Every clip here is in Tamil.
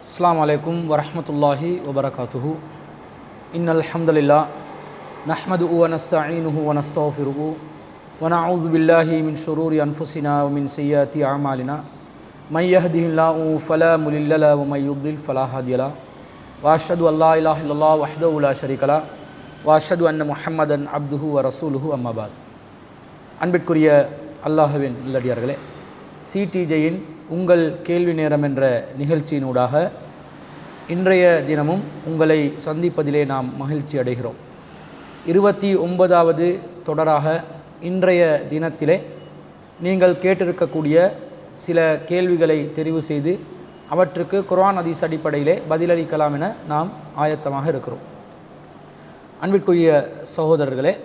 அஸ்ஸலாமு அலைக்கும் வரஹ்மத்துல்லாஹி வபரகாத்துஹு. இன்னல் ஹம்துலில்லாஹ் நஹ்மதுஹு வ நஸ்தஈனுஹு வ நஸ்தக்ஃபிருஹு வ நஊது பில்லாஹி மின் ஷுரூரி அன்ஃபுஸினா வ மின் ஸய்யிஆத்தி அஅமாலினா மை யஹ்திஹில்லாஹு ஃபலா முலில்ல லஹு வ மை யுض்லில் ஃபலா ஹாதிய லஹு வ அஷ்ஹது அல்லா இலாஹ இல்லல்லாஹ் வஹ்தஹு லா ஷரீக லஹு வ அஷ்ஹது அன்ன முஹம்மதன் அப்துஹு வ ரசூலுஹு அம்மா பாத். அன்பிற்குரிய அல்லாஹ்வின் நல்லடியார்களே, சிடிஜேயின் உங்கள் கேள்வி நேரம் என்ற நிகழ்ச்சியினூடாக இன்றைய தினமும் உங்களை சந்திப்பதிலே நாம் மகிழ்ச்சி அடைகிறோம். 29வது தொடராக இன்றைய தினத்திலே நீங்கள் கேட்டிருக்கக்கூடிய சில கேள்விகளை தெரிவு செய்து அவற்றுக்கு குர்ஆன் ஹதீஸ் அடிப்படையிலே பதிலளிக்கலாம் என நாம் ஆயத்தமாக இருக்கிறோம். அன்பிற்குரிய சகோதரர்களே,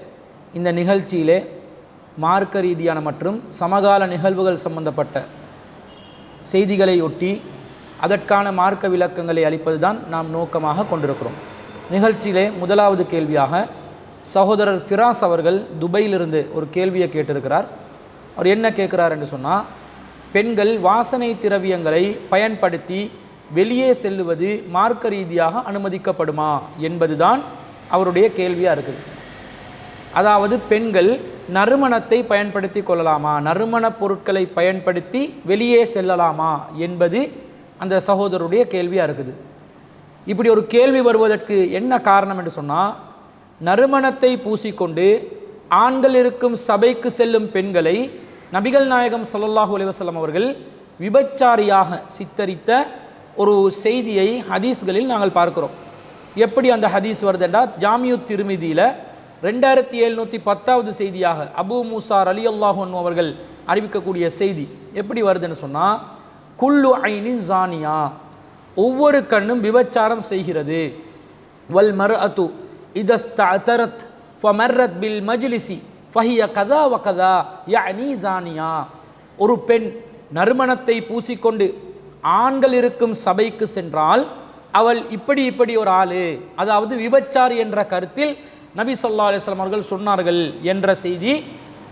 இந்த நிகழ்ச்சியிலே மார்க்க ரீதியான மற்றும் சமகால நிகழ்வுகள் சம்பந்தப்பட்ட செய்திகளை ஒட்டி அதற்கான மார்க்க விளக்கங்களை அளிப்பது தான் நாம் நோக்கமாக கொண்டிருக்கிறோம். நிகழ்ச்சியிலே முதலாவது கேள்வியாக சகோதரர் ஃபிராஸ் அவர்கள் துபையிலிருந்து ஒரு கேள்வியை கேட்டிருக்கிறார். அவர் என்ன கேட்குறார் என்று சொன்னால், பெண்கள் வாசனை திரவியங்களை பயன்படுத்தி வெளியே செல்லுவது மார்க்க ரீதியாக அனுமதிக்கப்படுமா என்பது தான் அவருடைய கேள்வியாக இருக்குது. அதாவது பெண்கள் நறுமணத்தை பயன்படுத்தி கொள்ளலாமா, நறுமணப் பொருட்களை பயன்படுத்தி வெளியே செல்லலாமா என்பது அந்த சகோதரருடைய கேள்வியாக இருக்குது. இப்படி ஒரு கேள்வி வருவதற்கு என்ன காரணம் என்று சொன்னால், நறுமணத்தை பூசிக்கொண்டு ஆண்கள் இருக்கும் சபைக்கு செல்லும் பெண்களை நபிகள் நாயகம் ஸல்லல்லாஹு அலைஹி வஸல்லம் அவர்கள் விபச்சாரியாக சித்தரித்த ஒரு செய்தியை ஹதீஸ்களில் நாங்கள் பார்க்கிறோம். எப்படி அந்த ஹதீஸ் வருது என்றால், ஜாமியு திர்மிதியில் 2710வது செய்தியாக அபூ மூசா ரலியல்லாஹு அன்ஹு அவர்கள் அறிவிக்கக்கூடிய செய்தி எப்படி வருதுன்னு சொன்னால், குல்லு ஐனின் ஜானியா, ஒவ்வொரு கண்ணும் விபச்சாரம் செய்கிறது. வல் மர்அத்து இதஸ்தஅதரத் ஃபமர்ரத் பில் மஜ்லிஸி ஃபஹிய கதா வ கதா யஅனி ஜானியா, ஒரு பெண் நறுமணத்தை பூசிக்கொண்டு ஆண்கள் இருக்கும் சபைக்கு சென்றால் அவள் இப்படி ஒரு ஆளு, அதாவது விபச்சாரி என்ற கருத்தில் நபி ஸல்லல்லாஹு அலைஹி வஸல்லம் அவர்கள் சொன்னார்கள் என்ற செய்தி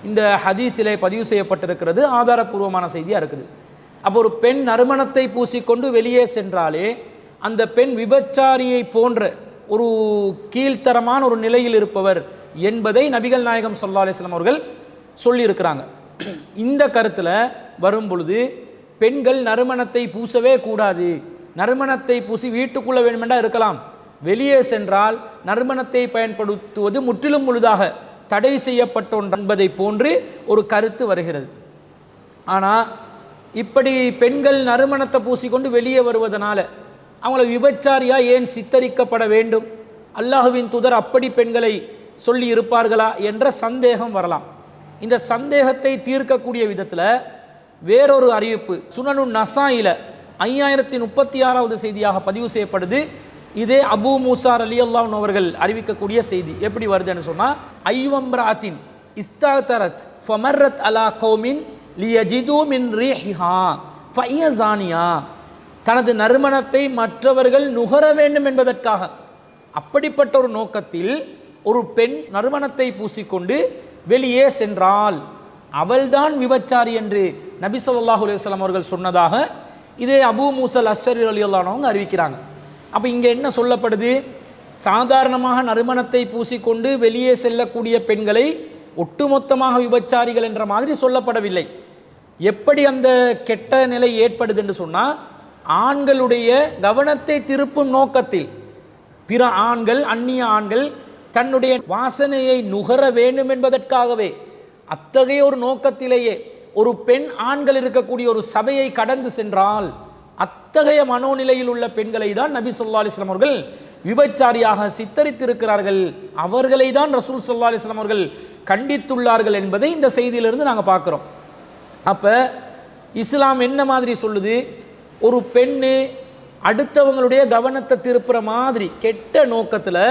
இந்த ஹதீஸிலே பதிவு செய்யப்பட்டிருக்கிறது. ஆதாரபூர்வமான செய்தியாக இருக்குது. அப்போ ஒரு பெண் நறுமணத்தை பூசிக்கொண்டு வெளியே சென்றாலே அந்த பெண் விபச்சாரியை போன்ற ஒரு கீழ்த்தரமான ஒரு நிலையில் இருப்பவர் என்பதை நபிகள் நாயகம் ஸல்லல்லாஹு அலைஹி வஸல்லம் அவர்கள் சொல்லியிருக்கிறாங்க. இந்த கருத்தில் வரும் பொழுது பெண்கள் நறுமணத்தை பூசவே கூடாது, நறுமணத்தை பூசி வீட்டுக்குள்ளே வேணுமெண்டா இருக்கலாம், வெளியே சென்றால் நறுமணத்தை பயன்படுத்துவது முற்றிலும் முழுதாக தடை செய்யப்பட்ட ஒன்று என்பதை போன்று ஒரு கருத்து வருகிறது. ஆனால் இப்படி பெண்கள் நறுமணத்தை பூசிக்கொண்டு வெளியே வருவதனால அவங்கள விபச்சாரியாக ஏன் சித்தரிக்கப்பட வேண்டும்? அல்லாஹுவின் தூதர் அப்படி பெண்களை சொல்லி இருப்பார்களா என்ற சந்தேகம் வரலாம். இந்த சந்தேகத்தை தீர்க்கக்கூடிய விதத்தில் வேறொரு அறிவிப்பு சுனனுன் நசாயில 5036வது செய்தியாக பதிவு செய்யப்படுது. இதே அபூ மூசா ரலியல்லாஹு அன்ஹு அவர்கள் அறிவிக்கக்கூடிய செய்தி எப்படி வருதுன்னு சொன்னால், ஐவம்ராத்தின் இஸ்தஅதரத் ஃபமர்ரத் அலா கௌமின் லியஜிது மின் ரீஹிஹா ஃபஹிய ஜானியா, தனது நறுமணத்தை மற்றவர்கள் நுகர வேண்டும் என்பதற்காக அப்படிப்பட்ட ஒரு நோக்கத்தில் ஒரு பெண் நறுமணத்தை பூசிக்கொண்டு வெளியே சென்றால் அவள்தான் விபச்சாரி என்று நபி ஸல்லல்லாஹு அலைஹி வஸல்லம் அவர்கள் சொன்னதாக இதே அபூ மூசா அஷ்அரி ரலியல்லாஹு அன்ஹு அவங்க அறிவிக்கிறாங்க. அப்போ இங்கே என்ன சொல்லப்படுது? சாதாரணமாக நறுமணத்தை பூசிக்கொண்டு வெளியே செல்லக்கூடிய பெண்களை ஒட்டுமொத்தமாக விபச்சாரிகள் என்ற மாதிரி சொல்லப்படவில்லை. எப்படி அந்த கெட்ட நிலை ஏற்படுது என்று சொன்னால், ஆண்களுடைய கவனத்தை திருப்பும் நோக்கத்தில் பிற ஆண்கள், அந்நிய ஆண்கள் தன்னுடைய வாசனையை நுகர வேண்டும் என்பதற்காகவே அத்தகைய ஒரு நோக்கத்திலேயே ஒரு பெண் ஆண்கள் இருக்கக்கூடிய ஒரு சபையை கடந்து சென்றால் அத்தகைய மனோநிலையில் உள்ள பெண்களை தான் நபி ஸல்லல்லாஹு அலைஹி வஸல்லம் அவர்கள் விபச்சாரியாக சித்தரித்திருக்கிறார்கள். அவர்களை தான் ரசூல் ஸல்லல்லாஹு அலைஹி வஸல்லம் அவர்கள் கண்டித்துள்ளார்கள் என்பதை இந்த செய்தியிலிருந்து நாங்கள் பார்க்குறோம். அப்போ இஸ்லாம் என்ன மாதிரி சொல்லுது? ஒரு பெண்ணு அடுத்தவங்களுடைய கவனத்தை திருப்புற மாதிரி கெட்ட நோக்கத்தில்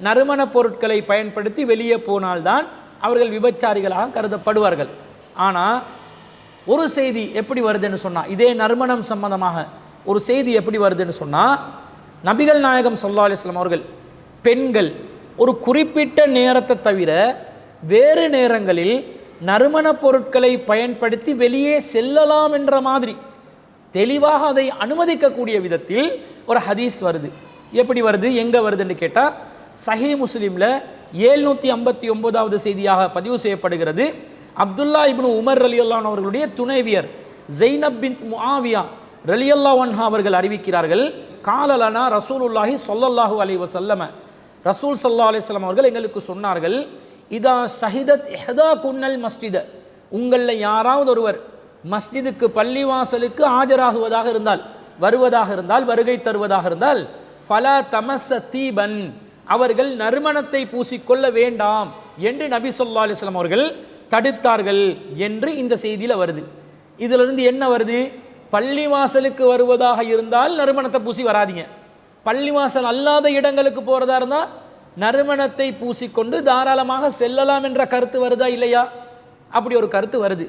நறுமணப் பொருட்களை பயன்படுத்தி வெளியே போனால்தான் அவர்கள் விபச்சாரிகளாக கருதப்படுவார்கள். ஆனால் ஒரு செய்தி எப்படி வருதுன்னு சொன்னால், இதே நறுமணம் சம்பந்தமாக ஒரு செய்தி எப்படி வருதுன்னு சொன்னால், நபிகள் நாயகம் ஸல்லல்லாஹு அலைஹி வஸல்லம் அவர்கள் பெண்கள் ஒரு குறிப்பிட்ட நேரத்தை தவிர வேறு நேரங்களில் நறுமணப் பொருட்களை பயன்படுத்தி வெளியே செல்லலாம் என்ற மாதிரி தெளிவாக அதை அனுமதிக்கக்கூடிய விதத்தில் ஒரு ஹதீஸ் வருது. எப்படி வருது, எங்கே வருதுன்னு கேட்டால் சஹீஹ் முஸ்லிமில் 759வது செய்தியாக பதிவு செய்யப்படுகிறது. அப்துல்லா இப்னு உமர் ரலியல்லாஹு அவர்களுடைய துணைவியர் ஜைனப் பின்த் முஆவியா ரலியல்லாஹு அன்ஹா அவர்கள் அறிவிக்கிறார்கள், காலலனா ரசூலுல்லாஹி ஸல்லல்லாஹு அலைஹி வஸல்லம், ரசூல் ஸல்லல்லாஹு அலைஹி வஸல்லம் அவர்கள் எங்களுக்கு சொன்னார்கள், இதா ஷஹிதத் இஹ்தா குன்னல் மஸ்ஜித, உங்களில் யாராவது ஒருவர் மஸ்ஜிதுக்கு பள்ளிவாசலுக்கு ஆஜராகுவதாக இருந்தால், வருவதாக இருந்தால், வருகை தருவதாக இருந்தால், ஃபலா தமஸ்ஸ தீபன், அவர்கள் நறுமணத்தை பூசிக்கொள்ள வேண்டாம் என்று நபி ஸல்லல்லாஹு அலைஹி வஸல்லம் அவர்கள் தடுத்தார்கள் என்று இந்த செய்தியில் வருது. இதிலிருந்து என்ன வருது, பள்ளிவாசலுக்கு வருவதாக இருந்தால் நறுமணத்தை பூசி வராதிங்க, பள்ளிவாசல் அல்லாத இடங்களுக்கு போகிறதா இருந்தால் நறுமணத்தை பூசிக்கொண்டு தாராளமாக செல்லலாம் என்ற கருத்து வருதா இல்லையா? அப்படி ஒரு கருத்து வருது.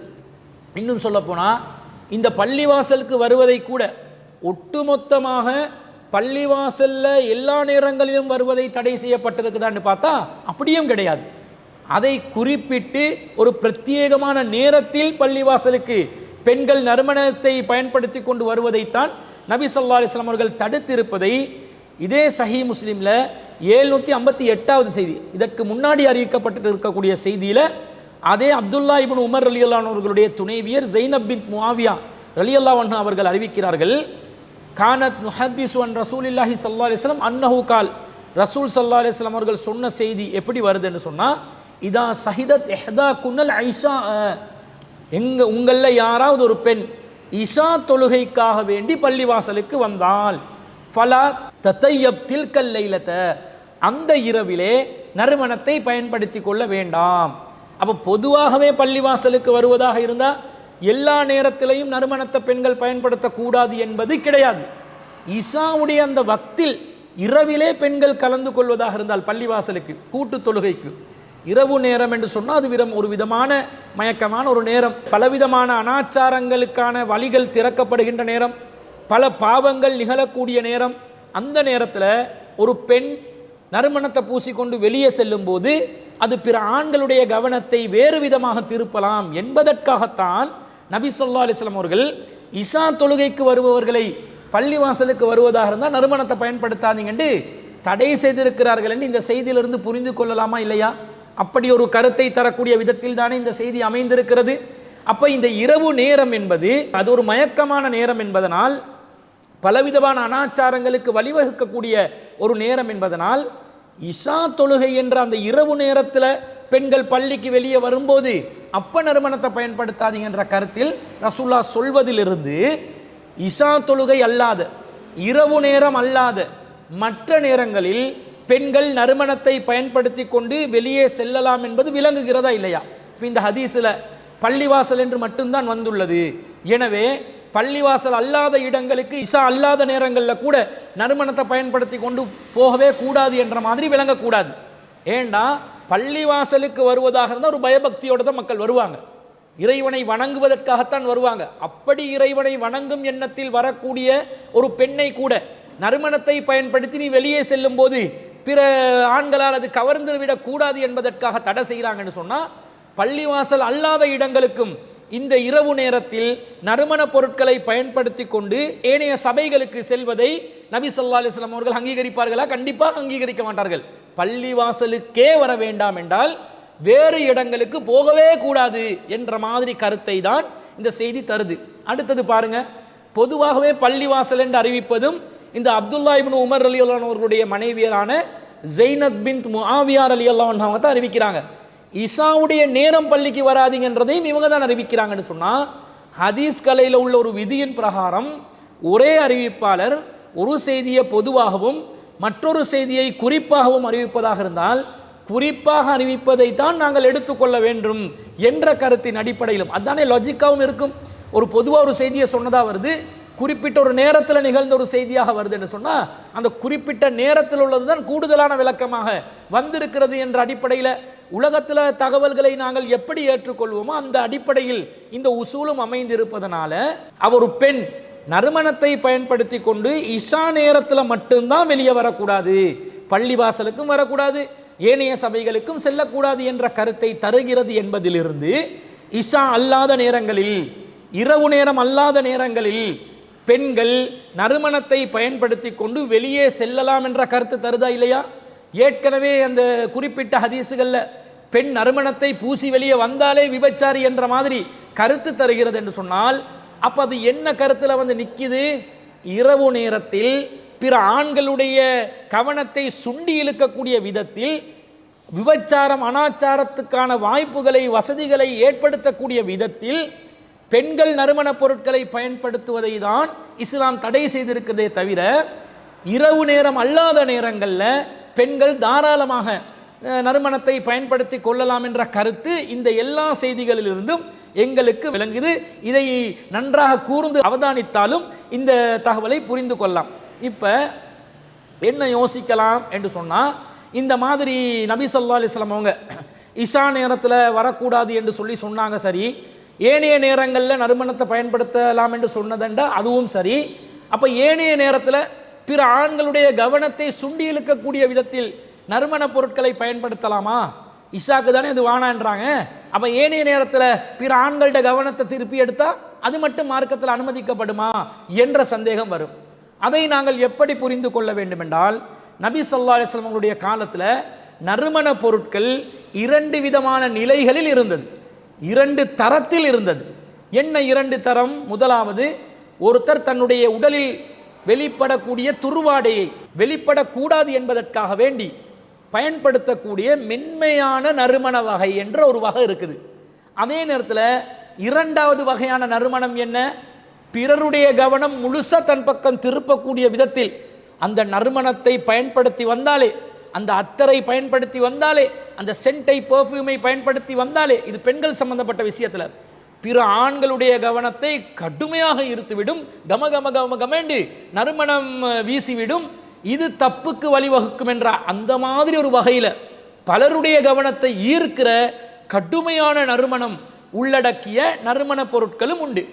இன்னும் சொல்லப்போனால் இந்த பள்ளிவாசலுக்கு வருவதை கூட ஒட்டுமொத்தமாக பள்ளிவாசலில் எல்லா நேரங்களிலும் வருவதை தடை செய்யப்பட்டிருக்குதான்னு பார்த்தா அப்படியும் கிடையாது. அதை குறிப்பிட்டு ஒரு பிரத்யேகமான நேரத்தில் பள்ளிவாசலுக்கு பெண்கள் நறுமணத்தை பயன்படுத்தி கொண்டு வருவதைத்தான் நபி ஸல்லல்லாஹு அலைஹி வஸல்லம் அவர்கள் தடுத்திருப்பதை இதே சஹீஹ் முஸ்லிமில் 758வது செய்தி, இதற்கு முன்னாடி அறிவிக்கப்பட்டு இருக்கக்கூடிய செய்தியில் அதே அப்துல்லா இப்னு உமர் ரலியல்லாஹு அவர்களுடைய துணைவியர் ஜைனப் பின்த் முஆவியா ரலியல்லாஹு அன்ஹா அவர்கள் அறிவிக்கிறார்கள், கானத் முஹத்திஸு அன் ரசூலில்லாஹி ஸல்லல்லாஹு அலைஹி வஸல்லம் அன்னஹு கால், ரசூல் ஸல்லல்லாஹு அலைஹி வஸல்லம் அவர்கள் சொன்ன செய்தி எப்படி வருதுன்னு சொன்னால், இதா ஷஹிதத் இஹ்தா குன்னல் ஐஷா, உங்களில் யாராவது ஒரு பெண் இஷா தொழுகைக்காக வேண்டி பள்ளிவாசலுக்கு வந்தால், ஃபலா தத்தையப் தில்கல் லைலத, அந்த இரவிலே நறுமணத்தை பயன்படுத்தி கொள்ள வேண்டாம். அப்போ பொதுவாகவே பள்ளிவாசலுக்கு வருவதாக இருந்தால் எல்லா நேரத்திலையும் நறுமணத்தை பெண்கள் பயன்படுத்தக்கூடாது என்பது கிடையாது. இஷாவுடைய அந்த வக்தில் இரவிலே பெண்கள் கலந்து கொள்வதாக இருந்தால் பள்ளிவாசலுக்கு கூட்டு தொழுகைக்கு, இரவு நேரம் என்று சொன்னால் அது ஒரு விதமான மயக்கமான ஒரு நேரம், பலவிதமான அனாச்சாரங்களுக்கான வழிகள் திறக்கப்படுகின்ற நேரம், பல பாவங்கள் நிகழக்கூடிய நேரம். அந்த நேரத்தில் ஒரு பெண் நறுமணத்தை பூசிக்கொண்டு வெளியே செல்லும் போது அது பிற ஆண்களுடைய கவனத்தை வேறு விதமாக திருப்பலாம் என்பதற்காகத்தான் நபி ஸல்லல்லாஹு அலைஹி வஸல்லம் அவர்கள் இஷா தொழுகைக்கு வருபவர்களை பள்ளிவாசலுக்கு வருவதாக இருந்தால் நறுமணத்தை பயன்படுத்தாதீங்கன்னு தடை செய்திருக்கிறார்கள் என்று இந்த செய்தியிலிருந்து புரிந்து கொள்ளலாமா இல்லையா? அப்படி ஒரு கருத்தை தரக்கூடிய விதத்தில் தானே இந்த செய்தி அமைந்திருக்கிறது. அப்போ இந்த இரவு நேரம் என்பது அது ஒரு மயக்கமான நேரம் என்பதனால், பலவிதமான அனாச்சாரங்களுக்கு வழிவகுக்கக்கூடிய ஒரு நேரம் என்பதனால், இஷா தொழுகை என்ற அந்த இரவு நேரத்தில் பெண்கள் பள்ளிக்கு வெளியே வரும்போது அப்ப நறுமணத்தை பயன்படுத்தாதீங்க என்ற கருத்தில் ரசூலுல்லாஹ் சொல்வதிலிருந்து இஷா தொழுகை அல்லாத, இரவு நேரம் அல்லாத மற்ற நேரங்களில் பெண்கள் நறுமணத்தை பயன்படுத்தி கொண்டு வெளியே செல்லலாம் என்பது விளங்குகிறதா இல்லையா? இப்போ இந்த ஹதீஸில் பள்ளிவாசல் என்று மட்டும்தான் வந்துள்ளது. எனவே பள்ளிவாசல் அல்லாத இடங்களுக்கு இஷா அல்லாத நேரங்களில் கூட நறுமணத்தை பயன்படுத்தி கொண்டு போகவே கூடாது என்ற மாதிரி விளங்கக்கூடாது. ஏண்டா பள்ளிவாசலுக்கு வருவதாக இருந்தால் ஒரு பயபக்தியோடு தான் மக்கள் வருவாங்க, இறைவனை வணங்குவதற்காகத்தான் வருவாங்க. அப்படி இறைவனை வணங்கும் எண்ணத்தில் வரக்கூடிய ஒரு பெண்ணை கூட நறுமணத்தை பயன்படுத்தி நீ வெளியே செல்லும் போது பிற ஆண்களால் அது கவர்ந்து விடக்கூடாது என்பதற்காக தடை செய்கிறாங்கன்னு சொன்னால், பள்ளிவாசல் அல்லாத இடங்களுக்கும் இந்த இரவு நேரத்தில் நறுமண பொருட்களை பயன்படுத்தி கொண்டு ஏனைய சபைகளுக்கு செல்வதை நபி ஸல்லல்லாஹு அலைஹி வஸல்லம் அவர்கள் அங்கீகரிப்பார்களா? கண்டிப்பாக அங்கீகரிக்க மாட்டார்கள். பள்ளிவாசலுக்கே வர வேண்டாம் என்றால் வேறு இடங்களுக்கு போகவே கூடாது என்ற மாதிரி கருத்தை தான் இந்த செய்தி தருது. அடுத்தது பாருங்க, பொதுவாகவே பள்ளிவாசல் என்று அறிவிப்பதும் இந்த அப்துல்லா இப்னு உமர் ரலியல்லாஹு அன்ஹு அவர்களுடைய மனைவியரான ஜைனப் பின்த் முஆவியா ரலியல்லாஹு அன்ஹா அவங்க தான் அறிவிக்கிறாங்க. இஷாவுடைய நேரம் பள்ளிக்கு வராதிங்கன்றதையும் இவங்க தான் அறிவிக்கிறாங்கன்னு சொன்னால், ஹதீஸ் கலையில் உள்ள ஒரு விதியின் பிரகாரம் ஒரே அறிவிப்பாளர் ஒரு செய்தியை பொதுவாகவும் மற்றொரு செய்தியை குறிப்பாகவும் அறிவிப்பதாக இருந்தால், குறிப்பாக அறிவிப்பதை தான் நாங்கள் எடுத்துக்கொள்ள வேண்டும் என்ற கருத்தின் அடிப்படையிலும் அதுதானே லாஜிக்காகவும் இருக்கும். ஒரு பொதுவாக ஒரு செய்தியை சொன்னதாக வருது, குறிப்பிட்ட ஒரு நேரத்தில் நிகழ்ந்த ஒரு செய்தியாக வருதுன்னு சொன்னால் அந்த குறிப்பிட்ட நேரத்தில் உள்ளது தான் கூடுதலான விளக்கமாக வந்திருக்கிறது என்ற அடிப்படையில் உலகத்தில் தகவல்களை நாங்கள் எப்படி ஏற்றுக்கொள்வோமோ அந்த அடிப்படையில் இந்த உசூலும் அமைந்திருப்பதனால அவர் பெண் நறுமணத்தை பயன்படுத்தி கொண்டு இஷா நேரத்தில் மட்டும்தான் வெளியே வரக்கூடாது, பள்ளிவாசலுக்கும் வரக்கூடாது, ஏனைய சபைகளுக்கும் செல்லக்கூடாது என்ற கருத்தை தருகிறது என்பதிலிருந்து இஷா அல்லாத நேரங்களில், இரவு நேரம் அல்லாத நேரங்களில் பெண்கள் நறுமணத்தை பயன்படுத்தி கொண்டு வெளியே செல்லலாம் என்ற கருத்து தருதா இல்லையா? ஏற்கனவே அந்த குறிப்பிட்ட ஹதீஸுகளில் பெண் நறுமணத்தை பூசி வெளியே வந்தாலே விபச்சாரி என்ற மாதிரி கருத்து தருகிறது என்று சொன்னால், அப்போ அது என்ன கருத்தில் வந்து நிற்கிது? இரவு நேரத்தில் பிற ஆண்களுடைய கவனத்தை சுண்டி இழுக்கக்கூடிய விதத்தில் விபச்சாரம் அனாச்சாரத்துக்கான வாய்ப்புகளை வசதிகளை ஏற்படுத்தக்கூடிய விதத்தில் பெண்கள் நறுமணப் பொருட்களை பயன்படுத்துவதை தான் இஸ்லாம் தடை செய்திருக்கிறதே தவிர, இரவு நேரம் அல்லாத நேரங்களில் பெண்கள் தாராளமாக நறுமணத்தை பயன்படுத்தி கொள்ளலாம் என்ற கருத்து இந்த எல்லா செய்திகளிலிருந்தும் எங்களுக்கு விளங்குது. இதை நன்றாக கூர்ந்து அவதானித்தாலும் இந்த தகவலை புரிந்து கொள்ளலாம். இப்போ என்ன யோசிக்கலாம் என்று சொன்னால், இந்த மாதிரி நபி ஸல்லல்லாஹு அலைஹி வஸல்லம் அவங்க இஷா நேரத்தில் வரக்கூடாது என்று சொல்லி சொன்னாங்க சரி, ஏனைய நேரங்களில் நறுமணத்தை பயன்படுத்தலாம் என்று சொன்னதெண்டா அதுவும் சரி. அப்போ ஏனைய நேரத்தில் பிற ஆண்களுடைய கவனத்தை சுண்டி இழுக்கக்கூடிய விதத்தில் நறுமண பொருட்களை பயன்படுத்தலாமா? இஷாக்கு தானே இது வானான்றாங்க. அப்போ ஏனைய நேரத்தில் பிற ஆண்கள்ட கவனத்தை திருப்பி எடுத்தால் அது மட்டும் மார்க்கத்தில் அனுமதிக்கப்படுமா என்ற சந்தேகம் வரும். அதை நாங்கள் எப்படி புரிந்து கொள்ள வேண்டும் என்றால், நபி ஸல்லல்லாஹு அலைஹி வஸல்லம் அவங்களுடைய காலத்தில் நறுமண பொருட்கள் 2 விதமான நிலைகளில் இருந்தது, 2 தரத்தில் இருந்தது. என்ன 2 தரம்? முதலாவது, ஒருத்தர் தன்னுடைய உடலில் வெளிப்படக்கூடிய துர்வாடையை வெளிப்படக்கூடாது என்பதற்காக வேண்டி பயன்படுத்தக்கூடிய மென்மையான நறுமண வகை என்ற ஒரு வகை இருக்குது. அதே நேரத்தில் 2வது வகையான நறுமணம் என்ன? பிறருடைய கவனம் முழுசா தன் பக்கம் திருப்பக்கூடிய விதத்தில் அந்த நறுமணத்தை பயன்படுத்தி வந்தாலே, அந்த அத்தரை பயன்படுத்தி வந்தாலே, அந்த சென்ட்டை பெர்ஃப்யூமை பயன்படுத்தி வந்தாலே, இது பெண்கள் சம்பந்தப்பட்ட விஷயத்தில் பிற ஆண்களுடைய கவனத்தை கடுமையாக ஈர்த்துவிடும், கமகமகமகமென்று நறுமணம் வீசிவிடும், இது தப்புக்கு வழிவகுக்கும் என்ற அந்த மாதிரி ஒரு வகையில் பலருடைய கவனத்தை ஈர்க்கிற கடுமையான நறுமணம் உள்ளடக்கிய நறுமண பொருட்களும் உண்டு.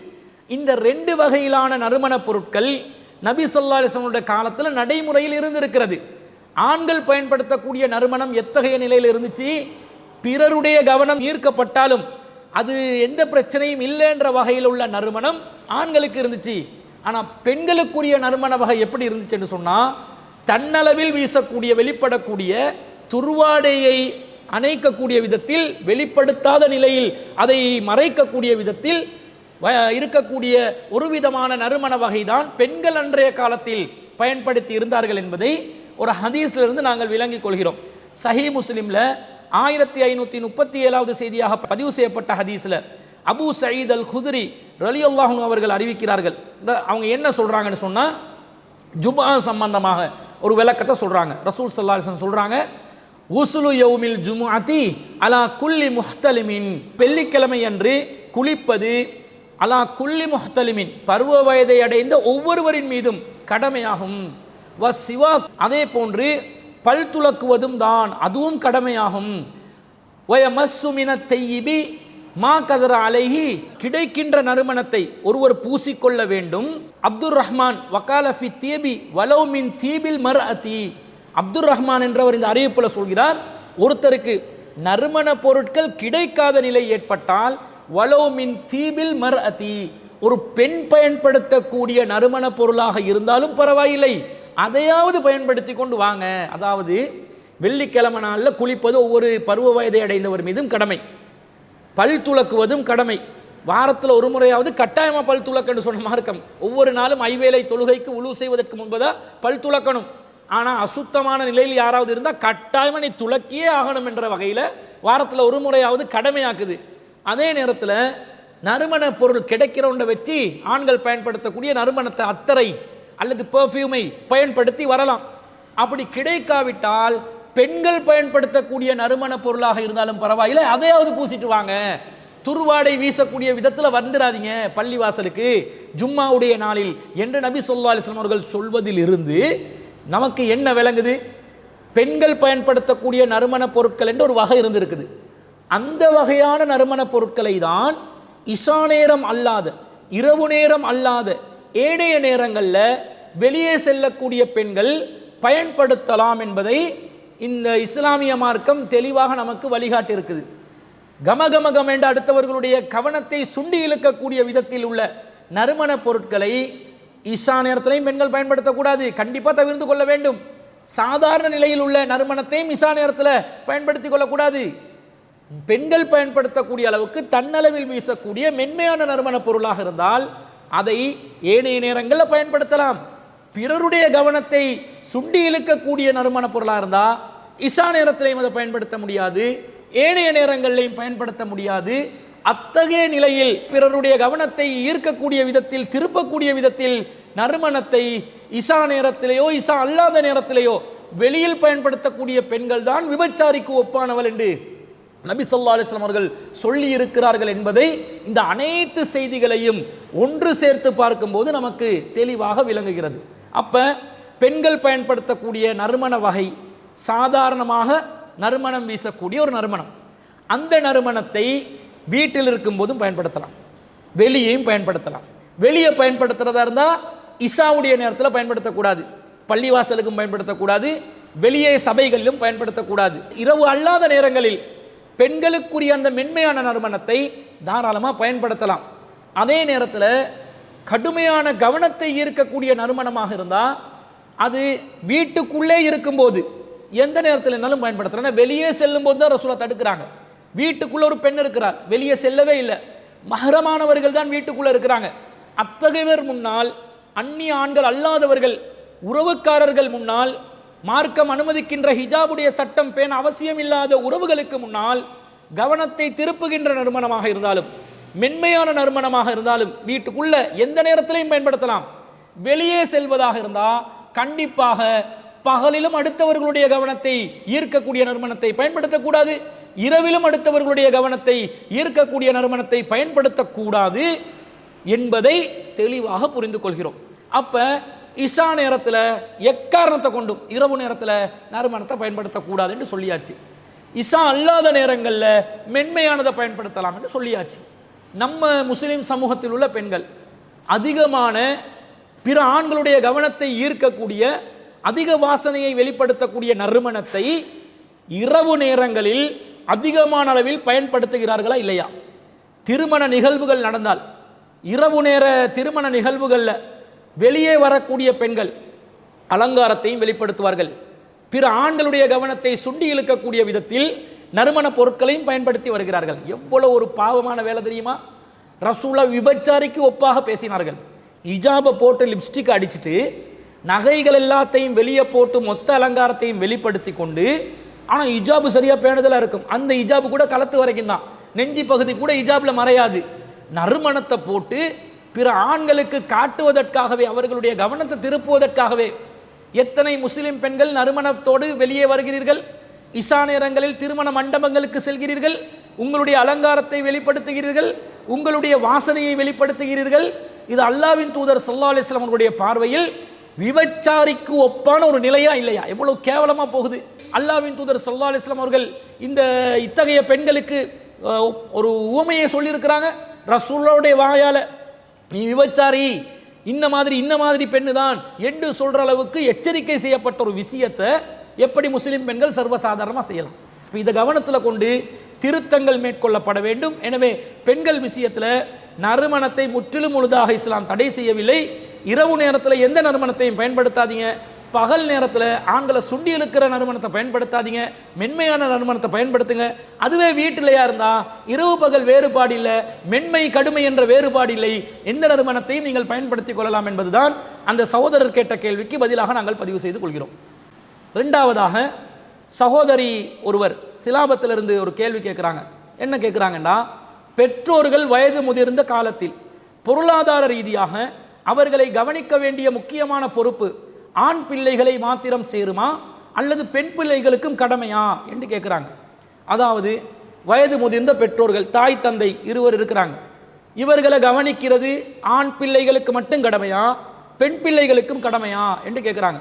இந்த 2 வகையிலான நறுமண பொருட்கள் நபி ஸல்லல்லாஹு அலைஹி வஸல்லம் காலத்தில் நடைமுறையில் இருந்திருக்கிறது. ஆண்கள் பயன்படுத்தக்கூடிய நறுமணம் எத்தகைய நிலையில் இருந்துச்சு? பிறருடைய கவனம் ஈர்க்கப்பட்டாலும் அது எந்த பிரச்சனையும் இல்லைன்ற வகையில் உள்ள நறுமணம் ஆண்களுக்கு இருந்துச்சு. ஆனால் பெண்களுக்குரிய நறுமண வகை எப்படி இருந்துச்சு என்று சொன்னால், தன்னளவில் வீசக்கூடிய வெளிப்படக்கூடிய துர்வாடையை அணைக்கக்கூடிய விதத்தில், வெளிப்படுத்தாத நிலையில் அதை மறைக்கக்கூடிய விதத்தில் இருக்கக்கூடிய ஒரு விதமான நறுமண வகை தான் பெண்கள் அன்றைய காலத்தில் பயன்படுத்தி இருந்தார்கள் என்பதை ஒரு ஹதீஸிலிருந்து நாங்கள் விளங்கிக் கொள்கிறோம். சஹீஹ் முஸ்லிமில் 1537வது செய்தியாக பதிவு செய்யப்பட்ட ஹதீஸில் அபூ சயீத் அல் குத்ரி ரலியல்லாஹு அன்ஹு அவர்கள் அறிவிக்கிறார்கள். அவங்க என்ன சொல்கிறாங்கன்னு சொன்னால், ஜும்ஆ சம்பந்தமாக ஒரு விளக்கத்தை சொல்கிறாங்க. ரசூல் ஸல்லல்லாஹு அலைஹி வஸல்லம் சொல்கிறாங்க, உஸ்லு யௌமில் ஜும்ஆத்தி அலா குல்லி முஹ்தலிமின், வெள்ளிக்கிழமை அன்று குளிப்பது அலா குல்லி முஹ்தலிமின், பருவ வயதை அடைந்த ஒவ்வொருவரின் மீதும் கடமையாகும். வசிவாக், அதே போன்று பல் துலக்குவதும் தான், அதுவும் கடமையாகும். வயமஸ்ஸு மினத் தையிபி மா கதர அலைஹி, கிடைக்கின்ற நறுமணத்தை ஒருவர் பூசிக்கொள்ள வேண்டும். அப்துர் ரஹ்மான் வகால ஃபி தீபி வலவ் மின் தீபில் மர்அதி, அப்துர் ரஹ்மான் என்றவர் இந்த அறிவிப்பில் சொல்கிறார், ஒருத்தருக்கு நறுமண பொருட்கள் கிடைக்காத நிலை ஏற்பட்டால் வலவ் மின் தீபில் மர்அதி, ஒரு பெண் பயன்படுத்தக்கூடிய நறுமண பொருளாக இருந்தாலும் பரவாயில்லை, அதையாவது பயன்படுத்தி கொண்டு வாங்க. அதாவது வெள்ளிக்கிழமை நாளில் குளிப்பது ஒவ்வொரு பருவ வயதை அடைந்தவர் மீதும் கடமை, பல் துலக்குவதும் கடமை, வாரத்தில் ஒரு முறையாவது கட்டாயமாக பல் துலக்கன்னு சொன்ன மார்க்கம். ஒவ்வொரு நாளும் ஐவேளை தொழுகைக்கு உழு செய்வதற்கு முன்பதாக பல் துலக்கணும். ஆனால் அசுத்தமான நிலையில் யாராவது இருந்தால் கட்டாயமாக நீ துலக்கியே ஆகணும் என்ற வகையில் வாரத்தில் ஒரு முறையாவது கடமையாக்குது. அதே நேரத்தில் நறுமண பொருள் கிடைக்கிறவனை வச்சு ஆண்கள் பயன்படுத்தக்கூடிய நறுமணத்தை அத்தரை அல்லது பெர்ஃப்யூமை பயன்படுத்தி வரலாம். அப்படி கிடைக்காவிட்டால் பெண்கள் பயன்படுத்தக்கூடிய நறுமண பொருளாக இருந்தாலும் பரவாயில்லை, அதையாவது பூசிட்டு வாங்க. துர்வாடை வீசக்கூடிய விதத்தில் வந்துடாதீங்க பள்ளிவாசலுக்கு ஜும்மாவுடைய நாளில் என்று நபி ஸல்லல்லாஹு அலைஹி வஸல்லம் அவர்கள் சொல்வதில் இருந்து நமக்கு என்ன விளங்குது? பெண்கள் பயன்படுத்தக்கூடிய நறுமண பொருட்கள் என்று ஒரு வகை இருந்திருக்குது. அந்த வகையான நறுமண பொருட்களை தான் இஷா நேரம் அல்லாத, இரவு நேரம் அல்லாத ஏனைய நேரங்களில் வெளியே செல்லக்கூடிய பெண்கள் பயன்படுத்தலாம் என்பதை இந்த இஸ்லாமிய மார்க்கம் தெளிவாக நமக்கு வழிகாட்டி இருக்குது. கமகமகம் என்ற அடுத்தவர்களுடைய கவனத்தை சுண்டி இழுக்கக்கூடிய விதத்தில் உள்ள நறுமண பொருட்களை இஷா நேரத்திலையும் பெண்கள் பயன்படுத்தக்கூடாது, கண்டிப்பாக தவிர்த்து கொள்ள வேண்டும். சாதாரண நிலையில் உள்ள நறுமணத்தையும் இஷா நேரத்தில் பயன்படுத்தி கொள்ளக்கூடாது. பெண்கள் பயன்படுத்தக்கூடிய அளவுக்கு தன்னளவில் வீசக்கூடிய மென்மையான நறுமண பொருளாக இருந்தால் அதை ஏனைய நேரங்களில் பயன்படுத்தலாம். பிறருடைய கவனத்தை சுண்டி இழுக்கக்கூடிய நறுமண பொருளாக இருந்தால் இஷா நேரத்திலையும் அதை பயன்படுத்த முடியாது, ஏனைய நேரங்களிலையும் பயன்படுத்த முடியாது. அத்தகைய நிலையில் பிறருடைய கவனத்தை ஈர்க்கக்கூடிய விதத்தில், திருப்பக்கூடிய விதத்தில் நறுமணத்தை இஷா நேரத்திலேயோ இஷா அல்லாத நேரத்திலேயோ வெளியில் பயன்படுத்தக்கூடிய பெண்கள் தான் விபச்சாரிக்கு ஒப்பானவள் என்று நபி ஸல்லல்லாஹு அலைஹி வஸல்லம் அவர்கள் சொல்லி இருக்கிறார்கள் என்பதை இந்த அனைத்து செய்திகளையும் ஒன்று சேர்த்து பார்க்கும்போது நமக்கு தெளிவாக விளங்குகிறது. அப்ப பெண்கள் பயன்படுத்தக்கூடிய நறுமண வகை சாதாரணமாக நறுமணம் வீசக்கூடிய ஒரு நறுமணம். அந்த நறுமணத்தை வீட்டில் இருக்கும் போதும் பயன்படுத்தலாம், வெளியேயும் பயன்படுத்தலாம். வெளியே பயன்படுத்துறதா இருந்தால் இஷாவுடைய நேரத்தில் பயன்படுத்தக்கூடாது, பள்ளிவாசலுக்கும் பயன்படுத்தக்கூடாது, வெளியே சபைகளிலும் பயன்படுத்தக்கூடாது. இரவு அல்லாத நேரங்களில் பெண்களுக்குரிய அந்த மென்மையான நறுமணத்தை தாராளமாக பயன்படுத்தலாம். அதே நேரத்தில் கடுமையான கவனத்தை ஈர்க்கக்கூடிய நறுமணமாக இருந்தால் அது வீட்டுக்குள்ளே இருக்கும்போது எந்த நேரத்தில் என்னாலும் பயன்படுத்தலாம். வெளியே செல்லும் போது தான் ரசூலா தடுக்கிறாங்க. வீட்டுக்குள்ள ஒரு பெண் இருக்கிறார், வெளியே செல்லவே இல்லை, மஹரமானவர்கள் தான் வீட்டுக்குள்ள இருக்கிறாங்க. அத்தகையவர் முன்னால், அந்நிய ஆண்கள் அல்லாதவர்கள் உறவுக்காரர்கள் முன்னால், மார்க்கம் அனுமதிக்கின்ற ஹிஜாபுடைய சட்டம் பேண அவசியம் இல்லாத உறவுகளுக்கு முன்னால் கவனத்தை திருப்புகின்ற நறுமணமாக இருந்தாலும் மென்மையான நறுமணமாக இருந்தாலும் வீட்டுக்குள்ள எந்த நேரத்திலையும் பயன்படுத்தலாம். வெளியே செல்வதாக இருந்தால் கண்டிப்பாக பகலிலும் அடுத்தவர்களுடைய கவனத்தை ஈர்க்கக்கூடிய நறுமணத்தை பயன்படுத்தக்கூடாது, இரவிலும் அடுத்தவர்களுடைய கவனத்தை ஈர்க்கக்கூடிய நறுமணத்தை பயன்படுத்தக்கூடாது என்பதை தெளிவாக புரிந்து கொள்கிறோம். அப்ப இஷா நேரத்தில் எக்காரணத்தை கொண்டும் இரவு நேரத்தில் நறுமணத்தை பயன்படுத்தக்கூடாது என்று சொல்லியாச்சு. இஷா அல்லாத நேரங்களில் மென்மையானதை பயன்படுத்தலாம் என்று சொல்லியாச்சு. நம்ம முஸ்லிம் சமூகத்தில் உள்ள பெண்கள் அதிகமான பிற ஆண்களுடைய கவனத்தை ஈர்க்கக்கூடிய அதிக வாசனையை வெளிப்படுத்தக்கூடிய நறுமணத்தை இரவு நேரங்களில் அதிகமான அளவில் பயன்படுத்துகிறார்களா இல்லையா? திருமண நிகழ்வுகள் நடந்தால் இரவு நேர திருமண நிகழ்வுகளில் வெளியே வரக்கூடிய பெண்கள் அலங்காரத்தையும் வெளிப்படுத்துவார்கள், பிற ஆண்களுடைய கவனத்தை சுண்டி இழுக்கக்கூடிய விதத்தில் நறுமண பொருட்களையும் பயன்படுத்தி வருகிறார்கள். எவ்வளவு ஒரு பாவமான வேலை தெரியுமா? ரசூலா விபச்சாரிக்கு ஒப்பாக பேசினார்கள். ஹிஜாபை போட்டு லிப்ஸ்டிக் அடிச்சுட்டு நகைகள் எல்லாத்தையும் வெளியே போட்டு மொத்த அலங்காரத்தையும் வெளிப்படுத்தி கொண்டு, ஆனால் ஹிஜாபு சரியாக பேணுதலாக இருக்கும், அந்த ஹிஜாபு கூட களத்து வரைக்கும் தான், நெஞ்சி பகுதி கூட ஹிஜாபில் மறையாது. நறுமணத்தை போட்டு பிற ஆண்களுக்கு காட்டுவதற்காகவே, அவர்களுடைய கவனத்தை திருப்புவதற்காகவே எத்தனை முஸ்லிம் பெண்கள் நறுமணத்தோடு வெளியே வருகிறீர்கள், இஷா நேரங்களில் திருமண மண்டபங்களுக்கு செல்கிறீர்கள், உங்களுடைய அலங்காரத்தை வெளிப்படுத்துகிறீர்கள், உங்களுடைய வாசனையை வெளிப்படுத்துகிறீர்கள். இது அல்லாஹ்வின் தூதர் ஸல்லல்லாஹு அலைஹி வஸல்லம் அவர்களுடைய பார்வையில் விபச்சாரிக்கு ஒப்பான ஒரு நிலையா இல்லையா? எவ்வளவு கேவலமா போகுது. அல்லாஹ்வின் தூதர் ஸல்லல்லாஹு அலைஹி வஸல்லம் அவர்கள் இத்தகைய பெண்களுக்கு ஒரு உவமையை சொல்லியிருக்கிறாங்க. ரசூலுல்லாஹ்வுடைய வாயால நீ விபச்சாரி, இன்ன மாதிரி பெண்ணு தான் என்று சொல்ற அளவுக்கு எச்சரிக்கை செய்யப்பட்ட ஒரு விஷயத்தை எப்படி முஸ்லிம் பெண்கள் சர்வசாதாரணமாக செய்யலாம்? இப்போ இதை கவனத்தில் கொண்டு திருத்தங்கள் மேற்கொள்ளப்பட வேண்டும். எனவே பெண்கள் விஷயத்தில் நறுமணத்தை முற்றிலும் முழுதாக இஸ்லாம் தடை செய்யவில்லை. இரவு நேரத்தில் எந்த நறுமணத்தையும் பயன்படுத்தாதீங்க, பகல் நேரத்தில் ஆண்களை சுண்டி இழுக்கிற நறுமணத்தை பயன்படுத்தாதீங்க, மென்மையான நறுமணத்தை பயன்படுத்துங்க. அதுவே வீட்டிலையா இருந்தால் இரவு பகல் வேறுபாடு இல்லை, மென்மை கடுமை என்ற வேறுபாடு இல்லை, எந்த நறுமணத்தையும் நீங்கள் பயன்படுத்திக் கொள்ளலாம் என்பதுதான் அந்த சகோதரர் கேட்ட கேள்விக்கு பதிலாக நாங்கள் பதிவு செய்து கொள்கிறோம். ரெண்டாவதாக சகோதரி ஒருவர் சிலாபத்திலிருந்து ஒரு கேள்வி கேட்குறாங்க. என்ன கேட்குறாங்கன்னா, பெற்றோர்கள் வயது முதிர்ந்த காலத்தில் பொருளாதார ரீதியாக அவர்களை கவனிக்க வேண்டிய முக்கியமான பொறுப்பு ஆண் பிள்ளைகளை மாத்திரம் சேருமா அல்லது பெண் பிள்ளைகளுக்கும் கடமையா என்று கேட்குறாங்க. அதாவது வயது முதிர்ந்த பெற்றோர்கள், தாய் தந்தை இருவர் இருக்கிறாங்க, இவர்களை கவனிக்கிறது ஆண் பிள்ளைகளுக்கு மட்டும் கடமையா பெண் பிள்ளைகளுக்கும் கடமையா என்று கேட்குறாங்க.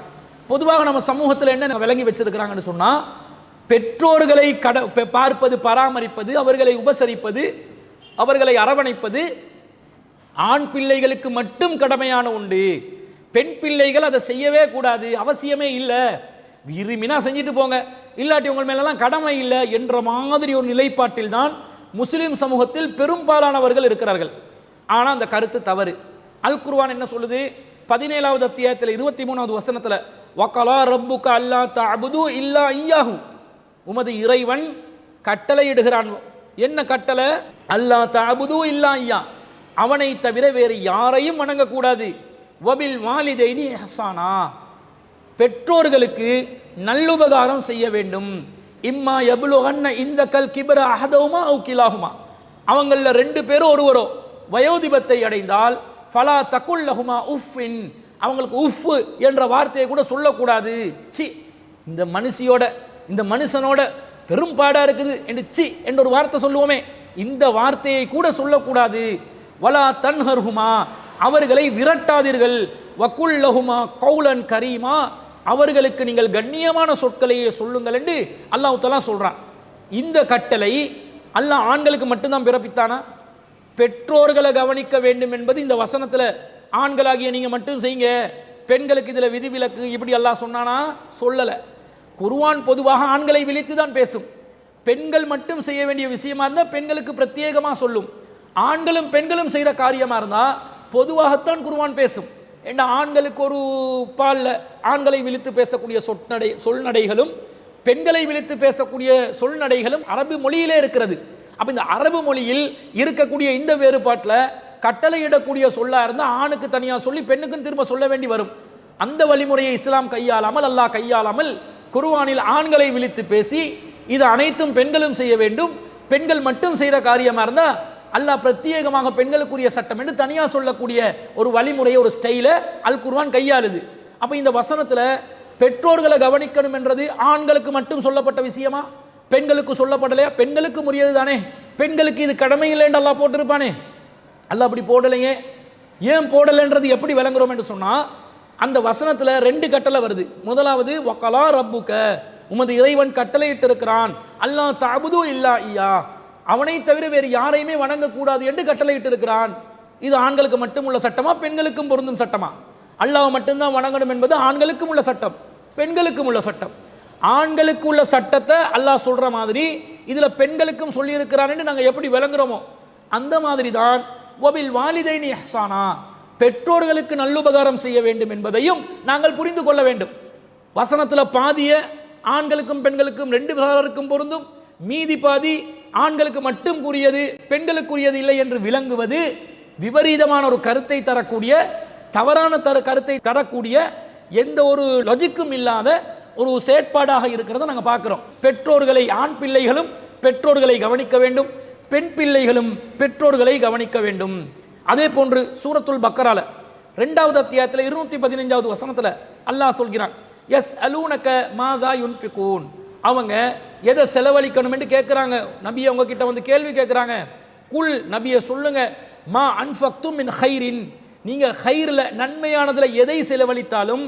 பொதுவாக நம்ம சமூகத்தில் என்ன விளங்கி வச்சிருக்கிறாங்கன்னு சொன்னால், பெற்றோர்களை பார்ப்பது, பராமரிப்பது, அவர்களை உபசரிப்பது, அவர்களை அரவணைப்பது ஆண் பிள்ளைகளுக்கு மட்டும் கடமையான உண்டு, பெண் பிள்ளைகள் அதை செய்யவே கூடாது, அவசியமே இல்லை, விரும்பினா செஞ்சுட்டு போங்க, இல்லாட்டி உங்கள் மேலெல்லாம் கடமை இல்லை என்ற மாதிரி ஒரு நிலைப்பாட்டில் தான் முஸ்லிம் சமூகத்தில் பெரும்பாலானவர்கள் இருக்கிறார்கள். ஆனால் அந்த கருத்து தவறு. அல் குர்ஆன் என்ன சொல்லுது? 17வது அத்தியாயத்தில் 23வது வசனத்தில் வகலா ரப்புக அல்லா தஅபுது இல்லா இய்யாஹு, உமது இறைவன் கட்டளையிடுகிறான். என்ன கட்டளை? அல்லா தஅபுது இல்லா இய்யா, அவனை தவிர வேறு யாரையும் வணங்கக்கூடாது. வபில் வாலிதைனி இஹ்சானா, பெற்றோர்களுக்கு நல்லுபகாரம் செய்ய வேண்டும். இம்மா யபுலுகன்ன இந்த கல் கிபர அஹதவுமா அவு கிலாகுமா, அவங்களில் 2 பேரும் ஒருவரோ வயோதிபத்தை அடைந்தால் ஃபலா தகுல் லஹுமா உஃபின், அவங்களுக்கு உஃப் என்ற வார்த்தையை கூட சொல்லக்கூடாது. சி, இந்த மனுஷியோட இந்த மனுஷனோட பெரும்பாடா இருக்குது என்று சி என்ற ஒரு வார்த்தை சொல்லுவோமே, இந்த வார்த்தையை கூட சொல்லக்கூடாது. வலா தன்ஹர்ஹுமா, அவர்களை விரட்டாதீர்கள். வகுல் லஹுமா கௌலன் கரீமா, அவர்களுக்கு நீங்கள் கண்ணியமான சொற்களையே சொல்லுங்கள் என்று அல்லாஹ் தஆலா சொல்றான். இந்த கட்டளை அல்லாஹ் ஆண்களுக்கு மட்டும்தான் பிறப்பித்தானா? பெற்றோர்களை கவனிக்க வேண்டும் என்பது இந்த வசனத்தில் ஆண்களாகிய நீங்கள் மட்டும் செய்யுங்க, பெண்களுக்கு இதில் விதிவிலக்கு இப்படி அல்லாஹ் சொன்னானா? சொல்லலை. குர்ஆன் பொதுவாக ஆண்களை விழித்து தான் பேசும். பெண்கள் மட்டும் செய்ய வேண்டிய விஷயமா இருந்தால் பெண்களுக்கு பிரத்யேகமாக சொல்லும். ஆண்களும் பெண்களும் செய்கிற காரியமாக இருந்தால் பொதுவாகத்தான் குர்ஆன் பேசும். ஏன்னா ஆண்களுக்கு ஒரு பாலில் ஆண்களை விழித்து பேசக்கூடிய சொல்நடைகளும் பெண்களை விழித்து பேசக்கூடிய சொல்நடைகளும் அரபு மொழியிலே இருக்கிறது. அப்போ இந்த அரபு மொழியில் இருக்கக்கூடிய இந்த வேறுபாட்டில் கட்டளையிடக்கூடிய சொல்லா இருந்தால் ஆணுக்கு தனியாக சொல்லி பெண்ணுக்கும் திரும்ப சொல்ல வேண்டி வரும். அந்த வழிமுறையை இஸ்லாம் கையாளாமல், அல்லாஹ் கையாளாமல் குர்ஆனில் ஆண்களை விழித்து பேசி இது அனைத்தும் பெண்களும் செய்ய வேண்டும், பெண்கள் மட்டும் செய்கிற காரியமாக இருந்தால் அல்லாஹ் பிரத்யேகமாக பெண்களுக்குரிய சட்டம் என்று தனியாக சொல்லக்கூடிய ஒரு வழிமுறையை, ஒரு ஸ்டைலை அல் குர்ஆன் கையாளுது. அப்போ இந்த வசனத்தில் பெற்றோர்களை கவனிக்கணும் என்றது ஆண்களுக்கு மட்டும் சொல்லப்பட்ட விஷயமா? பெண்களுக்கு சொல்லப்படலையா? பெண்களுக்கு உரியது தானே, பெண்களுக்கு இது கடமை இல்லைன்னு அல்லாஹ் போட்டிருப்பானே. அல்லாஹ் அப்படி போடலையே. ஏன் போடலைன்றது எப்படி விளங்குறோம் என்று சொன்னால், அந்த வசனத்தில் 2 கட்டளை வருது. முதலாவது வகலா ரப்புக, உமது இறைவன் கட்டளையிட்டு இருக்கிறான். அல்லாஹ் தஅபுது இல்லா இய்யா, அவனை தவிர வேறு யாரையுமே வணங்கக்கூடாது என்று கட்டளையிட்டு இருக்கிறான். இது ஆண்களுக்கு மட்டும் உள்ள சட்டமா, பெண்களுக்கும் பொருந்தும் சட்டமா? அல்லாஹ் மட்டும்தான் வணங்கணும் என்பது ஆண்களுக்கும் உள்ள சட்டம், பெண்களுக்கும் உள்ள சட்டம். ஆண்களுக்கு உள்ள சட்டத்தை அல்லாஹ் சொல்ற மாதிரி இதில் பெண்களுக்கும் சொல்லியிருக்கிறான் என்று நாங்கள் எப்படி விளங்குறோமோ அந்த மாதிரி தான் வபில் வாலிதைனி இஹ்சானா, பெற்றோர்களுக்கு நல்லுபகாரம் செய்ய வேண்டும் என்பதையும் நாங்கள் புரிந்து கொள்ள வேண்டும். வசனத்தில் பாதிய ஆண்களுக்கும் பெண்களுக்கும் 2 பேருக்கும் பொருந்தும், மீதி பாதி ஆண்களுக்கு மட்டும் கூறியது பெண்களுக்குரியது இல்லை என்று விளங்குவது விபரீதமான ஒரு கருத்தை தரக்கூடிய, தவறான கருத்தை தரக்கூடிய, எந்த ஒரு லாஜிக்கும் இல்லாத ஒரு செயற்பாடாக இருக்கிறத நாங்கள் பார்க்குறோம். பெற்றோர்களை, ஆண் பிள்ளைகளும் பெற்றோர்களை கவனிக்க வேண்டும், பெண் பிள்ளைகளும் பெற்றோர்களை கவனிக்க வேண்டும். அதே போன்று சூரத்துல் பக்கரால 2வது அத்தியாயத்தில் 215வது வசனத்தில் அல்லாஹ் சொல்கிறான், எஸ் அலூனக மாதா யுன்ஃபிகூன், அவங்க எதை செலவழிக்கணும் என்று கேட்குறாங்க. நபியை அவங்க கிட்ட வந்து கேள்வி கேட்குறாங்க. குல், நபியை சொல்லுங்க, மா அன்ஃபக்தும் மின் ஹைரின், நீங்கள் ஹைரில் நன்மையானதில் எதை செலவழித்தாலும்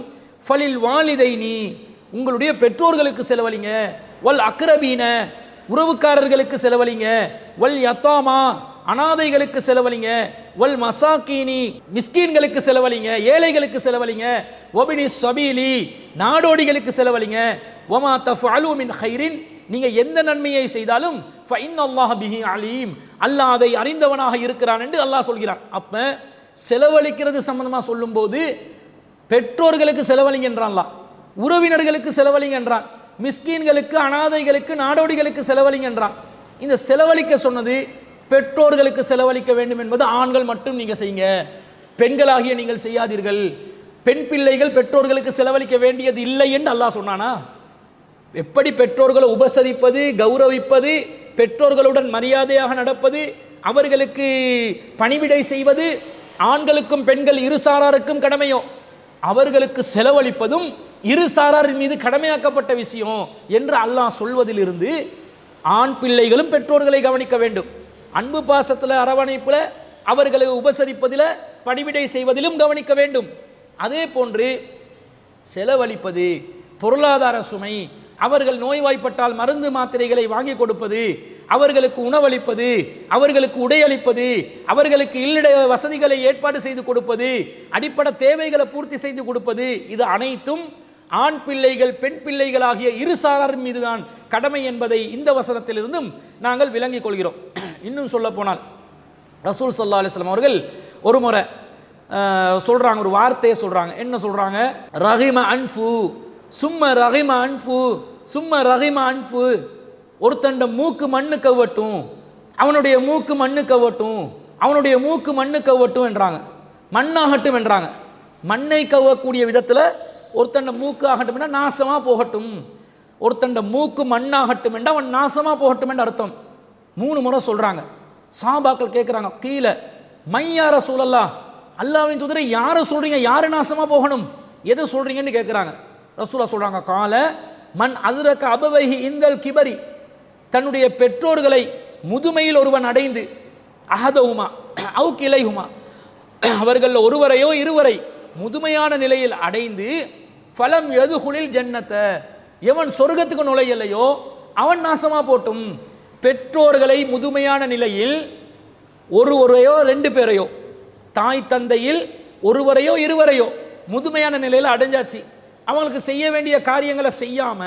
ஃபலில் வாலிதைனி, உங்களுடைய பெற்றோர்களுக்கு செலவழிங்க, வல் அக்ரபீன, உறவுக்காரர்களுக்கு செலவழிங்க, வல் யத்தாமா, அனாதைகளுக்கு செலவழிங்க, வல் மசாக்கீனி, மிஸ்கீன்களுக்கு செலவழிங்க, ஏழைகளுக்கு செலவழிங்க, வபினி சபீலி, நாடோடிகளுக்கு செலவழிங்க, வமா தஃஅலு மின் ஹைரின், நீங்க எந்த நன்மையை செய்தாலும் ஃபஇன்னல்லாஹ பிஹி அலீம், அல்லாஹ் அதை அறிந்தவனாக இருக்கிறான் என்று அல்லாஹ் சொல்கிறான். அப்ப செலவழிக்கிறது சம்பந்தமாக சொல்லும்போது பெற்றோர்களுக்கு செலவழிங்க என்றான்லாம், உறவினர்களுக்கு செலவழிங்க என்றான், மிஸ்கீன்களுக்கு, அனாதைகளுக்கு, நாடோடிகளுக்கு செலவழிங்க என்றான். இந்த செலவழிக்க சொன்னது பெற்றோர்களுக்கு செலவழிக்க வேண்டும் என்பது ஆண்கள் மட்டும் நீங்கள் செய்யுங்க, பெண்களாகிய நீங்கள் செய்யாதீர்கள். பெண் பிள்ளைகள் பெற்றோர்களுக்கு செலவழிக்க வேண்டியது இல்லை என்று அல்லாஹ் சொன்னானா? எப்படி பெற்றோர்களை உபசரிப்பது, கௌரவிப்பது, பெற்றோர்களுடன் மரியாதையாக நடப்பது, அவர்களுக்கு பணிவிடை செய்வது ஆண்களுக்கும் பெண்கள் இரு சாராருக்கும் கடமையோ, அவர்களுக்கு செலவழிப்பதும் இரு சாராரின் மீது கடமையாக்கப்பட்ட விஷயம் என்று அல்லாஹ் சொல்வதிலிருந்து ஆண் பிள்ளைகளும் பெற்றோர்களை கவனிக்க வேண்டும். அன்பு பாசத்தில், அரவணைப்பில், அவர்களை உபசரிப்பதில், பணிவிடை செய்வதிலும் கவனிக்க வேண்டும். அதே போன்று செலவழிப்பது, பொருளாதார சுமை, அவர்கள் நோய்வாய்ப்பட்டால் மருந்து மாத்திரைகளை வாங்கி கொடுப்பது, அவர்களுக்கு உணவளிப்பது, அவர்களுக்கு உடையளிப்பது, அவர்களுக்கு இல்லிட வசதிகளை ஏற்பாடு செய்து கொடுப்பது, அடிப்படை தேவைகளை பூர்த்தி செய்து கொடுப்பது, இது அனைத்தும் ஆண் பிள்ளைகள் பெண் பிள்ளைகள் ஆகிய இரு சாராரின் மீதுதான் கடமை என்பதை இந்த வசனத்திலிருந்தும் நாங்கள் விளங்கிக் கொள்கிறோம். இன்னும் சொல்ல போனால் ரசூல் ஸல்லல்லாஹு அலைஹி வஸல்லம் அவர்கள் ஒரு முறை சொல்கிறாங்க, ஒரு வார்த்தையை சொல்கிறாங்க. என்ன சொல்கிறாங்க? ரஹிம அன்ஃபு சும்ம ரஹிம அன்ஃபு சும்ம ரஹிம அன்ஃபு. ஒருத்தண்ட மூக்கு மண்ணு கவ்வட்டும், அவனுடைய மூக்கு மண்ணு கவ்வட்டும், அவனுடைய மூக்கு மண்ணு கவ்வட்டும் என்றாங்க. மண்ணாகட்டும் என்றாங்க. மண்ணை கவ்வக்கூடிய விதத்தில் ஒருத்தண்ட மூக்கு ஆகட்டும் என்றால் நாசமாக போகட்டும், ஒருத்தண்ட மூக்கு மண்ணாகட்டும் என்றால் அவன் நாசமாக போகட்டும் என்று அர்த்தம். 3 முறை சொல்கிறாங்க. சஹாபாக்கள் கேட்குறாங்க, கீழே மையா ரசூலல்லாஹ், அல்லாஹ்வின் தூதரை யாரை சொல்கிறீங்க, யார் நாசமாக போகணும், எது சொல்கிறீங்கன்னு கேட்குறாங்க. ரசூலுல்லாஹ் சொல்கிறாங்க, கால மன் அதுரக்க அபவைஹி இந்தல் கிபரி, தன்னுடைய பெற்றோர்களை முதுமையில் ஒருவன் அடைந்து, அஹதஹுமா அவு கிளைஹுமா, அவர்கள் ஒருவரையோ இருவரை முதுமையான நிலையில் அடைந்து, ஃபலம் யதுகுலில் ஜன்னத்தை, எவன் சொர்க்கத்துக்கு நுழையலையோ அவன் நாசமாக போட்டும். பெற்றோர்களை முதுமையான நிலையில் ஒருவரையோ 2 பேரையோ, தாய் தந்தையில் ஒருவரையோ இருவரையோ முதுமையான நிலையில் அடைஞ்சாச்சு, அவங்களுக்கு செய்ய வேண்டிய காரியங்களை செய்யாம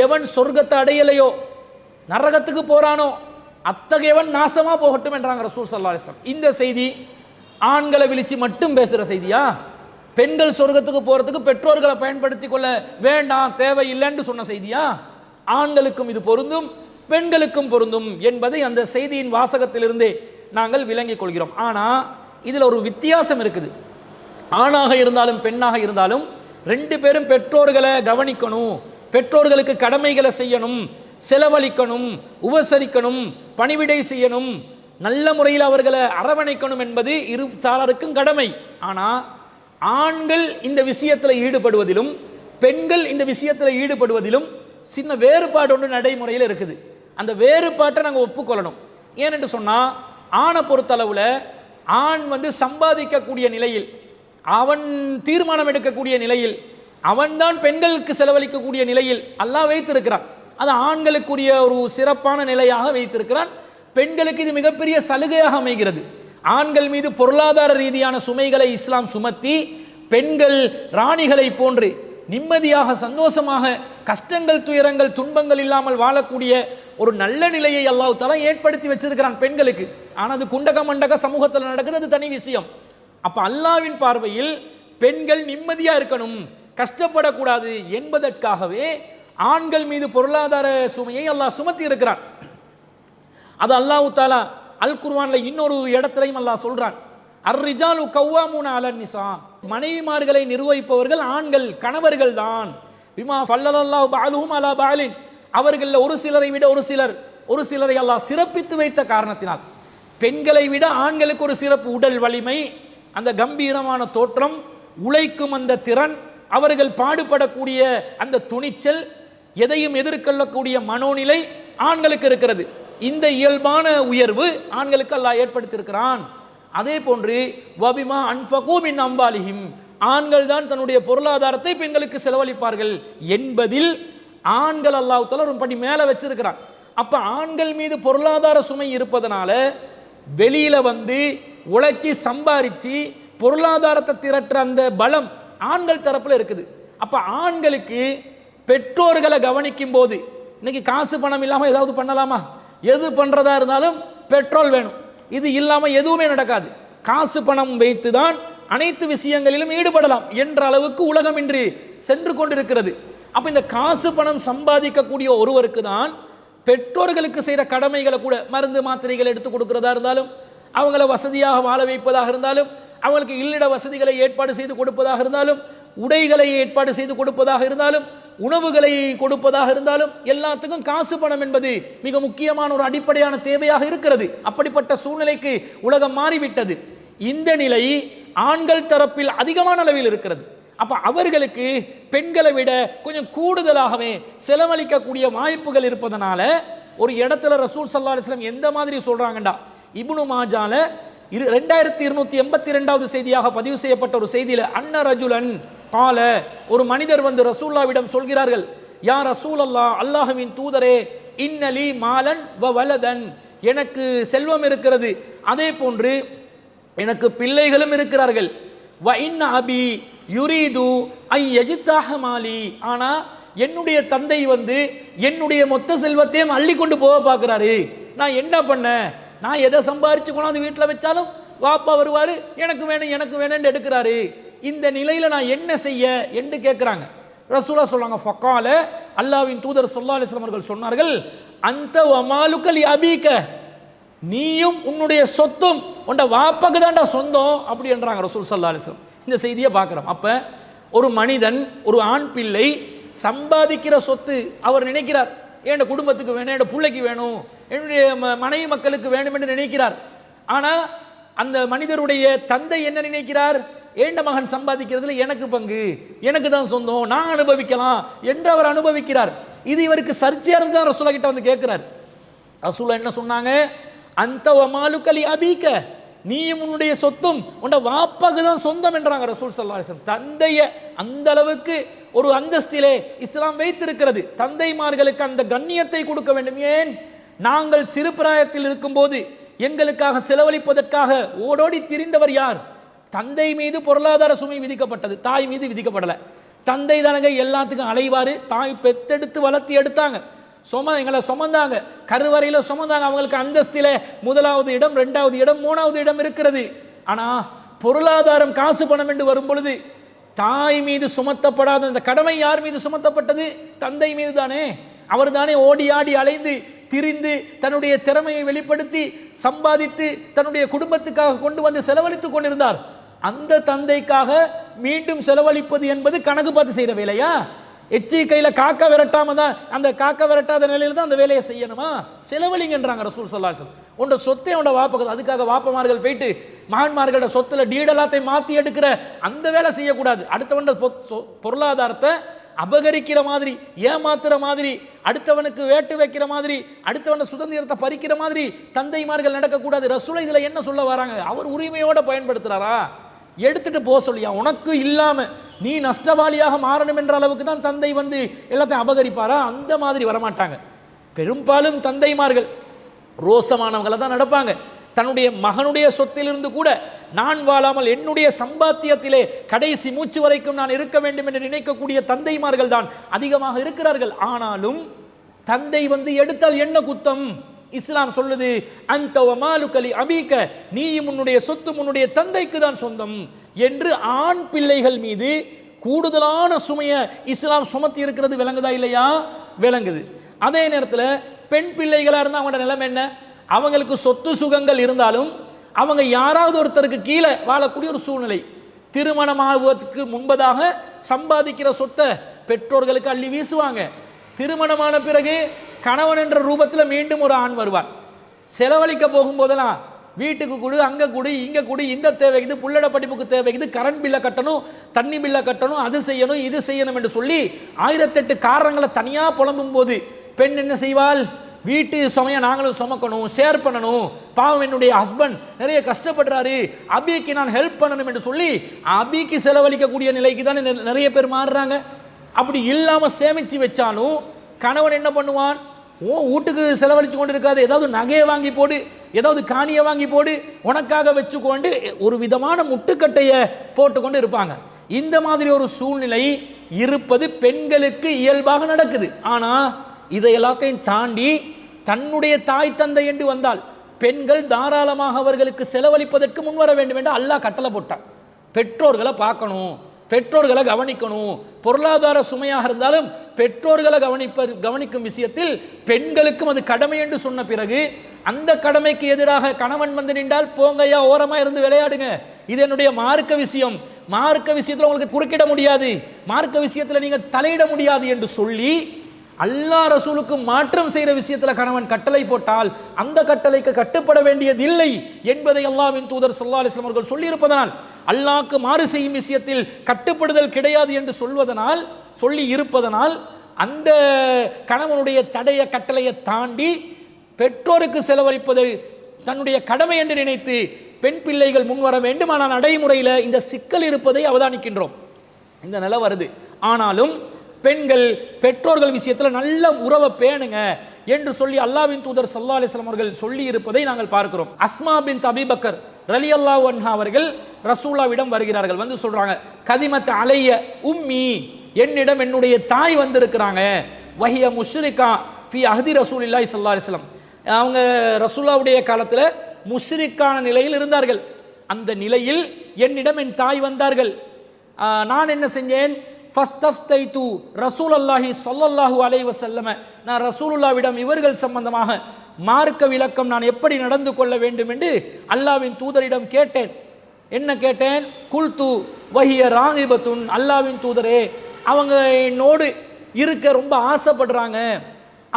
எவன் சொர்க்கத்தை அடையலையோ நரகத்துக்கு போறானோ அத்தகையவன் நாசமா போகட்டும் என்றாங்க ரசூல் ஸல்லல்லாஹு அலைஹி வஸல்லம். இந்த செய்தி ஆண்களை விழிச்சு மட்டும் பேசுற செய்தியா? பெண்கள் சொர்க்கத்துக்கு போறதுக்கு பெற்றோர்களை பயன்படுத்தி கொள்ள வேண்டாம், தேவையில்லைன்னு சொன்ன செய்தியா? ஆண்களுக்கும் இது பொருந்தும், பெண்களுக்கும் பொருந்தும் என்பதை அந்த செய்தியின் வாசகத்திலிருந்தே நாங்கள் விளங்கிக் கொள்கிறோம். ஆனால் இதில் ஒரு வித்தியாசம் இருக்குது. ஆணாக இருந்தாலும் பெண்ணாக இருந்தாலும் 2 பேரும் பெற்றோர்களை கவனிக்கணும், பெற்றோர்களுக்கு கடமைகளை செய்யணும், செலவழிக்கணும், உபசரிக்கணும், பணிவிடை செய்யணும், நல்ல முறையில் அவர்களை அரவணைக்கணும் என்பது இரு சாராருக்கும் கடமை. ஆனால் ஆண்கள் இந்த விஷயத்தில் ஈடுபடுவதிலும் பெண்கள் இந்த விஷயத்தில் ஈடுபடுவதிலும் சின்ன வேறுபாடு ஒன்று நடைமுறையில் இருக்குது. அந்த வேறுபாட்டை நாங்கள் ஒப்புக்கொள்ளணும். ஏனென்று சொன்னால், ஆணை பொறுத்தளவில் ஆண் சம்பாதிக்கக்கூடிய நிலையில், அவன் தீர்மானம் எடுக்கக்கூடிய நிலையில், அவன்தான் பெண்களுக்கு செலவழிக்கக்கூடிய நிலையில் அல்லாஹ் வைத்திருக்கிறான். அது ஆண்களுக்குரிய ஒரு சிறப்பான நிலையாக வைத்திருக்கிறான். பெண்களுக்கு இது மிகப்பெரிய சலுகையாக அமைகிறது. ஆண்கள் மீது பொருளாதார ரீதியான சுமைகளை இஸ்லாம் சுமத்தி பெண்கள் ராணிகளை போன்று நிம்மதியாக சந்தோஷமாக கஷ்டங்கள் துயரங்கள் துன்பங்கள் இல்லாமல் வாழக்கூடிய ஒரு நல்ல நிலையை அல்லாஹ் தஆலா ஏற்படுத்தி வச்சிருக்கிறான் பெண்களுக்கு. ஆனால் அது குண்டக மண்டக சமூகத்தில் நடக்குது, அது தனி விஷயம். அப்போ அல்லாஹ்வின் பார்வையில் பெண்கள் நிம்மதியாக இருக்கணும், கஷ்டப்படக்கூடாது என்பதற்காகவே ஆண்கள் மீது பொருளாதார சுமையை அல்லாஹ் சுமத்தி இருக்கிறான். அது அல்லாஹ் தஆலா அல் குர்ஆன்ல இன்னொரு இடத்திலையும் அல்லாஹ் சொல்றான், அர்ரிஜாலு கவ்வாமூன அலன் நிசா, மனைவிமார்களை நிர்வகிப்பவர்கள் ஆண்கள், கணவர்கள் தான். பிமா ஃபல்லல்லாஹு பஅலுஹும் அலா பஅலின், அவர்கள் ஒரு சிலரை விட ஒரு சிலரை அல்லாஹ் சிறப்பித்து வைத்த காரணத்தினால் பெண்களை விட ஆண்களுக்கு ஒரு சிறப்பு, உடல் வலிமை, அந்த கம்பீரமான தோற்றம், உழைக்கும் அந்த திறன், அவர்கள் பாடுபடக்கூடிய அந்த துணிச்சல், எதையும் எதிர்கொள்ளக்கூடிய மனோநிலை ஆண்களுக்கு இருக்கிறது. இந்த இயல்பான உயர்வு ஆண்களுக்கு அல்லாஹ் ஏற்படுத்தியிருக்கிறான். அதே போன்று வபிமா அன்ஃபகு மின் அம்வாலிஹிம், ஆண்கள் தான் தன்னுடைய பொருளாதாரத்தை பெண்களுக்கு செலவழிப்பார்கள் என்பதில் ஆண்கள் அல்லாஹ் தஆலா ஒரு படி மேலே வச்சிருக்கிறான். அப்ப ஆண்கள் மீது பொருளாதார சுமை இருப்பதனால வெளியில உழைச்சி சம்பாரிச்சு பொருளாதாரத்தை திரட்டுற அந்த பலம் ஆண்கள் தரப்புல இருக்குது. அப்ப ஆண்களுக்கு பெற்றோர்களை கவனிக்கும் போது, இன்னைக்கு காசு பணம் இல்லாமல் ஏதாவது பண்ணலாமா? எது பண்றதா இருந்தாலும் பெட்ரோல் வேணும், இது இல்லாமல் எதுவுமே நடக்காது. காசு பணம் வைத்து தான் அனைத்து விஷயங்களிலும் ஈடுபடலாம் என்ற அளவுக்கு உலகம் இன்று சென்று கொண்டிருக்கிறது. அப்ப இந்த காசு பணம் சம்பாதிக்கக்கூடிய ஒருவருக்கு தான் பெற்றோர்களுக்கு செய்கிற கடமைகளை கூட, மருந்து மாத்திரைகள் எடுத்து கொடுக்கிறதா இருந்தாலும், அவங்கள வசதியாக வாழ வைப்பதாக இருந்தாலும், அவங்களுக்கு இல்லிட வசதிகளை ஏற்பாடு செய்து கொடுப்பதாக இருந்தாலும், உடைகளை ஏற்பாடு செய்து கொடுப்பதாக இருந்தாலும், உணவுகளை கொடுப்பதாக இருந்தாலும், எல்லாத்துக்கும் காசு பணம் என்பது மிக முக்கியமான ஒரு அடிப்படையான தேவையாக இருக்கிறது. அப்படிப்பட்ட சூழ்நிலைக்கு உலகம் மாறிவிட்டது. இந்த நிலை ஆண்கள் தரப்பில் அதிகமான அளவில் இருக்கிறது. அப்ப அவர்களுக்கு பெண்களை விட கொஞ்சம் கூடுதலாகவே செலவழிக்கக்கூடிய வாய்ப்புகள் இருப்பதனால ஒரு இடத்துல ரசூல் ஸல்லல்லாஹு அலைஹி வஸல்லம் எந்த மாதிரி சொல்றாங்கடா, இப்னு மாஜால 2282வது செய்தியாக பதிவு செய்யப்பட்ட ஒரு செய்தியில, அன்ன ரஜுலன் கால, ஒரு மனிதர் ரசூலுல்லாஹ்விடம் சொல்கிறார்கள், யா ரசூலல்லாஹ், அல்லாஹ்வின் தூதரே, இன்னலி மாலன் வ வலதன், எனக்கு செல்வம் இருக்கிறது, அதே போன்று எனக்கு பிள்ளைகளும் இருக்கிறார்கள். வ இன்ன அபி யுரீது ஐ யஜ்தாக மாலி, ஆனா என்னுடைய தந்தை என்னுடைய மொத்த செல்வத்தையும் அள்ளி கொண்டு போக பார்க்கிறாரு. நான் என்ன பண்ண? நான் எதை சம்பாரிச்சு கொண்டாந்து வீட்டில் வச்சாலும் வாப்பா வருவார், எனக்கு வேணும் எனக்கு வேணும்னு எடுக்கிறாரு, இந்த நிலையில் நான் என்ன செய்ய என்று கேட்குறாங்க. ரசூலா சொல்றாங்க, ஃபகால, அல்லாஹ்வின் தூதர் ஸல்லல்லாஹு அலைஹி வஸல்லம் அவர்கள் சொன்னார்கள், அந்த வமாலுக லி அபீக, நீயும் உன்னுடைய சொத்தும் உண்ட வாப்பாக்கு தான்டா சொந்தம் அப்படி என்றாங்க ரசூல் ஸல்லல்லாஹு அலைஹி வஸல்லம். இந்த செய்தியை பார்க்குறோம். அப்போ ஒரு மனிதன், ஒரு ஆண் பிள்ளை சம்பாதிக்கிற சொத்து அவர் நினைக்கிறார், என் குடும்பத்துக்கு வேணும், என் பிள்ளைக்கு வேணும், என்னுடைய மனைவி மக்களுக்கு வேணும் என்று நினைக்கிறார். ஆனால் அந்த மனிதருடைய தந்தை என்ன நினைக்கிறார், ஏண்ட மகன் சம்பாதிக்கிறதுல எனக்கு பங்கு, எனக்கு தான் சொந்தம், நான் அனுபவிக்கலாம் என்று அவர் அனுபவிக்கிறார். இது இவருக்கு சர்ச்சையா இருந்து தான் ரசூலா கிட்ட வந்து கேட்கிறார். ரசூலா என்ன சொன்னாங்க, அந்த வமாலுக லி அபீக, நீயும் உன்னுடைய சொத்தும் உண்ட வாப்பாக்கு தான் சொந்தம் என்றாங்க ரசூல் ஸல்லல்லாஹு அலைஹி வஸல்லம். தந்தையை அந்த அளவுக்கு ஒரு அந்தஸ்திலே இஸ்லாம் வைத்திருக்கிறது. தந்தைமார்களுக்கு அந்த கண்ணியத்தை கொடுக்க வேண்டும். ஏன், நாங்கள் சிறு பிராயத்தில் இருக்கும்போது எங்களுக்காக செலவழிப்பதற்காக ஓடோடி திரிந்தவர் யார்? தந்தை மீது பொருளாதார சுமை விதிக்கப்பட்டது, தாய் மீது விதிக்கப்படலை. தந்தை தானங்க எல்லாத்துக்கும் அலைவாரு, தாய் பெத்தெடுத்து வளர்த்தி எடுத்தாங்க, எங்களை சுமந்தாங்க, கருவறையில் சுமந்தாங்க. அவங்களுக்கு அந்தஸ்தில முதலாவது இடம், ரெண்டாவது இடம், மூணாவது இடம் இருக்கிறது. ஆனால் பொருளாதாரம், காசு பணம் என்று வரும் பொழுது தாய் மீது சுமத்தப்படாத இந்த கடமை யார் மீது சுமத்தப்பட்டது? தந்தை மீது தானே. அவர் தானே ஓடி ஆடி அலைந்து திரிந்து தன்னுடைய திறமையை வெளிப்படுத்தி சம்பாதித்து தன்னுடைய குடும்பத்துக்காக கொண்டு வந்து செலவழித்துக் கொண்டிருந்தார். அந்த தந்தைக்காக மீண்டும் செலவழிப்பது என்பது கணக்கு பார்த்து செய்கிற வேலையா? எச்சி கையில் காக்கா விரட்டாம தான், அந்த காக்கா விரட்டாத நிலையில் தான் அந்த வேலையை செய்யணுமா? செலவழிங்கன்றாங்க ரசூல் ஸல்லல்லாஹு அலைஹி வஸல்லம். உன்னோட சொத்தை உன்னோட வாப்பக்கு, அதுக்காக வாப்பமார்கள் போயிட்டு மகன்மார்களோட சொத்துல டீடலாத்தையும் மாற்றி எடுக்கிற அந்த வேலை செய்யக்கூடாது. அடுத்தவன் பொருளாதாரத்தை அபகரிக்கிற மாதிரி, ஏமாத்துற மாதிரி, அடுத்தவனுக்கு வேட்டு வைக்கிற மாதிரி, அடுத்தவன சுதந்திரத்தை பறிக்கிற மாதிரி தந்தைமார்கள் நடக்கக்கூடாது. ரசூல் இதில் என்ன சொல்ல வராங்க? அவர் உரிமையோட பயன்படுத்துறாரா? எடுத்துட்டு போக சொல்லியா? உனக்கு இல்லாம நீ நஷ்டவாளியாக மாறணும் என்ற அளவுக்கு தான் தந்தை வந்து எல்லாத்தையும் அபகரிப்பாரா? அந்த மாதிரி வரமாட்டாங்க. பெரும்பாலும் தந்தைமார்கள் ரோசமானவங்களை தான் நடப்பாங்க. தன்னுடைய மகனுடைய சொத்திலிருந்து கூட நான் வாழாமல் என்னுடைய சம்பாத்தியத்திலே கடைசி மூச்சு வரைக்கும் நான் இருக்க வேண்டும் என்று நினைக்கக்கூடிய தந்தைமார்கள் தான் அதிகமாக இருக்கிறார்கள். ஆனாலும் தந்தை வந்து எடுத்தால் என்ன குத்தம்? இஸ்லாம் சொல்லுது, அந்த வமாலுக லி அபீக, நீயும் உன்னுடைய சொத்து உன்னுடைய தந்தைக்கு தான் சொந்தம் என்று ஆண் பிள்ளைகள் மீது கூடுதலான சுமையை இஸ்லாம் சுமத்தி இருக்கிறது. விளங்குதா இல்லையா? விளங்குது. அதே நேரத்தில் பெண் பிள்ளைகளாக இருந்தால் அவங்களோட நிலைமை என்ன? அவங்களுக்கு சொத்து சுகங்கள் இருந்தாலும் அவங்க யாராவது ஒருத்தருக்கு கீழே வாழக்கூடிய ஒரு சூழ்நிலை. திருமணமாகுவதற்கு முன்பதாக சம்பாதிக்கிற சொத்தை பெற்றோர்களுக்கு அள்ளி வீசுவாங்க. திருமணமான பிறகு கணவன் என்ற ரூபத்தில் மீண்டும் ஒரு ஆண் வருவார். செலவழிக்க போகும்போதெல்லாம் வீட்டுக்கு கொடு, அங்கே கொடு, இங்கே கொடு, இந்த தேவைக்குது, புள்ளட படிப்புக்கு தேவைக்குது, கரண்ட் பில்லை கட்டணும், தண்ணி பில்லை கட்டணும், அது செய்யணும், இது செய்யணும் என்று சொல்லி 1008 காரணங்களை தனியாக புலம்பும் போது பெண் என்ன செய்வாள்? வீட்டு சுமையை நாங்களும் சுமக்கணும், ஷேர் பண்ணணும், பாவம் என்னுடைய ஹஸ்பண்ட் நிறைய கஷ்டப்படுறாரு, அபிக்கு நான் ஹெல்ப் பண்ணணும் என்று சொல்லி அபிக்கு செலவழிக்கக்கூடிய நிலைக்கு தானே நிறைய பேர் மாறுறாங்க. அப்படி இல்லாமல் சேமித்து வச்சாலும் கணவன் என்ன பண்ணுவான்? வீட்டுக்கு செலவழித்து கொண்டு இருக்காது, ஏதாவது நகையை வாங்கி போடு, ஏதாவது காணியை வாங்கி போடு, உனக்காக வச்சுக்கொண்டு ஒரு விதமான முட்டுக்கட்டையை போட்டுக்கொண்டு இருப்பாங்க. இந்த மாதிரி ஒரு சூழ்நிலை இருப்பது பெண்களுக்கு இயல்பாக நடக்குது. ஆனால் இதை எல்லாத்தையும் தாண்டி தன்னுடைய தாய் தந்தை என்று வந்தால் பெண்கள் தாராளமாக அவர்களுக்கு செலவழிப்பதற்கு முன்வர வேண்டும் என்று அல்லாஹ் கட்டளை போட்டான். பெற்றோர்களை பார்க்கணும், பெற்றோர்களை கவனிக்கணும். பொருளாதார சுமையாக இருந்தாலும் பெற்றோர்களை கவனிக்கும் விஷயத்தில் பெண்களுக்கும் அது கடமை என்று சொன்ன பிறகு அந்த கடமைக்கு எதிராக கணவன் வந்து நின்றால் போங்கய்யா, ஓரமா இருந்து விளையாடுங்க, இது என்னுடைய மார்க்க விஷயம், மார்க்க விஷயத்தில் உங்களுக்கு குறுக்கிட முடியாது, மார்க்க விஷயத்தில் நீங்க தலையிட முடியாது என்று சொல்லி அல்லாஹ் ரசூலுக்கு மாற்றம் செய்கிற விஷயத்தில் கணவன் கட்டளை போட்டால் அந்த கட்டளைக்கு கட்டுப்பட வேண்டியதில்லை என்பதை அல்லாஹ்வின் தூதர் ஸல்லல்லாஹு அலைஹி வஸல்லம் அவர்கள் சொல்லியிருப்பதனால், அல்லாஹ்க்கு மாறு செய்யும் விஷயத்தில் கட்டுப்படுதல் கிடையாது என்று சொல்லி இருப்பதனால் அந்த கணவனுடைய தடைய கட்டளையை தாண்டி பெற்றோருக்கு செலவழிப்பது தன்னுடைய கடமை என்று நினைத்து பெண் பிள்ளைகள் முன்வர வேண்டும். ஆனால் நடைமுறையில் இந்த சிக்கல் இருப்பதை அவதானிக்கின்றோம். இந்த நிலை வருது. ஆனாலும் பெண்கள் பெற்றோர்கள் விஷயத்தில் நல்ல உறவை பேணுங்க என்று சொல்லி அல்லாஹ்வின் தூதர் ஸல்லல்லாஹு அலைஹி வஸல்லம் அவர்கள் சொல்லி இருப்பதை நாங்கள் பார்க்கிறோம். அஸ்மா பின்த் அபீ பக்கர் ரலியல்லாஹு அன்ஹா அவர்கள் ரசூலாவிடம் வருகிறார்கள். வந்து சொல்றாங்க, கதிமத் அலைய உம்மி, என்னிடம் என்னுடைய தாய் வந்திருக்கிறாங்க, வஹிய முஷ்ரிகா ஃபி அஹ்தி ரசூலில்லாஹி ஸல்லல்லாஹு அலைஹி வஸல்லம், அவங்க ரசூலாவுடைய காலத்தில் முஷ்ரிக்கான நிலையில் இருந்தார்கள். அந்த நிலையில் என்னிடம் என் தாய் வந்தார்கள். நான் என்ன செஞ்சேன்? ஃபஸ்தஃப்தைது ரசூலுல்லாஹி ஸல்லல்லாஹு அலைஹி வஸல்லம், நான் ரசூலுல்லாஹ்விடம் இவர்கள் சம்பந்தமாக மார்க்க விளக்கம் நான் எப்படி நடந்து கொள்ள வேண்டும் என்று அல்லாஹ்வின் தூதரிடம் கேட்டேன். என்ன கேட்டேன்? குல்து வஹிய ராகிபத்துன், அல்லாஹ்வின் தூதரே அவங்க என்னோடு இருக்க ரொம்ப ஆசைப்படுறாங்க.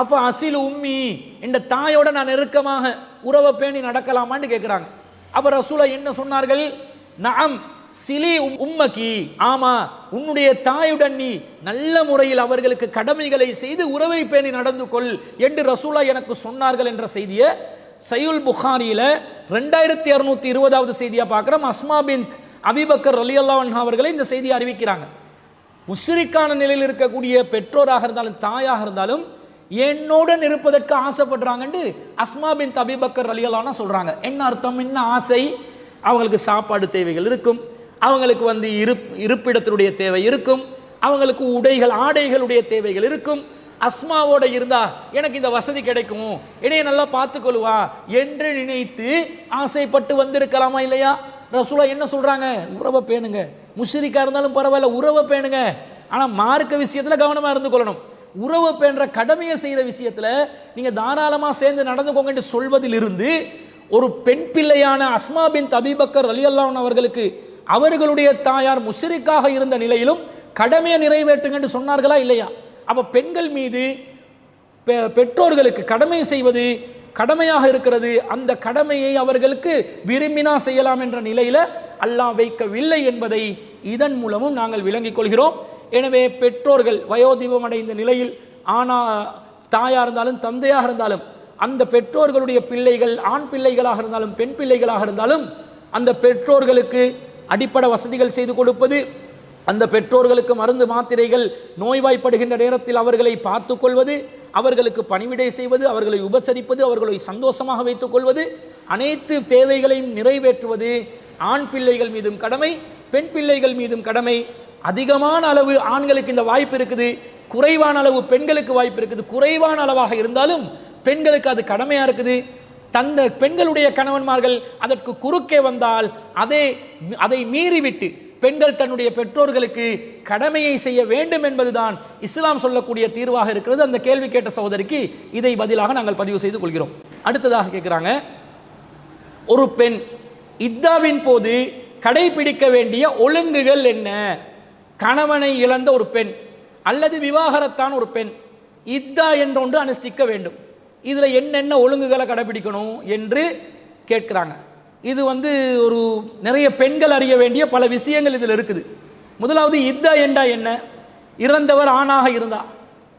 அப்ப அசிலு உம்மி, என்ற தாயோட நான் நெருக்கமாக உறவை பேணி நடக்கலாமான்னு கேட்குறாங்க. அப்ப ரசூலா என்ன சொன்னார்கள்? நஅம் சிலி உம்மகி, ஆமா உன்னுடைய தாயுடன் நீ நல்ல முறையில் அவர்களுக்கு கடமைகளை செய்து உறவை பேணி நடந்து கொள் என்று ரசூலா எனக்கு சொன்னார்கள் என்ற செய்தியை சஹீஹுல் புகாரியில 2620வது செய்தியா பார்க்கிறோம். அஸ்மா பின்த் அபீபக்கர் ரலியல்லாஹு அன்ஹா அவர்களே இந்த செய்தியை அறிவிக்கிறாங்க. முஷ்ரிக்கான நிலையில் இருக்கக்கூடிய பெற்றோராக இருந்தாலும் தாயாக இருந்தாலும் என்னோடன் இருப்பதற்கு ஆசைப்படுறாங்கன்னு அஸ்மா பின்த் அபீபக்கர் ரலியல்லாஹு அன்ஹா சொல்றாங்க. என்ன அர்த்தம், என்ன ஆசை? அவங்களுக்கு சாப்பாடு தேவைகள் இருக்கும், அவங்களுக்கு இருப்பிடத்தினுடைய தேவை இருக்கும், அவங்களுக்கு உடைகள் ஆடைகளுடைய தேவைகள் இருக்கும். அஸ்மாவோட இருந்தா எனக்கு இந்த வசதி கிடைக்கும், என்னைய நல்லா பார்த்துக்கொள்வா என்று நினைத்து ஆசைப்பட்டு வந்திருக்கலாமா இல்லையா? ரசூலா என்ன சொல்றாங்க? உறவை பேணுங்க, முஷ்ரிக்கா இருந்தாலும் பரவாயில்ல உறவை பேணுங்க, ஆனா மார்க்க விஷயத்துல கவனமா இருந்து கொள்ளணும். உறவு பேணுற கடமையை செய்யற விஷயத்துல நீங்க தாராளமா சேர்ந்து நடந்துக்கோங்க என்று சொல்வதிலிருந்து ஒரு பெண் பிள்ளையான அஸ்மா பின்த் அபீபக்கர் ரலியல்லாஹு அன்ஹா அவர்களுக்கு அவர்களுடைய தாயார் முஷ்ரிக்காக இருந்த நிலையிலும் கடமையை நிறைவேற்றுங்க என்று சொன்னார்களா இல்லையா? அப்ப பெண்கள் மீது பெற்றோர்களுக்கு கடமை செய்வது கடமையாக இருக்கிறது. அந்த கடமையை அவர்களுக்கு விரும்பினா செய்யலாம் என்ற நிலையில அல்லாஹ் வைக்கவில்லை என்பதை இதன் மூலமும் நாங்கள் விளங்கிக் கொள்கிறோம். எனவே பெற்றோர்கள் வயோதிபம் அடைந்த நிலையில் தாயாக இருந்தாலும் தந்தையாக இருந்தாலும் அந்த பெற்றோர்களுடைய பிள்ளைகள் ஆண் பிள்ளைகளாக இருந்தாலும் பெண் பிள்ளைகளாக இருந்தாலும் அந்த பெற்றோர்களுக்கு அடிப்படை வசதிகள் செய்து கொடுப்பது, அந்த பெற்றோர்களுக்கு மருந்து மாத்திரைகள் நோய்வாய்ப்படுகின்ற நேரத்தில் அவர்களை பார்த்து கொள்வது, அவர்களுக்கு பணிவிடை செய்வது, அவர்களை உபசரிப்பது, அவர்களை சந்தோஷமாக வைத்துக் கொள்வது, அனைத்து தேவைகளையும் நிறைவேற்றுவது ஆண் பிள்ளைகள் மீதும் கடமை, பெண் பிள்ளைகள் மீதும் கடமை. அதிகமான அளவு ஆண்களுக்கு இந்த வாய்ப்பு இருக்குது, குறைவான அளவு பெண்களுக்கு வாய்ப்பு இருக்குது. குறைவான அளவாக இருந்தாலும் பெண்களுக்கு அது கடமையா இருக்குது. தந்த பெண்களுடைய கணவன்மார்கள் அதற்கு குறுக்கே வந்தால் அதை மீறிவிட்டு பெண்கள் தன்னுடைய பெற்றோர்களுக்கு கடமையை செய்ய வேண்டும் என்பதுதான் இஸ்லாம் சொல்லக்கூடிய தீர்வாக இருக்கிறது. அந்த கேள்வி கேட்ட சகோதரிக்கு இதை பதிலாக நாங்கள் பதிவு செய்து கொள்கிறோம். அடுத்ததாக கேட்கிறாங்க, ஒரு பெண் இத்தாவின் போது கடைபிடிக்க வேண்டிய ஒழுங்குகள் என்ன? கணவனை இழந்த ஒரு பெண் அல்லது விவாகரத்தான ஒரு பெண் இத்தா என்றொன்று அனுஷ்டிக்க வேண்டும். இதுல என்னென்ன ஒழுங்குகளை கடைபிடிக்கணும் என்று கேட்கிறாங்க. இது ஒரு நிறைய பெண்கள் அறிய வேண்டிய பல விஷயங்கள் இதில் இருக்குது. முதலாவது இத்தா என்றா என்ன? இறந்தவர் ஆணாக இருந்தா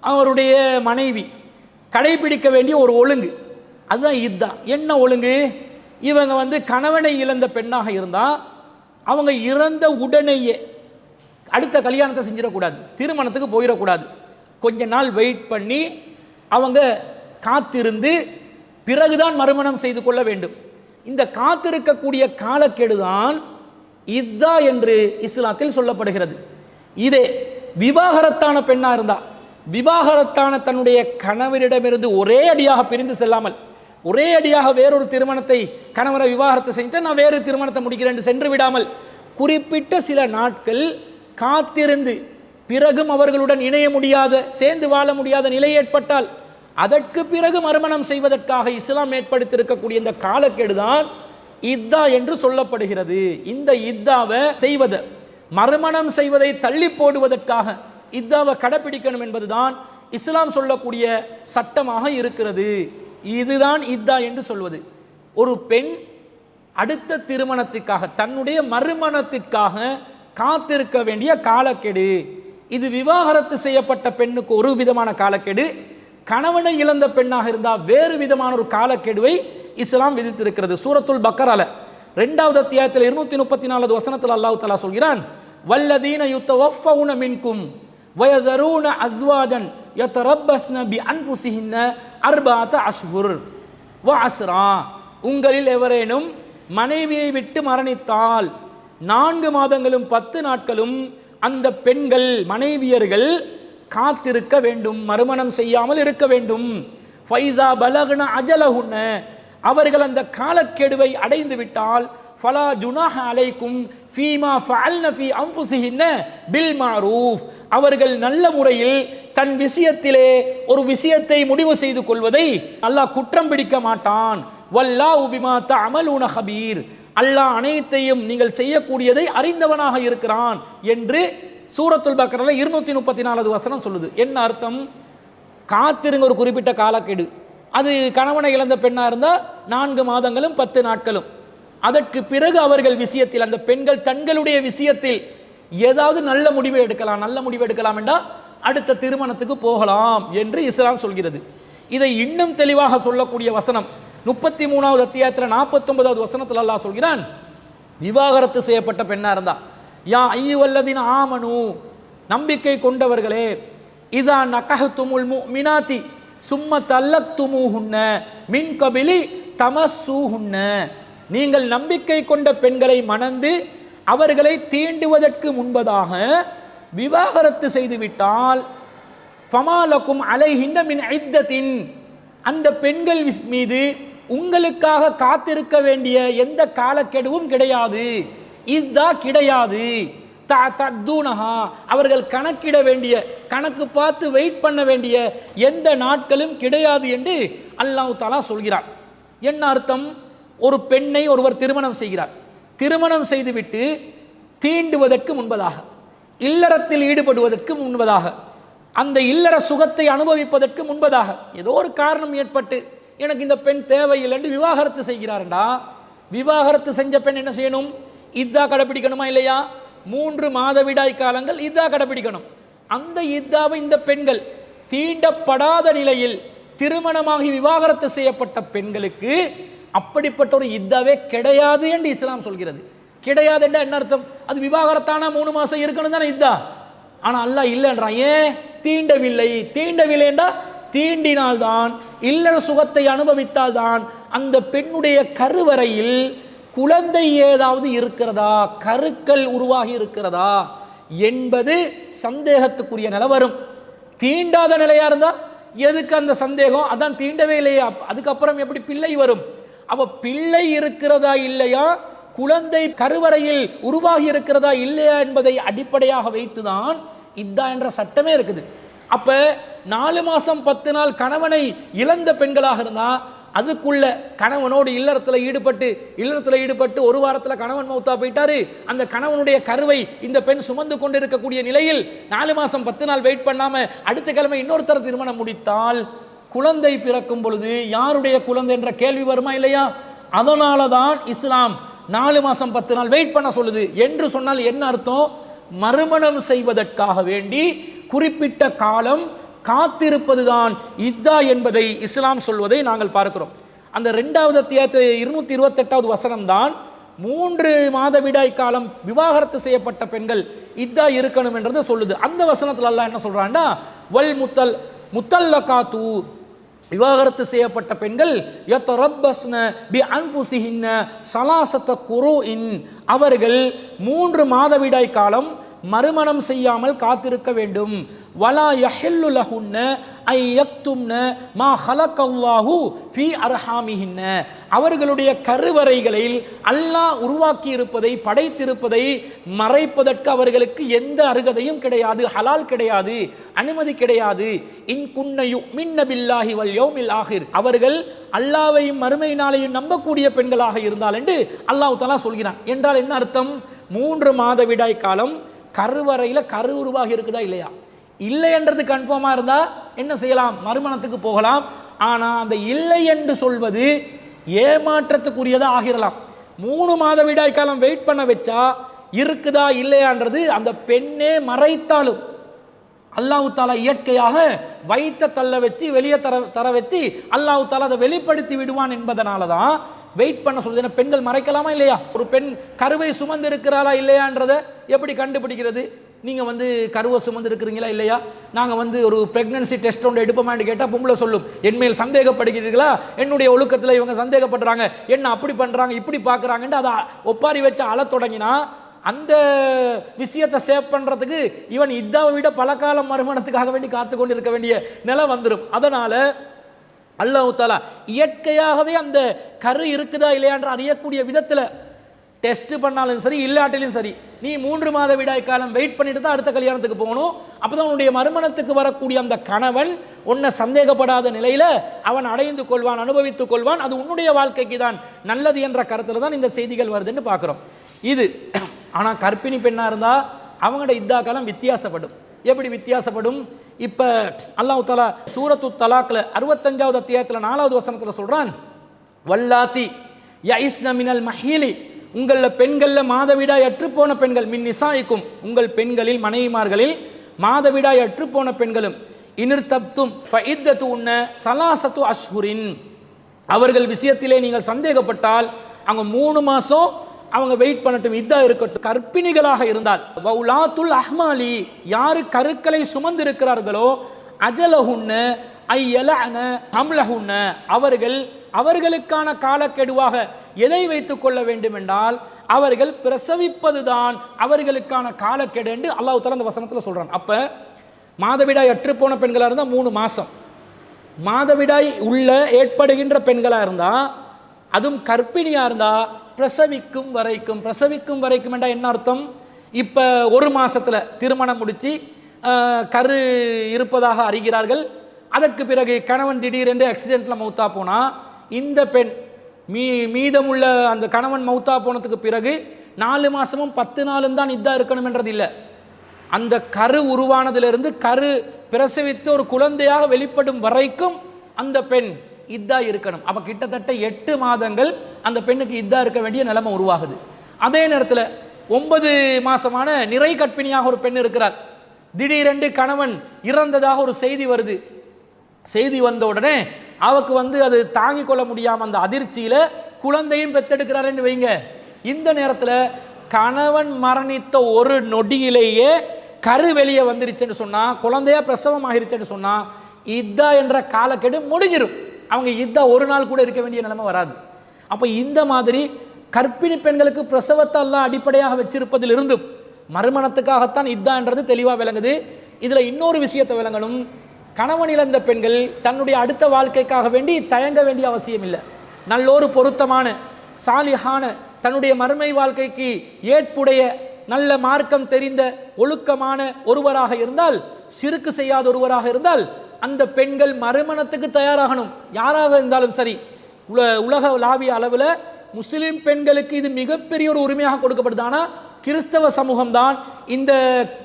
அவருடைய மனைவி கடைபிடிக்க வேண்டிய ஒரு ஒழுங்கு, அதுதான் இத்தா. என்ன ஒழுங்கு? இவங்க கணவனை இழந்த பெண்ணாக இருந்தா அவங்க இறந்த உடனேயே அடுத்த கல்யாணத்தை செஞ்சிடக்கூடாது, திருமணத்துக்கு போயிடக்கூடாது. கொஞ்ச நாள் வெயிட் பண்ணி அவங்க காத்திருந்து பிறகுதான் மறுமணம் செய்து கொள்ள வேண்டும். இந்த காத்திருக்கக்கூடிய காலக்கெடுதான் இத்தா என்று இஸ்லாத்தில் சொல்லப்படுகிறது. இதே விவாகரத்தான பெண்ணா இருந்தா, விவாகரத்தான தன்னுடைய கணவரிடமிருந்து ஒரே அடியாக பிரிந்து செல்லாமல், ஒரே அடியாக வேறொரு திருமணத்தை கணவரை விவாகரத்தை செஞ்சுட்டு நான் வேறு திருமணத்தை முடிக்கிறேன் சென்று விடாமல் குறிப்பிட்ட சில நாட்கள் காத்திருந்து பிறகும் அவர்களுடன் இணைய முடியாத, சேர்ந்து வாழ முடியாத நிலை ஏற்பட்டால் அதற்கு பிறகு மறுமணம் செய்வதற்காக இஸ்லாம் ஏற்படுத்தியிருக்கக்கூடிய இந்த காலக்கெடுதான் இத்தா என்று சொல்லப்படுகிறது. இந்த இத்தாவை செய்வதை, மறுமணம் செய்வதை தள்ளி போடுவதற்காக இத்தாவை கடைபிடிக்கணும் என்பதுதான் இஸ்லாம் சொல்லக்கூடிய சட்டமாக இருக்கிறது. இதுதான் இத்தா என்று சொல்வது. ஒரு பெண் அடுத்த திருமணத்திற்காக, தன்னுடைய மறுமணத்திற்காக காத்திருக்க வேண்டிய காலக்கெடு. இது விவாகரத்து செய்யப்பட்ட பெண்ணுக்கு ஒரு விதமான காலக்கெடு, கணவனை இழந்த பெண்ணாக இருந்தால் வேறு விதமான ஒரு காலக்கெடுவை இஸ்லாம் விதித்திருக்கிறது. சூரத்துல் பக்கரால 2வது அத்தியாயத்தில் 234வது வசனத்தில் அல்லாஹ் தஆலா சொல்கிறான், வல்லதீன யுத்தவஃபவுன மின்கும் வயதரூன அஸ்வாஜன் யதரப்பஸ்ன பிஅன்ஃபுஸிஹின்ன அர்பஅத அஷ்ஹுர் வ அஸ்ரா. உங்களில் எவரேனும் மனைவியை விட்டு மரணித்தால் 4 மாதங்களும் 10 நாட்களும் அந்த பெண்கள் மனைவியர்கள் காத்திருக்க வேண்டும், மறுமணம் செய்யாமல் இருக்க வேண்டும். ஃபைஸா பலக்ன அஜலஹுன்ன, அவர்கள் அந்த காலக்கெடுவை அடைந்து விட்டால் ஃபலா ஜுனாஹ அலைக்கும் ஃபீமா ஃபஅல்ன ஃபீ அன்ஃபுஸிஹின்ன பில் மஅரூஃப், அவர்கள் நல்ல முறையில் தன் விஷயத்திலே ஒரு விஷயத்தை முடிவு செய்து கொள்வதை அல்லாஹ் குற்றம் பிடிக்க மாட்டான். வல்லாஹு பிமா தஅமலூன ஹபீர், அல்லாஹ் அனைத்தையும் நீங்கள் செய்யக்கூடியதை அறிந்தவனாக இருக்கிறான் என்று சூரத்துல் பக்ரால 234வது வசனம் சொல்லுது. என்ன அர்த்தம்? காத்திருங்க ஒரு குறிப்பிட்ட காலக்கெடு. அது கணவனை இழந்த பெண்ணாக இருந்தால் 4 மாதங்களும் 10 நாட்களும். அதற்கு பிறகு அவர்கள் விஷயத்தில், அந்த பெண்கள் தங்களுடைய விஷயத்தில் ஏதாவது நல்ல முடிவை எடுக்கலாம். நல்ல முடிவு எடுக்கலாம் என்றால் அடுத்த திருமணத்துக்கு போகலாம் என்று இஸ்லாம் சொல்கிறது. இதை இன்னும் தெளிவாக சொல்லக்கூடிய வசனம் 33வது அத்தியாயத்தில் 49வது வசனத்தில் அல்லாஹ் சொல்கிறான், விவாகரத்து செய்யப்பட்ட பெண்ணா இருந்தா, யா அய்யுவல்லதீன ஆமனு, நம்பிக்கை கொண்டவர்களே, இதா நகஹ்துமுல் முஃமினாத்தி சும்ம தல்லக்துமூஹுன்ன மின் கபிலி தமஸ்ஸூஹுன்ன, நீங்கள் நம்பிக்கை கொண்ட பெண்களை மணந்து அவர்களை தீண்டுவதற்கு முன்பதாக விவாகரத்து செய்துவிட்டால் ஃபமாலக்கும் அலைஹின்ன மின் இத்தத்தின், அந்த பெண்கள் மீது உங்களுக்காக காத்திருக்க வேண்டிய எந்த காலக்கெடுவும் கிடையாது. இதா கிடையாது. தஅதூனஹா, அவர்கள் கணக்கிட வேண்டிய, கணக்கு பார்த்து வெயிட் பண்ண வேண்டிய எந்த நாட்களும் கிடையாது என்று அல்லாஹ் தஆலா சொல்கிறார். என்ன அர்த்தம்? ஒரு பெண்ணை ஒருவர் திருமணம் செய்கிறார். திருமணம் செய்துவிட்டு தீண்டுவதற்கு முன்பதாக, இல்லறத்தில் ஈடுபடுவதற்கு முன்பதாக, அந்த இல்லற சுகத்தை அனுபவிப்பதற்கு முன்பதாக ஏதோ ஒரு காரணம் ஏற்பட்டு எனக்கு இந்த பெண் தேவையில்லை என்று விவாகரத்து செய்கிறார்டா, விவாகரத்து செஞ்ச பெண் என்ன செய்யணும்? இதா கடைப்பிடிக்கணுமா இல்லையா? 3 மாதவிடாய் காலங்கள் இதா கடைப்பிடிக்கணும். அந்த இத்தாவை இந்த பெண்கள் தீண்டப்படாத நிலையில் திருமணமாகி விவாகரத்து செய்யப்பட்ட பெண்களுக்கு அப்படிப்பட்ட ஒரு இத்தாவே கிடையாது என்று இஸ்லாம் சொல்கிறது. கிடையாது என்ற என்ன அர்த்தம்? அது விவாகரத்தான 3 மாதம் இருக்கணும் தானே இத்தா. ஆனால் அல்லாஹ் இல்லைன்றான். ஏன்? தீண்டவில்லை. தீண்டவில்லை என்றால் தீண்டினால்தான், இல்லற சுகத்தை அனுபவித்தால்தான் அந்த பெண்ணுடைய கருவறையில் குழந்தை ஏதாவது இருக்கிறதா, கருக்கள் உருவாகி இருக்கிறதா என்பது சந்தேகத்துக்குரிய நிலை வரும். தீண்டாத நிலையா இருந்தா எதுக்கு அந்த சந்தேகம்? அதான் தீண்டவே இல்லையா, அதுக்கப்புறம் எப்படி பிள்ளை வரும்? அப்ப பிள்ளை இருக்கிறதா இல்லையா, குழந்தை கருவறையில் உருவாகி இருக்கிறதா இல்லையா என்பதை அடிப்படையாக வைத்துதான் இதா என்ற சட்டமே இருக்குது. அப்ப 4 மாசம் 10 நாள் கணவனை இழந்த பெண்களாக இருந்தா அதுக்குள்ள கணவனோடு இல்லறத்தில் ஈடுபட்டு 1 வாரத்தில் கணவன் மௌத்தா போயிட்டாரு, அந்த கணவனுடைய கருவை இந்த பெண் சுமந்து கொண்டு இருக்கக்கூடிய நிலையில் 4 மாசம் 10 நாள் வெயிட் பண்ணாம அடுத்த கிழமை இன்னொருத்தர் திருமணம் முடித்தால் குழந்தை பிறக்கும் பொழுது யாருடைய குழந்தை என்ற கேள்வி வருமா இல்லையா? அதனால தான் இஸ்லாம் 4 மாசம் 10 நாள் வெயிட் பண்ண சொல்லுது. என்று சொன்னால் என்ன அர்த்தம்? மறுமணம் செய்வதற்காக வேண்டி குறிப்பிட்ட காலம் காத்திருப்பதுதான் இத்தா என்பதை இஸ்லாம் சொல்வதை நாங்கள் பார்க்கிறோம். அந்த 2வது அத்தியாயத்தில் 228வது வசனம் தான் 3 மாதவிடாய் காலம் விவாகரத்து செய்யப்பட்ட பெண்கள் இத்தா இருக்கணும் என்றதை சொல்லுது. அந்த வசனத்தில் அல்லாஹ் என்ன சொல்றான்னா, வல் முத்தல்லகாத்து, விவாகரத்து செய்யப்பட்ட பெண்கள் யத்தரப்பஸ்ன பி அன்ஃபுஸிஹின்ன ஸலாஸத குரூஇன், அவர்கள் 3 மாதவிடாய் காலம் மறுமணம் செய்யாமல் காத்திருக்க வேண்டும். வலா யஹில்லு லஹுன்ன ஐ யக்தும்ன மா ஹலக்கல்லாஹு ஃபீ அர்ஹாமிஹின்ன, அவர்களுடைய கருவறைகளில் அல்லாஹ் உருவாக்கி இருப்பதை, படைத்திருப்பதை மறைப்பதற்கு அவர்களுக்கு எந்த அருகதையும் கிடையாது, ஹலால் கிடையாது, அனுமதி கிடையாது. இன் குன்ன யுமின்ன பில்லாஹி வல் யௌமில் ஆஹிர், அவர்கள் அல்லாஹ்வையும் மறுமை நாளையும் நம்பக்கூடிய பெண்களாக இருந்தால் என்று அல்லாஹ் தஆலா சொல்கிறான். என்றால் என்ன அர்த்தம்? 3 மாதவிடாய் காலம் கருவறையில் கரு உருவாகி இருக்குதா இல்லையா? இல்லை என்றது கன்ஃபார்மாக இருந்தால் என்ன செய்யலாம்? மறுமணத்துக்கு போகலாம். ஆனால் அந்த இல்லை என்று சொல்வது ஏமாற்றத்துக்குரியதாக ஆகிரலாம். 3 மாதவிடாய் காலம் வெயிட் பண்ண வச்சா இருக்குதா இல்லையான்றது அந்த பெண்ணே மறைத்தாலும் அல்லாஹ் தஆலா இயற்கையாக வைத்த தள்ள வச்சு வெளியே தர வச்சு அல்லாஹ் தஆலா அதை வெளிப்படுத்தி விடுவான் என்பதனால தான் வெயிட் பண்ண சொல்லுது. பெண்கள் மறைக்கலாமா இல்லையா? ஒரு பெண் கருவை சுமந்து இருக்கிறாளா இல்லையான்றதை எப்படி கண்டுபிடிக்கிறது? நீங்கள் கருவை சுமந்து இருக்கிறீங்களா இல்லையா, நாங்கள் ஒரு ப்ரெக்னன்சி டெஸ்ட் ஒன்று எடுப்போமான்னு கேட்டால் பொம்பளை சொல்லும், என்மேல் சந்தேகப்படுகிறீர்களா, என்னுடைய ஒழுக்கத்தில் இவங்க சந்தேகப்படுறாங்க, என்ன அப்படி பண்ணுறாங்க இப்படி பார்க்குறாங்கன்ட்டு அதை ஒப்பாரி வச்சு அழ தொடங்கினா அந்த விஷயத்தை சேவ் பண்ணுறதுக்கு இவன் இதாவை விட பல காலம் மறுமணத்துக்காக வேண்டி காத்து கொண்டு இருக்க வேண்டிய நிலை வந்துடும். அதனால் அல்லாஹ் தஆலா இயற்கையாகவே அந்த கரு இருக்குதா இல்லையான்ற அறியக்கூடிய விதத்தில் டெஸ்ட் பண்ணாலும் சரி இல்லாட்டிலும் சரி, நீ 3 மாத விடாய் காலம் வெயிட் பண்ணிட்டு தான் அடுத்த கல்யாணத்துக்கு போகணும். அப்பதான் உன்னுடைய மறுமணத்துக்கு வரக்கூடிய அந்த கணவன் உன்னை சந்தேகப்படாத நிலையில அவன் அடைந்து கொள்வான், அனுபவித்துக் கொள்வான். அது உன்னுடைய வாழ்க்கைக்கு தான் நல்லது என்ற கருத்துல தான் இந்த செய்திகள் வருதுன்னு பார்க்கிறோம். இது ஆனா கர்ப்பிணி பெண்ணா இருந்தா அவங்களோட இத்தா காலம் வித்தியாசப்படும். எப்படி வித்தியாசப்படும்? இப்ப அல்லாஹ் தஆலா சூரத்து தலாக்ல 65வது அத்தியாயத்துல 4வது வசனத்துல சொல்றான், வல்லாத்தி யஇஸ்ன மினல் மஹீலி, உங்கள பெண்கள்ல மாதவிடாய் அற்று போன பெண்கள், மின் நிசாயிக்கும், உங்கள் பெண்களில் மனைவிமார்களில் மாதவிடாய் அற்று போன பெண்களும், இனிர்தப்தும் ஃபஇத்தத்து உன்ன சலாசத்து அஷ்ஹுரின், அவர்கள் விஷயத்திலே நீங்கள் சந்தேகப்பட்டால் அவங்க 3 மாசம் அவங்க வெயிட் பண்ணட்டும், இதா இருக்கட்டும். கர்ப்பிணிகளாக இருந்தால் வௌலாத்துல் அஹ்மாலி, யாரு கருக்களை சுமந்திருக்கிறார்களோ, அஜலஹுன்ன ஐயலஅன ஹம்லஹுன்ன, அவர்களுக்கான காலக்கெடுவாக எதை வைத்துக் கொள்ள வேண்டும் என்றால் அவர்கள் பிரசவிப்பதுதான் அவர்களுக்கான காலக்கெடு என்று அல்லாஹ் தஆலா அந்த வசனத்தில் சொல்றான். அப்ப மாதவிடாய் அற்று போன பெண்களாக இருந்தால் 3 மாசம், மாதவிடாய் உள்ள ஏற்படுகின்ற பெண்களாக இருந்தா, அதுவும் கர்ப்பிணியா இருந்தா பிரசவிக்கும் வரைக்கும் என்றால் என்ன அர்த்தம்? இப்ப 1 மாசத்துல திருமணம் முடிச்சு கரு இருப்பதாக அறிகிறார்கள். அதற்கு பிறகு கணவன் திடீரென்று ஆக்சிடென்ட்ல மௌத்தா போனா, இந்த பெண் மீதமுள்ள அந்த கணவன் மௌத்தா போனதுக்கு பிறகு 4 மாசமும் 10 நாளும் தான் இதா இருக்கணும் என்றது இல்லை. அந்த கரு உருவானதிலிருந்து கரு பிரசவித்து ஒரு குழந்தையாக வெளிப்படும் வரைக்கும் அந்த பெண் இதா இருக்கணும். அப்ப கிட்டத்தட்ட 8 மாதங்கள் அந்த பெண்ணுக்கு இதா இருக்க வேண்டிய நிலைமை உருவாகுது. அதே நேரத்தில் 9 மாசமான நிறை கற்பிணியாக ஒரு பெண் இருக்கிறார். திடீரென்று கணவன் இறந்ததாக ஒரு செய்தி வருது. செய்தி வந்த உடனே அவக்கு அது தாங்கிக் கொள்ள முடியாம அந்த அதிர்ச்சியில குழந்தையும் பெத்தெடுக்கிறாருன்னு வைங்க. இந்த நேரத்தில் கணவன் மரணித்த ஒரு நொடியிலேயே கரு வெளியே வந்துருச்சுன்னு சொன்னா, குழந்தையா பிரசவம் ஆகிருச்சுன்னு சொன்னா, இதா என்ற காலக்கெடு முடிஞ்சிடும். அவங்க இதா ஒரு நாள் கூட இருக்க வேண்டிய நிலைமை வராது. அப்ப இந்த மாதிரி கர்ப்பிணி பெண்களுக்கு பிரசவத்தை எல்லாம் அடிப்படையாக வச்சிருப்பதில் இருந்தும் மறுமணத்துக்காகத்தான் இதா என்றது தெளிவாக விளங்குது. இதுல இன்னொரு விஷயத்தை விளங்கணும். கணவன் இழந்த பெண்கள் தன்னுடைய அடுத்த வாழ்க்கைக்காக வேண்டி தயங்க வேண்டிய அவசியம் இல்லை. நல்லொரு பொருத்தமான சாலிஹான தன்னுடைய மறுமை வாழ்க்கைக்கு ஏற்புடைய நல்ல மார்க்கம் தெரிந்த ஒழுக்கமான ஒருவராக இருந்தால், சிறுக்கு செய்யாத ஒருவராக இருந்தால், அந்த பெண்கள் மறுமணத்துக்கு தயாராகணும். யாராக இருந்தாலும் சரி, உலக லாவிய அளவில் முஸ்லிம் பெண்களுக்கு இது மிகப்பெரிய ஒரு உரிமையாக கொடுக்கப்படுது. ஆனால் கிறிஸ்தவ சமூகம்தான் இந்த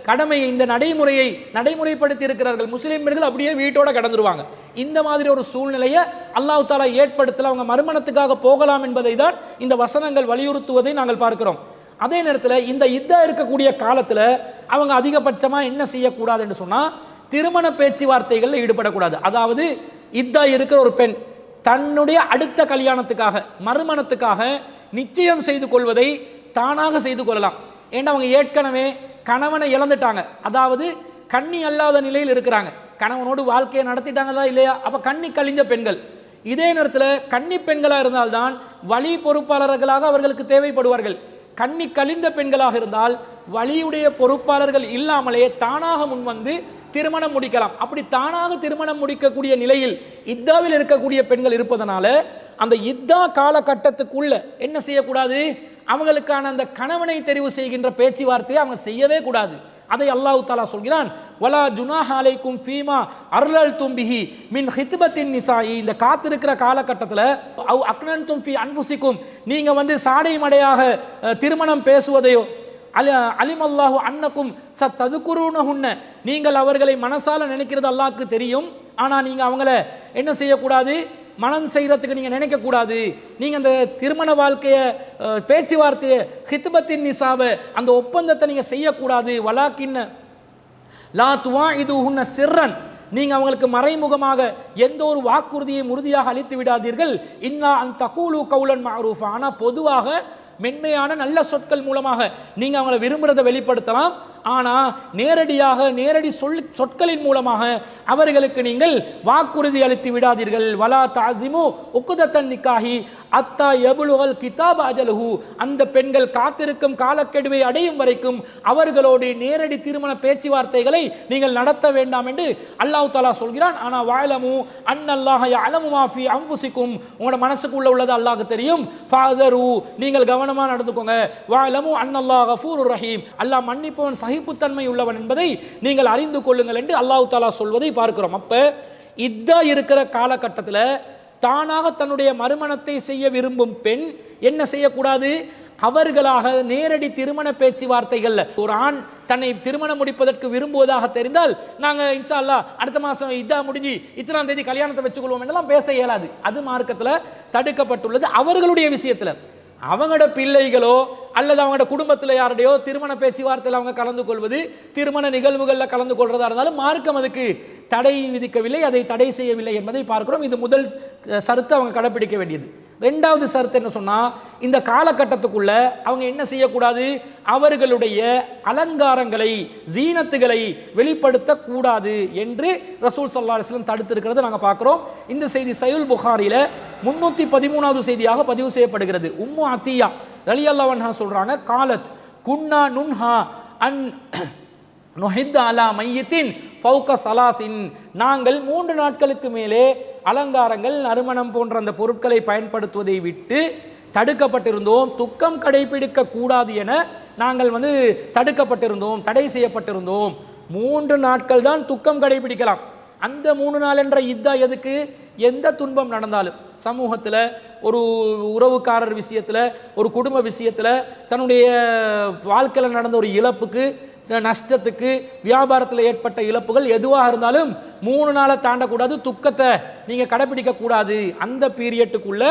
கடமையை, இந்த நடைமுறையை நடைமுறைப்படுத்தி இருக்கிறார்கள். முஸ்லிம் பெண்கள் அப்படியே வீட்டோட கடந்துருவாங்க. இந்த மாதிரி ஒரு சூழ்நிலையை அல்லாஹ் தஆலா ஏற்படுத்தல, அவங்க மறுமணத்துக்காக போகலாம் என்பதை தான் இந்த வசனங்கள் வலியுறுத்துவதை நாங்கள் பார்க்கிறோம். அதே நேரத்தில் இந்த இதா இருக்கக்கூடிய காலத்தில் அவங்க அதிகபட்சமாக என்ன செய்யக்கூடாது என்று சொன்னால், திருமண பேச்சுவார்த்தைகளில் ஈடுபடக்கூடாது. அதாவது இதா இருக்கிற ஒரு பெண் தன்னுடைய அடுத்த கல்யாணத்துக்காக மறுமணத்துக்காக நிச்சயம் செய்து கொள்வதை தானாக செய்து கொள்ளலாம். ஏன்னா அவங்க ஏற்கனவே கணவனை இழந்துட்டாங்க, அதாவது கண்ணி அல்லாத நிலையில் இருக்கிறாங்க. கணவனோடு வாழ்க்கையை நடத்திட்டாங்களா இல்லையா? அப்ப கண்ணி கழிஞ்ச பெண்கள். இதே நேரத்தில் கன்னி பெண்களாக இருந்தால்தான் வழி பொறுப்பாளர்களாக அவர்களுக்கு தேவைப்படுவார்கள். கண்ணி கழிந்த பெண்களாக இருந்தால் வழியுடைய பொறுப்பாளர்கள் இல்லாமலே தானாக முன்வந்து திருமணம் முடிக்கலாம். அப்படி தானாக திருமணம் முடிக்கக்கூடிய நிலையில் இத்தாவில் இருக்கக்கூடிய பெண்கள் இருப்பதனால அந்த இதா காலகட்டத்துக்குள்ள என்ன செய்யக்கூடாது? அவங்களுக்கான அந்த கணவனை தெரிவு செய்கின்ற பேச்சுவார்த்தையை அவங்க செய்யவே கூடாது. அதை அல்லாஹ் தஆலா சொல்கிறான், வலா ஜுனாஹ அலைக்கும் ஃபீமா அர்லல்தும் பிஹி மின் ஹித்பத்தின் நிசாயி. இந்த காத்திருக்கிற காலகட்டத்தில் அவ் அக்னன்தும் ஃபீ அன்ஃபுசிக்கும், நீங்க சாடை மடையாக திருமணம் பேசுவதையோ, அலிமல்லாஹு அன்னக்கும் சத்ததுகுருனஹுன்ன, நீங்கள் அவர்களை மனசால நினைக்கிறது அல்லாஹ்க்கு தெரியும். ஆனால் நீங்க அவங்கள என்ன செய்யக்கூடாது? மனம் செய்யறதுக்கு நீங்க நினைக்க கூடாது. நீங்க அந்த திருமண வாழ்க்கையை பேச்சுவார்த்தையை ஹித்பத்தின் நிசாவை அந்த ஒப்பந்தத்தை நீங்க செய்யக்கூடாது. வலாக்கின்ன லா துவாஇதுஹுன்ன சிர்ரன், நீங்க அவங்களுக்கு மறைமுகமாக எந்த ஒரு வாக்குறுதியை உறுதியாக அளித்து விடாதீர்கள். இன்னா அன் தகூலு கௌலன் மஅரூஃபா, ஆனால் பொதுவாக மென்மையான நல்ல சொற்கள் மூலமாக நீங்க அவங்களை விரும்புறதை வெளிப்படுத்தலாம். ஆனால் நேரடி சொற்களின் மூலமாக அவர்களுக்கு நீங்கள் வாக்குறுதி அளித்து விடாதீர்கள். வலா தாசிமு உக்குதத்தன் நிக்காஹி அத்தா யபுலுகல் கிதாப் அஜலுஹு, அந்த பெண்கள் காத்திருக்கும் காலக்கெடுவை அடையும் வரைக்கும் அவர்களோடு நேரடி திருமண பேச்சுவார்த்தைகளை நீங்கள் நடத்த வேண்டாம் என்று அல்லாஹ் தஆலா சொல்கிறான். ஆனால் வஅலமு அன்னல்லாஹ யஅலமு மா ஃபீ அன்ஃபுசிக்கும், உங்களோட மனசுக்குள்ள உள்ளது அல்லாஹ்வுக்கு தெரியும். ஃபஅதரு, நீங்கள் கவனமா நடந்துக்கோங்க. வஅலமு அன்னல்லாஹ கஃபூருர் ரஹீம், அல்லாஹ் மன்னிப்பவன் சகிப்புத்தன்மை உள்ளவன் என்பதை நீங்கள் அறிந்து கொள்ளுங்கள் என்று அல்லாஹ் தஆலா சொல்வதை பார்க்கிறோம். அப்ப இத்தா இருக்கிற காலகட்டத்தில் தானாக தன்னுடைய மறுமணத்தை செய்ய விரும்பும் பெண் என்ன செய்யக்கூடாது? அவர்களாக நேரடி திருமண பேச்சுவார்த்தைகள், ஒரு ஆண் தன்னை திருமணம் முடிப்பதற்கு விரும்புவதாக தெரிந்தால் நாங்கள் இன்ஷா அல்லாஹ் அடுத்த மாதம் இதா முடிஞ்சு இத்தனாம் தேதி கல்யாணத்தை வச்சுக்கொள்வோம் என்றெல்லாம் பேச இயலாது. அது மார்க்கத்தில் தடுக்கப்பட்டுள்ளது. அவர்களுடைய விஷயத்தில் அவங்களோட பிள்ளைகளோ அல்லது அவங்களோட குடும்பத்தில் யாருடையோ திருமண பேச்சுவார்த்தையில் அவங்க கலந்து கொள்வது, திருமண நிகழ்வுகளில் கலந்து கொள்றதா இருந்தாலும் மார்க்கம் அதுக்கு தடை விதிக்கவில்லை, அதை தடை செய்யவில்லை என்பதை பார்க்கிறோம். இது முதல் சருத்தை அவங்க கடைப்பிடிக்க வேண்டியது. ரெண்டாவது சருத்து என்ன சொன்னால், இந்த காலகட்டத்துக்குள்ள அவங்க என்ன செய்யக்கூடாது? அவர்களுடைய அலங்காரங்களை ஜீனத்துகளை வெளிப்படுத்தக்கூடாது என்று ரசூல் ஸல்லல்லாஹு அலைஹி வஸல்லம் தடுத்திருக்கிறத நாங்கள் பார்க்குறோம். இந்த செய்தி சஹீஹுல் புகாரில 313வது செய்தியாக பதிவு செய்யப்படுகிறது. உம்மு அத்தியா ரலியல்லாஹு அன்ஹா சொல்றாங்க, காலத் குன்னா நுன்ஹா அன் நுஹித் அலா மையத்தின் ஃபௌக சலாசின், நாங்கள் 3 நாட்களுக்கு மேலே அலங்காரங்கள் நறுமணம் போன்ற அந்த பொருட்களை பயன்படுத்துவதை விட்டு தடுக்கப்பட்டிருந்தோம். துக்கம் கடைபிடிக்க கூடாது என நாங்கள் தடுக்கப்பட்டிருந்தோம், தடை செய்யப்பட்டிருந்தோம். 3 நாட்கள் தான் துக்கம் கடைபிடிக்கலாம். அந்த 3 நாள் என்ற இத்தா எதுக்கு? எந்த துன்பம் நடந்தாலும் சமூகத்தில், ஒரு உறவுக்காரர் விஷயத்தில், ஒரு குடும்ப விஷயத்தில், தன்னுடைய வாழ்க்கையில் நடந்த ஒரு இழப்புக்கு, நஷ்டத்துக்கு, வியாபாரத்தில் ஏற்பட்ட இழப்புகள் எதுவாக இருந்தாலும் 3 நாளை தாண்டக்கூடாது, துக்கத்தை நீங்கள் கடைபிடிக்க கூடாது. அந்த பீரியட்டுக்குள்ள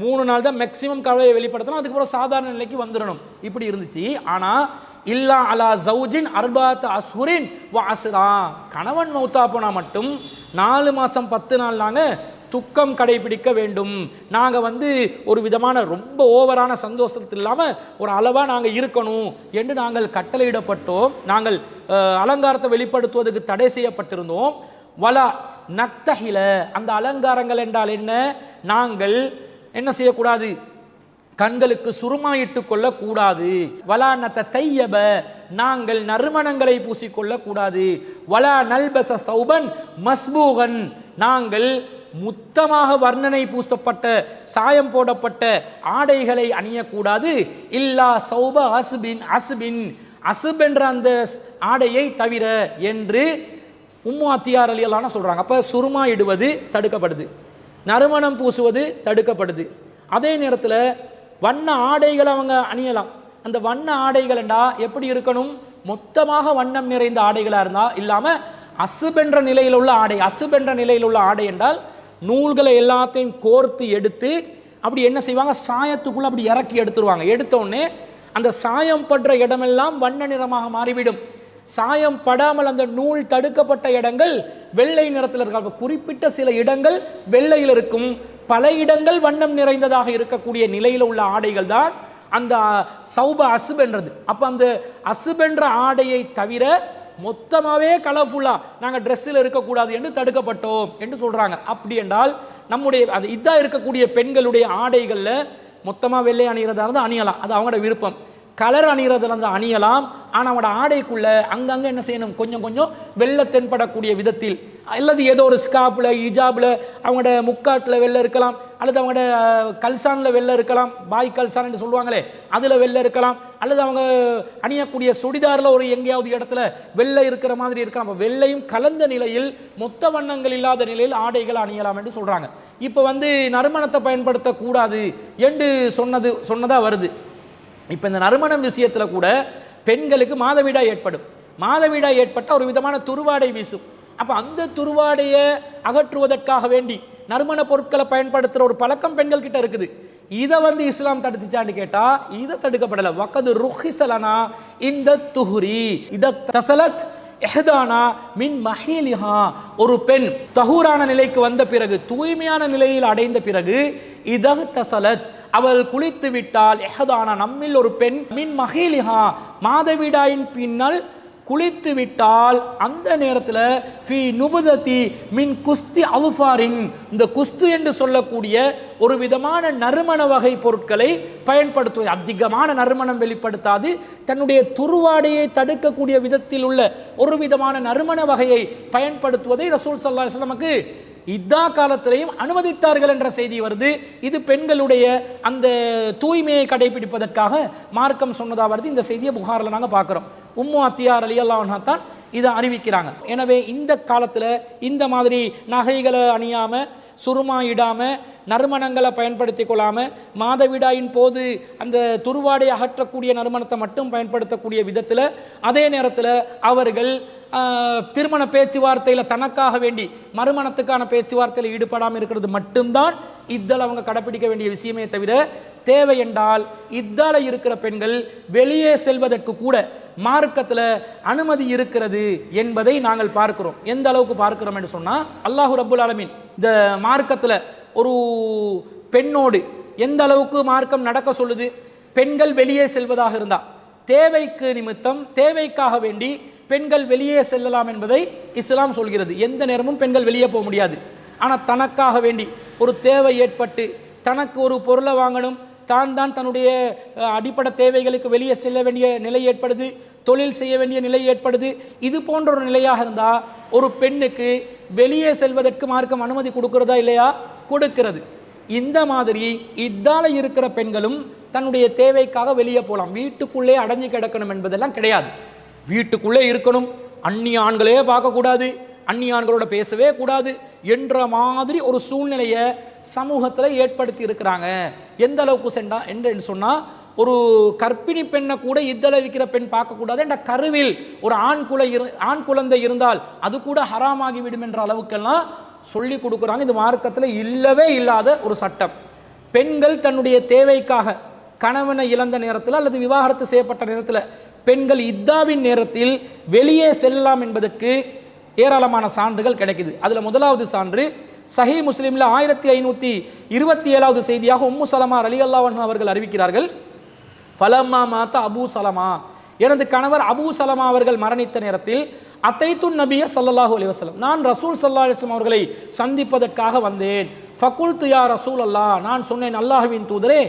3 நாள் தான் மேக்சிமம் கவலையை வெளிப்படுத்தணும், அதுக்கப்புறம் சாதாரண நிலைக்கு வந்துடணும். இப்படி இருந்துச்சு. ஆனால் இல்லா அலா ஜவுஜின் அர்பாத் அஸ்ஹுரின் வ அஸ்ரா, கணவன் மௌத்தா போனால் மட்டும் 4 மாதம் 10 நாள் நாங்கள் துக்கம் கடைபிடிக்க வேண்டும். நாங்கள் ஒரு விதமான ரொம்ப ஓவரான சந்தோஷத்தில் இல்லாமல் ஒரு அளவாக நாங்கள் இருக்கணும் என்று நாங்கள் கட்டளையிடப்பட்டோம். நாங்கள் அலங்காரத்தை வெளிப்படுத்துவதற்கு தடை செய்யப்பட்டிருந்தோம். வலா நக்தஹில, அந்த அலங்காரங்கள் என்றால் என்ன? நாங்கள் என்ன செய்யக்கூடாது? கண்களுக்கு சுருமாயிட்டு கொள்ளக்கூடாது. வலா நத்த தையப, நாங்கள் நறுமணங்களை பூசிக்கொள்ளக்கூடாது. வலா நல்பச சௌபன் மஸ்பூகன், நாங்கள் முத்தமாக வர்ணனை பூசப்பட்ட சாயம் போடப்பட்ட ஆடைகளை அணியக்கூடாது. இல்லா சௌப அஸ்பின் அஸ்பின், அசுப் என்ற அந்த ஆடையை தவிர என்று உம்மு அத்தியா ரலியல்லாஹு அன்ஹா சொல்றாங்க. அப்போ சுருமா இடுவது தடுக்கப்படுது, நறுமணம் பூசுவது தடுக்கப்படுது. அதே நேரத்தில் வண்ண ஆடைகளை அவங்க அணியலாம். அந்த வண்ண ஆடைகள் என்றால் எப்படி இருக்கணும்? மொத்தமாக வண்ணம் நிறைந்த ஆடைகளாக இருந்தால் இல்லாமல் அசுபென்ற நிலையில் உள்ள ஆடை. அசுபென்ற நிலையில் உள்ள ஆடை என்றால் நூல்களை எல்லாத்தையும் கோர்த்து எடுத்து அப்படி என்ன செய்வாங்க? சாயத்துக்குள்ளே அப்படி இறக்கி எடுத்துருவாங்க. எடுத்தோடனே அந்த சாயம் படுற இடமெல்லாம் வண்ண நிறமாக மாறிவிடும். சாயம் படாமல் அந்த நூல் தடுக்கப்பட்ட இடங்கள் வெள்ளை நிறத்தில் இருக்க, குறிப்பிட்ட சில இடங்கள் வெள்ளையில் இருக்கும், பல இடங்கள் வண்ணம் நிறைந்ததாக இருக்கக்கூடிய நிலையில் உள்ள ஆடைகள் தான் அந்த சௌப அசுபென்றது. அப்போ அந்த அசுபென்ற ஆடையை தவிர மொத்தமாகவே கலர்ஃபுல்லாக நாங்கள் ட்ரெஸ்ஸில் இருக்கக்கூடாது என்று தடுக்கப்பட்டோம் என்று சொல்கிறாங்க. அப்படி என்றால் நம்முடைய அது இதாக இருக்கக்கூடிய பெண்களுடைய ஆடைகளில் மொத்தமாக வெள்ளை அணிகிறதா இருந்தால் அணியலாம், அது அவங்களோட விருப்பம். கலர் அணிகிறதுல இருந்தால் அணியலாம். ஆனால் அவங்களோட ஆடைக்குள்ளே அங்கங்கே என்ன செய்யணும்? கொஞ்சம் கொஞ்சம் வெள்ளை தென்படக்கூடிய விதத்தில், அல்லது ஏதோ ஒரு ஸ்காப்பில் ஹிஜாபில் அவங்களோட முக்காட்டில் வெள்ளை இருக்கலாம், அல்லது அவங்களோட கல்சானில் வெள்ளை இருக்கலாம், பாய் கல்சான் என்று சொல்லுவாங்களே அதில் வெள்ளை இருக்கலாம், அல்லது அவங்க அணியக்கூடிய சுடிதாரில் ஒரு எங்கேயாவது இடத்துல வெள்ளை இருக்கிற மாதிரி இருக்கலாம். அப்போ வெள்ளையும் கலந்த நிலையில் மொத்த வண்ணங்கள் இல்லாத நிலையில் ஆடைகள் அணியலாம் என்று சொல்கிறாங்க. இப்போ நறுமணத்தை பயன்படுத்தக்கூடாது என்று சொன்னதாக வருது. இப்போ இந்த நறுமணம் விஷயத்தில் கூட பெண்களுக்கு மாதவிடாய் ஏற்படும். மாதவிடாய் ஏற்பட்டால் ஒரு விதமான துருவாடை வீசும். அப்போ அந்த துருவாடையை அகற்றுவதற்காக வேண்டி நறுமண பொருட்களை பயன்படுத்துகிற ஒரு பழக்கம் பெண்கள் கிட்ட இருக்குது. இதை இஸ்லாம் தடுத்துச்சான்னு கேட்டால் இதை தடுக்கப்படலை. வக்கது ருஹிசலனா இந்த துஹுரி இத தசலத் எஹதானா மின் மஹீலிஹா, ஒரு பெண் தஹூரான நிலைக்கு வந்த பிறகு, தூய்மையான நிலையில் அடைந்த பிறகு, இதஹ் தசலத் அவள் குளித்து விட்டால், எஹதானா நம்மில் ஒரு பெண், மின் மஹீலிஹா மாதவிடாயின் பின்னால் குளித்து விட்டால் அந்த நேரத்தில் ஃபி நுபுததி மின் குஸ்தி அவுஃபாரின், இந்த குஸ்து என்று சொல்லக்கூடிய ஒரு விதமான நறுமண வகை பொருட்களை பயன்படுத்துவது. அதிகமான நறுமணம் வெளிப்படுத்தாது, தன்னுடைய துருவாடையை தடுக்கக்கூடிய விதத்தில் உள்ள ஒரு விதமான நறுமண வகையை பயன்படுத்துவதை ரசூல் ஸல்லல்லாஹு அலைஹி வஸல்லமுக்கு இதா காலத்திலையும் அனுமதித்தார்கள் என்ற செய்தி வருது. இது பெண்களுடைய அந்த தூய்மையை கடைபிடிப்பதற்காக மார்க்கம் சொன்னதாக வருது. இந்த செய்தியை புகாரில் நாங்கள் பார்க்குறோம். உம்மு அத்தியா ரலியல்லாஹு அன்ஹா தான் இதை அறிவிக்கிறாங்க. எனவே இந்த காலத்தில் இந்த மாதிரி நகைகளை அணியாமல், சுருமா இடாமல், நறுமணங்களை பயன்படுத்தி கொள்ளாமல், மாதவிடாயின் போது அந்த துருவாடை அகற்றக்கூடிய நறுமணத்தை மட்டும் பயன்படுத்தக்கூடிய விதத்தில், அதே நேரத்தில் அவர்கள் திருமண பேச்சுவார்த்தையில் தனக்காக வேண்டி மறுமணத்துக்கான பேச்சுவார்த்தையில் ஈடுபடாமல் இருக்கிறது மட்டும்தான் இத்தால் அவங்க கடைப்பிடிக்க வேண்டிய விஷயமே தவிர, தேவை என்றால் இத்தால இருக்கிற பெண்கள் வெளியே செல்வதற்கு கூட மார்க்கத்தில் அனுமதி இருக்கிறது என்பதை நாங்கள் பார்க்கிறோம். எந்த அளவுக்கு பார்க்கிறோம் என்று சொன்னால், அல்லாஹு ரப்புல் ஆலமீன் இந்த மார்க்கத்தில் ஒரு பெண்ணோடு எந்த அளவுக்கு மார்க்கம் நடக்க சொல்லுது. பெண்கள் வெளியே செல்வதாக இருந்தால் தேவைக்கு நிமித்தம், தேவைக்காக வேண்டி பெண்கள் வெளியே செல்லலாம் என்பதை இஸ்லாம் சொல்கிறது. எந்த நேரமும் பெண்கள் வெளியே போக முடியாது. ஆனால் தனக்காக வேண்டி ஒரு தேவை ஏற்பட்டு, தனக்கு ஒரு பொருளை வாங்கணும், தான் தன்னுடைய அடிப்படை தேவைகளுக்கு வெளியே செல்ல வேண்டிய நிலை ஏற்படுது, தொழில் செய்ய வேண்டிய நிலை ஏற்படுது. இது போன்ற ஒரு நிலையாக இருந்தால் ஒரு பெண்ணுக்கு வெளியே செல்வதற்கு மார்க்கம் அனுமதி கொடுக்கிறதா இல்லையா? கொடுக்கிறது. இந்த மாதிரி இதால இருக்கிற பெண்களும் தன்னுடைய தேவைக்காக வெளியே போகலாம். வீட்டுக்குள்ளே அடைஞ்சு கிடக்கணும் என்பதெல்லாம் கிடையாது. வீட்டுக்குள்ளே இருக்கணும், அந்நிய ஆண்களே பார்க்கக்கூடாது, அந்நிய ஆண்களோட பேசவே கூடாது என்ற மாதிரி ஒரு சூழ்நிலையை சமூகத்தில் ஏற்படுத்தி இருக்கிறாங்க. எந்த அளவுக்கு சென்றா என்று சொன்னால், ஒரு கர்ப்பிணி பெண்ணை கூட இதில் இருக்கிற பெண் பார்க்கக்கூடாது என்ற கருவில் ஒரு ஆண் குழந்தை இருந்தால் அது கூட ஹராமாகிவிடும் என்ற அளவுக்கெல்லாம் சொல்லி கொடுக்குறாங்க. இது மார்க்கத்தில் இல்லவே இல்லாத ஒரு சட்டம். பெண்கள் தன்னுடைய தேவைக்காக கணவனை இழந்த நேரத்தில் அல்லது விவாகரத்து செய்யப்பட்ட நேரத்தில் பெண்கள் இத்தாவின் நேரத்தில் வெளியே செல்லலாம் என்பதற்கு ஏராளமான சான்றுகள் கிடைக்குது. அதில் முதலாவது சான்று சஹீ முஸ்லிமில் 1527வது செய்தியாக உம்மு சலமா ரலியல்லாஹு அன்ஹா அவர்கள் அறிவிக்கிறார்கள். ஃபலம்மா மாத்த அபூ சலமா, எனது கணவர் அபூ சலமா அவர்கள் மரணித்த நேரத்தில் அத்தைத்துன் நபிய ஸல்லல்லாஹு அலைஹி வஸல்லம், நான் ரசூல் ஸல்லல்லாஹு அலைஹி வஸல்லம் அவர்களை சந்திப்பதற்காக வந்தேன். ஃபகுல்து யா ரசூல் அல்லாஹ், நான் சொன்னேன் அல்லாஹ்வின் தூதரே,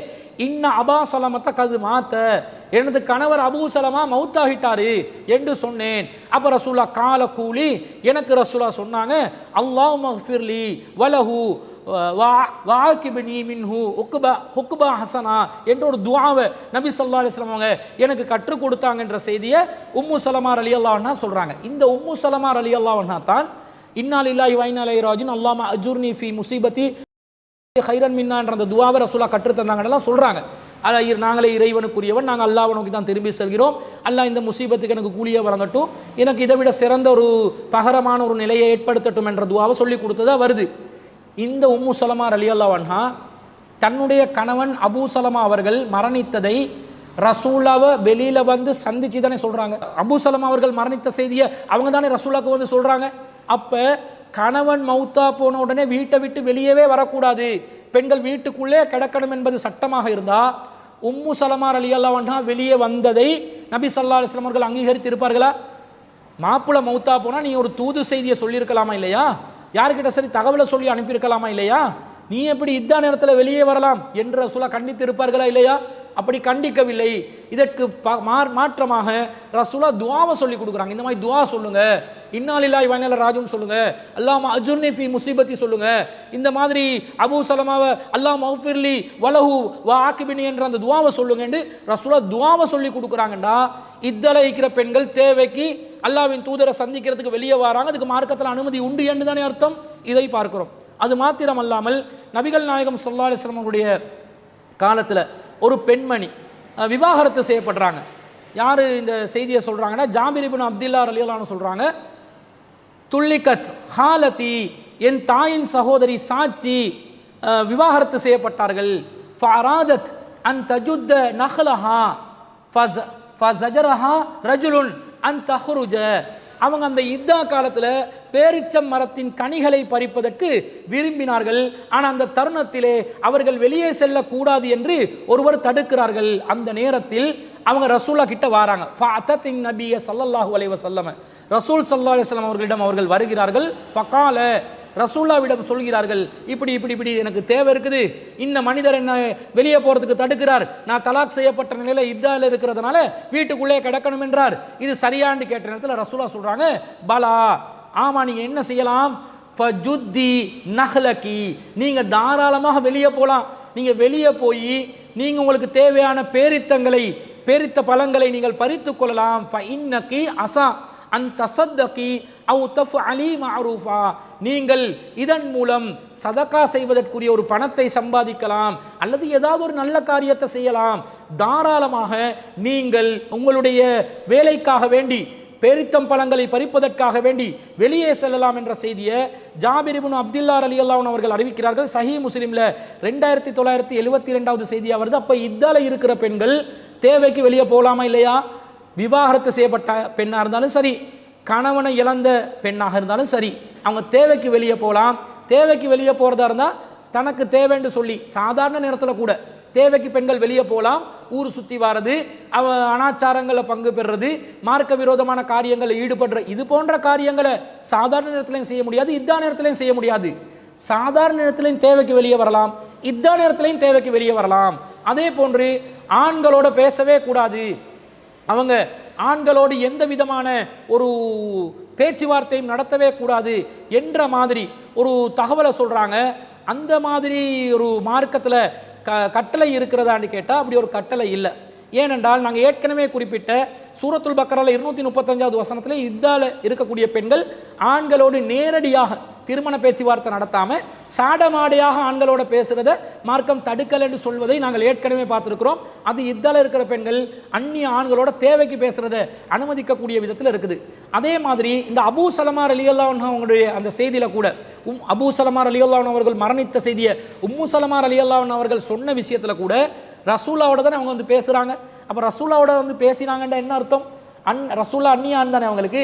இன்ன அபா சலமத்த கது மாத்த, எனது கணவர் அபூ சலமா மௌத்தாகிட்டாரு என்று சொன்னேன். அப்போ ரசூலா கால கூலி, எனக்கு ரசூலா சொன்னாங்க, அல்லாஹ் மஃபிர்லி வலஹு வாக்கிபினி மின்ஹு ஹுக்பா ஹசனா என்ற ஒரு துஆவை நபி ஸல்லல்லாஹு அலைஹி வஸல்லம் அவங்க எனக்கு கற்றுக் கொடுத்தாங்க என்ற செய்தியை உம்மு சலமா ரலியல்லாஹு அன்ஹா சொல்றாங்க. இந்த உம்மு சலமா ரலியல்லாஹு அன்ஹா தான் இன்னா லில்லாஹி வ இன்னா இலைஹி ராஜிஊன் அல்லாஹும்ம அஜுர்னி ஃபீ முஸீபத்தி ஹைரன் மின்னா என்ற அந்த துஆவை ரசூலா கற்றுத் தந்தாங்கன்னு சொல்றாங்க. அதாவது நாங்களே இறைவனுக்குரியவன், நாங்கள் அல்லாஹ்வை நோக்கி தான் திரும்பி செல்கிறோம், அல்லாஹ் இந்த முசீபத்துக்கு எனக்கு கூலியை வழங்கட்டும், எனக்கு இதை விட சிறந்த ஒரு பகரமான ஒரு நிலையை ஏற்படுத்தட்டும் என்ற துஆவை சொல்லி கொடுத்ததா வருது. இந்த உம்மு சலமா ரலியல்லாஹு அன்ஹா தன்னுடைய கணவன் அபூ சலமா அவர்கள் மரணித்ததை ரசூலாவை வெளியில வந்து சந்திச்சு தானே சொல்றாங்க. அபூ சலமா அவர்கள் மரணித்த செய்தியை அவங்க தானே ரசூலாவுக்கு வந்து சொல்றாங்க. அப்ப கணவன் மௌத்தா போன உடனே வீட்டை விட்டு வெளியவே வரக்கூடாது, பெண்கள் வீட்டுக்குள்ளே கிடக்கணும் என்பது சட்டமாக இருந்தா உம்மு சலமா ரலியல்லாஹு அன்ஹா வெளியே வந்ததை நபி ஸல்லல்லாஹு அலைஹி வஸல்லம் அவர்கள் அங்கீகரித்து இருப்பார்களா? மாப்பிள்ளை மௌத்தா போனா நீ ஒரு தூது செய்தியை சொல்லியிருக்கலாமா இல்லையா? யாருக்கிட்ட சரி தகவலை சொல்லி அனுப்பியிருக்கலாமா இல்லையா? நீ எப்படி இத்தா நேரத்தில் வெளியே வரலாம் என்று ரசூலா கண்டித்து இருப்பார்களா இல்லையா? அப்படி கண்டிக்கவில்லை. இதற்கு மாற்றமாக ரசூலா துஆவை சொல்லி கொடுக்குறாங்க. இந்த மாதிரி துஆ சொல்லுங்க, இன்னா லில்லாஹி வ இன்னா இலைஹி ராஜிஊன் சொல்லுங்க, அல்லாஹும்ம அஜுர்னி ஃபீ முஸீபத்தி சொல்லுங்க. இந்த மாதிரி அபூ சலமாவை அல்லாஹ் மஃபிர்லி வலஹு வ ஆக்கிபினி என்ற அந்த துஆவை சொல்லுங்க என்று ரசூலா துஆவை சொல்லி கொடுக்குறாங்கண்டா, இத்தல இருக்கிற பெண்கள் தேவைக்கு அல்லாஹ்வின் தூதரை சந்திக்கிறதுக்கு வெளியே வராங்க, அதுக்கு மார்க்கத்தில் அனுமதி உண்டு என்று தானே அர்த்தம். இதை பார்க்கிறோம். அது மாத்திரம் அல்லாமல் நபிகள் நாயகம் ஸல்லல்லாஹு அலைஹி வஸல்லம் அவருடைய காலத்தில் ஒரு பெண்மணி விவாகரத்து செய்யப்படுறாங்க. யார் இந்த செய்தியை சொல்கிறாங்கன்னா, ஜாபிர் இப்னு அப்துல்லாஹ் ரலியல்லாஹு அன்ஹு சொல்கிறாங்க, துல்லிகத் ஹாலதி, என் தாயின் சகோதரி சாட்சி விவாகரத்து செய்யப்பட்டார்கள். ஃபஅராதத் அன் தஜுத்த நஹ்லஹா ஃபஸஜரஹா ரஜுலுன் அன் தஹ்ருஜ, அவங்க அந்த இத்தா காலத்தில் பேரிச்சம் மரத்தின் கனிகளை பறிப்பதற்கு விரும்பினார்கள். ஆனால் அந்த தருணத்திலே அவர்கள் வெளியே செல்லக்கூடாது என்று ஒருவர் தடுக்கிறார்கள். அந்த நேரத்தில் அவங்க ரசூலா கிட்ட வராங்க. ஃபஅத்தத்தின் நபிய ஸல்லல்லாஹு அலைஹி வஸல்லம், ரசூல் ஸல்லல்லாஹு அலைஹி வஸல்லம் அவர்களிடம் அவர்கள் வருகிறார்கள். ஃபகால, ரசூல்லாவிடம் சொல்கிறார்கள், இப்படி இப்படி இப்படி எனக்கு தேவை இருக்குது, இந்த மனிதர் என்ன வெளியே போகிறதுக்கு தடுக்கிறார், நான் தலாக் செய்யப்பட்ட நிலையில் இத்தால இருக்கிறதுனால வீட்டுக்குள்ளே கிடக்கணும் என்றார், இது சரியான்னு கேட்ட நேரத்தில் ரசூலா சொல்கிறாங்க, பலா, ஆமாம், நீங்கள் என்ன செய்யலாம், ஃபஜுத்தி நஹ்லகி, நீங்கள் தாராளமாக வெளியே போகலாம். நீங்கள் வெளியே போய் நீங்கள் உங்களுக்கு தேவையான பேரித்த பழங்களை நீங்கள் பறித்து கொள்ளலாம். ஃபஇன்னகி அஸா அன் தஸத்தகி அவ் தஃஅலி மஅரூஃபா, நீங்கள் இதன் மூலம் சதகா செய்வதற்குரிய ஒரு பணத்தை சம்பாதிக்கலாம், அல்லது ஏதாவது ஒரு நல்ல காரியத்தை செய்யலாம். தாராளமாக நீங்கள் உங்களுடைய வேலைக்காக வேண்டி பேரித்தம் பழங்களை பறிப்பதற்காக வேண்டி வெளியே செல்லலாம் என்ற செய்தியை ஜாபிர் இப்னு அப்துல்லா ரலியல்லாஹு அன்ஹு அவர்கள் அறிவிக்கிறார்கள். சஹீஹ் முஸ்லிமில் 2972 செய்தியாக வருது. அப்போ இத்தால இருக்கிற பெண்கள் தேவைக்கு வெளியே போகலாமா இல்லையா? விவாகரத்து செய்யப்பட்ட பெண்ணாக இருந்தாலும் சரி, கணவனை இழந்த பெண்ணாக இருந்தாலும் சரி, அவங்க தேவைக்கு வெளியே போகலாம். தேவைக்கு வெளியே போகிறதா இருந்தால் தனக்கு தேவைன்னு சொல்லி சாதாரண நேரத்தில் கூட தேவைக்கு பெண்கள் வெளியே போகலாம். ஊர் சுற்றி வாரது, அனாச்சாரங்களில் பங்கு பெறுறது, மார்க்க விரோதமான காரியங்களில் ஈடுபடுற இது போன்ற காரியங்களை சாதாரண நேரத்திலையும் செய்ய முடியாது, இத்தா நேரத்திலையும் செய்ய முடியாது. சாதாரண நேரத்திலையும் தேவைக்கு வெளியே வரலாம், இத்தா நேரத்திலையும் தேவைக்கு வெளியே வரலாம். அதே போன்று ஆண்களோட பேசவே கூடாது, அவங்க ஆண்களோடு எந்த விதமான ஒரு பேச்சுவார்த்தையும் நடத்தவே கூடாது என்ற மாதிரி ஒரு தகவலை சொல்கிறாங்க. அந்த மாதிரி ஒரு மார்க்கத்தில் கட்டளை இருக்கிறதான்னு கேட்டால் அப்படி ஒரு கட்டளை இல்லை. ஏனென்றால் நாங்கள் ஏற்கனவே குறிப்பிட்ட சூரத்துல் பக்கரால 235வது வசனத்தில் இத்தால இருக்கக்கூடிய பெண்கள் ஆண்களோடு நேரடியாக திருமண பேச்சுவார்த்தை நடத்தாமல் சாடமாடையாக ஆண்களோட பேசுகிறத மார்க்கம் தடுக்கல் என்று சொல்வதை நாங்கள் ஏற்கனவே பார்த்துருக்கிறோம். அது இத்தால இருக்கிற பெண்கள் அந்நிய ஆண்களோட தேவைக்கு பேசுகிறத அனுமதிக்கக்கூடிய விதத்தில் இருக்குது. அதே மாதிரி இந்த அபூ சலமா ரலியல்லாஹு அன்ஹு அவங்களுடைய அந்த செய்தியில் கூட அபூ சலமா ரலியல்லாஹு அன்ஹு அவர்கள் மரணித்த செய்தியை உம்மு சலமா ரலியல்லாஹு அன்ஹு அவர்கள் சொன்ன விஷயத்தில் கூட ரசூலாவோட தானே அவங்க வந்து பேசுகிறாங்க. அப்போ ரசூலாவோட வந்து பேசினாங்கன்ற என்ன அர்த்தம்? ரசூலா அந்நிய ஆண் தானே அவங்களுக்கு.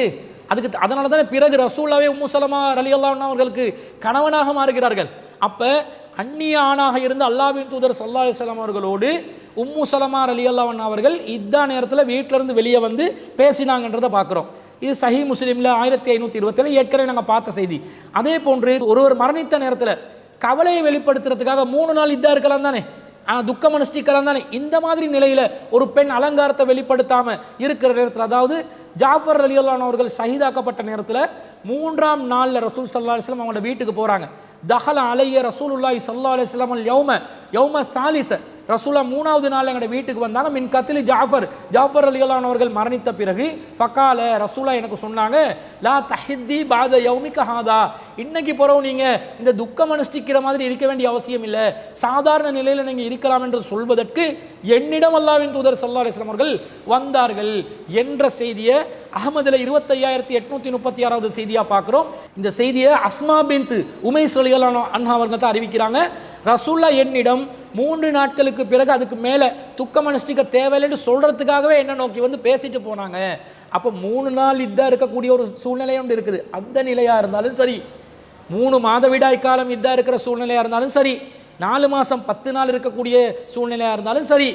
அதனால தானே பிறகு ரசூலாவே உம்மு சலமா ரலியல்லாஹு அன்ஹா அவர்களுக்கு கணவனாக மாறுகிறார்கள். அப்போ அந்நிய ஆணாக இருந்து அல்லாஹ்வின் தூதர் ஸல்லல்லாஹு அலைஹி வஸல்லம் அவர்களோடு உம்மு சலமா ரலியல்லாஹு அன்ஹா அவர்கள் இதா நேரத்தில் வீட்டிலிருந்து வெளியே வந்து பேசினாங்கன்றதை பார்க்குறோம். இது சஹீஹ் முஸ்லிமில் 1527 ஏற்கனவே நாங்கள் பார்த்த செய்தி. அதே போன்று ஒருவர் மரணித்த நேரத்தில் கவலையை வெளிப்படுத்துறதுக்காக 3 நாள் இதா இருக்கலாம் தானே, துக்கம் அனுஷ்டிக்கலாம் தானே. இந்த மாதிரி நிலையில் ஒரு பெண் அலங்காரத்தை வெளிப்படுத்தாமல் இருக்கிற நேரத்தில், அதாவது ஜாஃபர் ரலியல்லாஹு அன்ஹு அவர்கள் ஷஹீதாக்கப்பட்ட நேரத்தில் 3ஆம் நாளில் ரசூல் ஸல்லல்லாஹு அலைஹி வஸல்லம் அவங்களோட வீட்டுக்கு போகிறாங்க. தஹல அலைய ரசூலுல்லாஹி ஸல்லல்லாஹு அலைஹி வஸல்லம் யௌம சாலிஸ, ரசூலா 3வது நாள் எங்களோட வீட்டுக்கு வந்தாங்க. மின் கத்லி ஜாஃபர் ரலியல்லாஹு அன்ஹு அவர்கள் மரணித்த பிறகு ஃபகால, ரசூலா எனக்கு சொன்னாங்க, லா தஹித்தி பாத யௌமிக ஹாதா, இன்னைக்கு பிறகு நீங்கள் இந்த துக்கம் அனுஷ்டிக்கிற மாதிரி இருக்க வேண்டிய அவசியம் இல்லை, சாதாரண நிலையில் நீங்கள் இருக்கலாம் என்று சொல்வதற்கு என்னிடம் அல்லாஹ்வின் தூதர் ஸல்லல்லாஹு அலைஹி வஸல்லம் அவர்கள் வந்தார்கள் என்ற செய்தியை அஹ்மதுல 25836வது செய்தியாக பார்க்குறோம். இந்த செய்தியை அஸ்மா பின்த் உமைஸ் ரலியல்லாஹு அன்ஹா அவர்கள் தான் அறிவிக்கிறாங்க. ரசூல்லா என்னிடம் 3 நாட்களுக்கு பிறகு அதுக்கு மேலே துக்கம் அனுஷ்டிக்க தேவையில்லைன்னு சொல்கிறதுக்காகவே என்ன நோக்கி வந்து பேசிட்டு போனாங்க. அப்போ 3 நாள் இதாக இருக்கக்கூடிய ஒரு சூழ்நிலை ஒன்று இருக்குது. அந்த நிலையாக இருந்தாலும் சரி, 3 மாதவிடாய் காலம் இதாக இருக்கிற சூழ்நிலையாக இருந்தாலும் சரி, 4 மாதம் 10 நாள் இருக்கக்கூடிய சூழ்நிலையாக இருந்தாலும் சரி,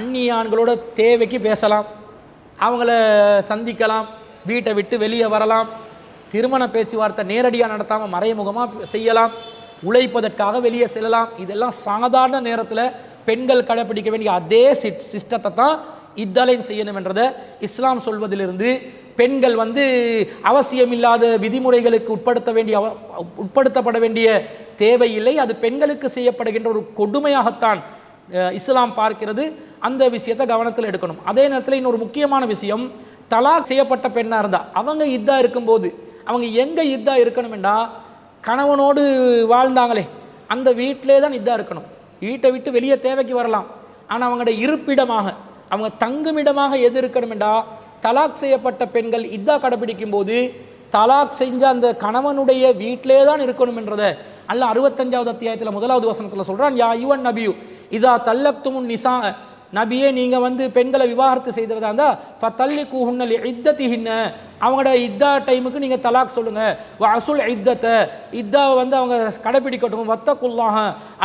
அந்நிய ஆண்களோட தேவைக்கு பேசலாம், அவங்கள சந்திக்கலாம், வீட்டை விட்டு வெளியே வரலாம், திருமண பேச்சுவார்த்தை நேரடியாக நடத்தாமல் மறைமுகமாக செய்யலாம், உழைப்பதற்காக வெளியே செல்லலாம். இதெல்லாம் சாதாரண நேரத்தில் பெண்கள் கடைப்பிடிக்க வேண்டிய அதே சிஸ்டத்தை தான் இத்தாலையும் செய்யணும் என்றதை இஸ்லாம் சொல்வதிலிருந்து பெண்கள் வந்து அவசியமில்லாத விதிமுறைகளுக்கு உட்படுத்தப்பட வேண்டிய தேவையில்லை, அது பெண்களுக்கு செய்யப்படுகின்ற ஒரு கொடுமையாகத்தான் இஸ்லாம் பார்க்கிறது. அந்த விஷயத்தை கவனத்தில் எடுக்கணும். அதே நேரத்தில் இன்னொரு முக்கியமான விஷயம், தலாக் செய்யப்பட்ட பெண்ணாக இருந்தால் அவங்க இதா இருக்கும்போது அவங்க எங்கே இதா இருக்கணும்டா, கணவனோடு வாழ்ந்தாங்களே அந்த வீட்டிலே தான் இதா இருக்கணும். வீட்டை விட்டு வெளியே தேவைக்கு வரலாம், ஆனால் அவங்களோட இருப்பிடமாக அவங்க தங்குமிடமாக எது இருக்கணும்டா, தலாக் செய்யப்பட்ட பெண்கள் இதா கடைபிடிக்கும் போது தலாக் செஞ்ச அந்த கணவனுடைய வீட்டிலே தான் இருக்கணும் என்றதை அல்லாஹ் 65வது அத்தியாயத்தில் 1வது வசனத்தில் சொல்கிறான், யா யுவன் நபியு இதா தல்லக்துமுன் நிசா நபியே நீங்கள் வந்து பெண்களை விவாகரத்து செய்கிறதா இருந்தால் ஃபத்தல்லி கூஹுன்னல் இத்தத்திஹின்ன, அவங்களோட இத்தா டைமுக்கு நீங்கள் தலாக் சொல்லுங்கள். அசுல் இத்தத்தை, இத்தாவை வந்து அவங்க கடைப்பிடிக்கட்டும். வத்தக்குல்லாஹ,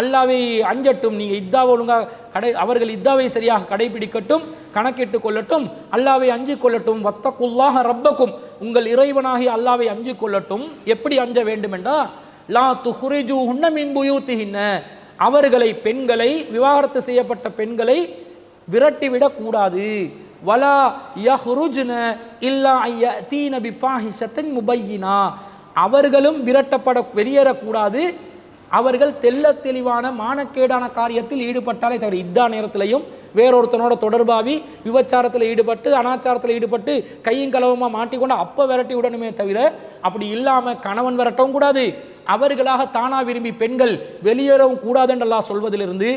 அல்லாவை அஞ்சட்டும். நீங்கள் இத்தாவை ஒழுங்காக அவர்கள் இத்தாவை சரியாக கடைப்பிடிக்கட்டும், கணக்கிட்டு கொள்ளட்டும், அல்லாவை அஞ்சு கொள்ளட்டும். வத்தக்குல்லாஹ ரப்பக்கும், உங்கள் இறைவனாகி அல்லாவை அஞ்சு கொள்ளட்டும். எப்படி அஞ்ச வேண்டும் என்றால், லா துஹ்ரிஜூஹுன்ன மின் புயூத்திஹின்ன, அவர்களை பெண்களை விவாகரத்து செய்யப்பட்ட பெண்களை விரட்டிவிடக் கூடாது. வலா யஹ்ருஜ்ன இல்லா யஅதீன பிஃபாஹிஷத்தின் முபையினா, அவர்களும் வெளியேறக்கூடாது அவர்கள் தெல்ல தெளிவான மானக்கேடான காரியத்தில் ஈடுபட்டாலே தவிர. இத்தா நேரத்திலையும் வேறொருத்தனோட தொடர்பாகி விபச்சாரத்தில் ஈடுபட்டு அனாச்சாரத்தில் ஈடுபட்டு கையும் களவுமாக மாட்டிக்கொண்டு அப்போ விரட்டி விடணுமே தவிர, அப்படி இல்லாமல் கணவன் விரட்டவும் கூடாது, அவர்களாக தானா விரும்பி பெண்கள் வெளியேறவும் கூடாது என்றெல்லாம் சொல்வதிலிருந்து,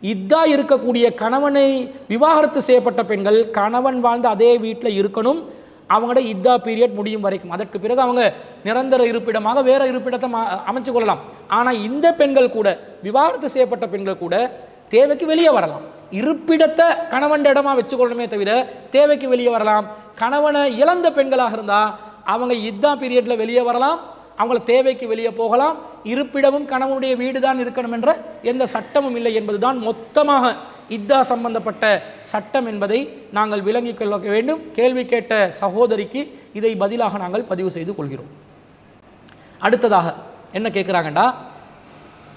இத்தா இருக்கக்கூடிய கணவனை விவாகரத்து செய்யப்பட்ட பெண்கள் கணவன் வாழ்ந்த அதே வீட்டில் இருக்கணும், அவங்களோட இத்தா பீரியட் முடியும் வரைக்கும். அதற்கு பிறகு அவங்க நிரந்தர இருப்பிடமாக வேற இருப்பிடத்தை அமைச்சு கொள்ளலாம். ஆனால் இந்த பெண்கள் கூட, விவாகரத்து செய்யப்பட்ட பெண்கள் கூட தேவைக்கு வெளியே வரலாம். இருப்பிடத்தை கணவன் இடமா வச்சுக்கொள்ளணுமே தவிர தேவைக்கு வெளியே வரலாம். கணவனை இழந்த பெண்களாக இருந்தால் அவங்க இத்தா பீரியட்ல வெளியே வரலாம், அவங்கள தேவைக்கு வெளியே போகலாம். இருப்பிடமும் கணவனுடைய வீடு தான் இருக்கணும் என்ற எந்த சட்டமும் இல்லை என்பதுதான் மொத்தமாக இத்தா சம்பந்தப்பட்ட சட்டம் என்பதை நாங்கள் விளங்கிக் கொள்ள வேண்டும். கேள்வி கேட்ட சகோதரிக்கு இதை பதிலாக நாங்கள் பதிவு செய்து கொள்கிறோம். அடுத்ததாக என்ன கேட்குறாங்கண்டா,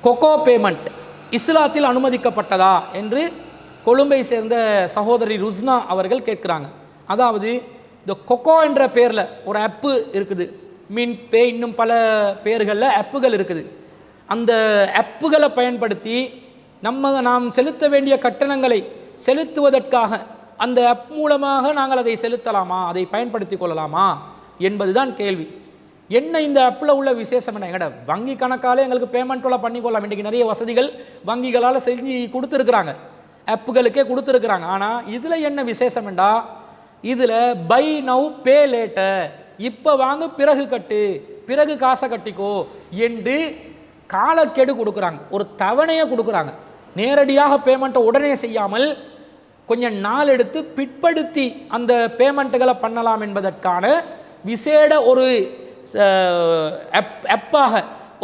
கொக்கோ பேமெண்ட் இஸ்லாத்தில் அனுமதிக்கப்பட்டதா என்று கொழும்பை சேர்ந்த சகோதரி ருஸ்னா அவர்கள் கேட்குறாங்க. அதாவது இந்த கொக்கோ என்ற பேரில் ஒரு ஆப்பு இருக்குது, மின் பே, இன்னும் பல பேர்களில் ஆப்புகள் இருக்குது. அந்த ஆப்புகளை பயன்படுத்தி நாம் செலுத்த வேண்டிய கட்டணங்களை செலுத்துவதற்காக அந்த ஆப் மூலமாக நாங்கள் அதை செலுத்தலாமா, அதை பயன்படுத்தி கொள்ளலாமா என்பதுதான் கேள்வி. என்ன இந்த ஆப்பில் உள்ள விசேஷம் என்ன? எங்கட வங்கி கணக்காலே எங்களுக்கு பேமெண்ட்டோலாம் பண்ணிக்கொள்ளலாம். இன்றைக்கி நிறைய வசதிகள் வங்கிகளால் செஞ்சு கொடுத்துருக்குறாங்க, ஆப்புகளுக்கே கொடுத்துருக்குறாங்க. ஆனால் இதில் என்ன விசேஷம் என்றா, இதில் பை நவ் பே லேட்டர், இப்போ வாங்க பிறகு கட்டு, பிறகு காசை கட்டிக்கோ என்று காலக்கெடு கொடுக்குறாங்க, ஒரு தவணையை கொடுக்குறாங்க. நேரடியாக பேமெண்ட்டை உடனே செய்யாமல் கொஞ்சம் நாள் எடுத்து பிற்படுத்தி அந்த பேமெண்ட்டுகளை பண்ணலாம் என்பதற்கான விசேட ஒரு ஆப்பாக,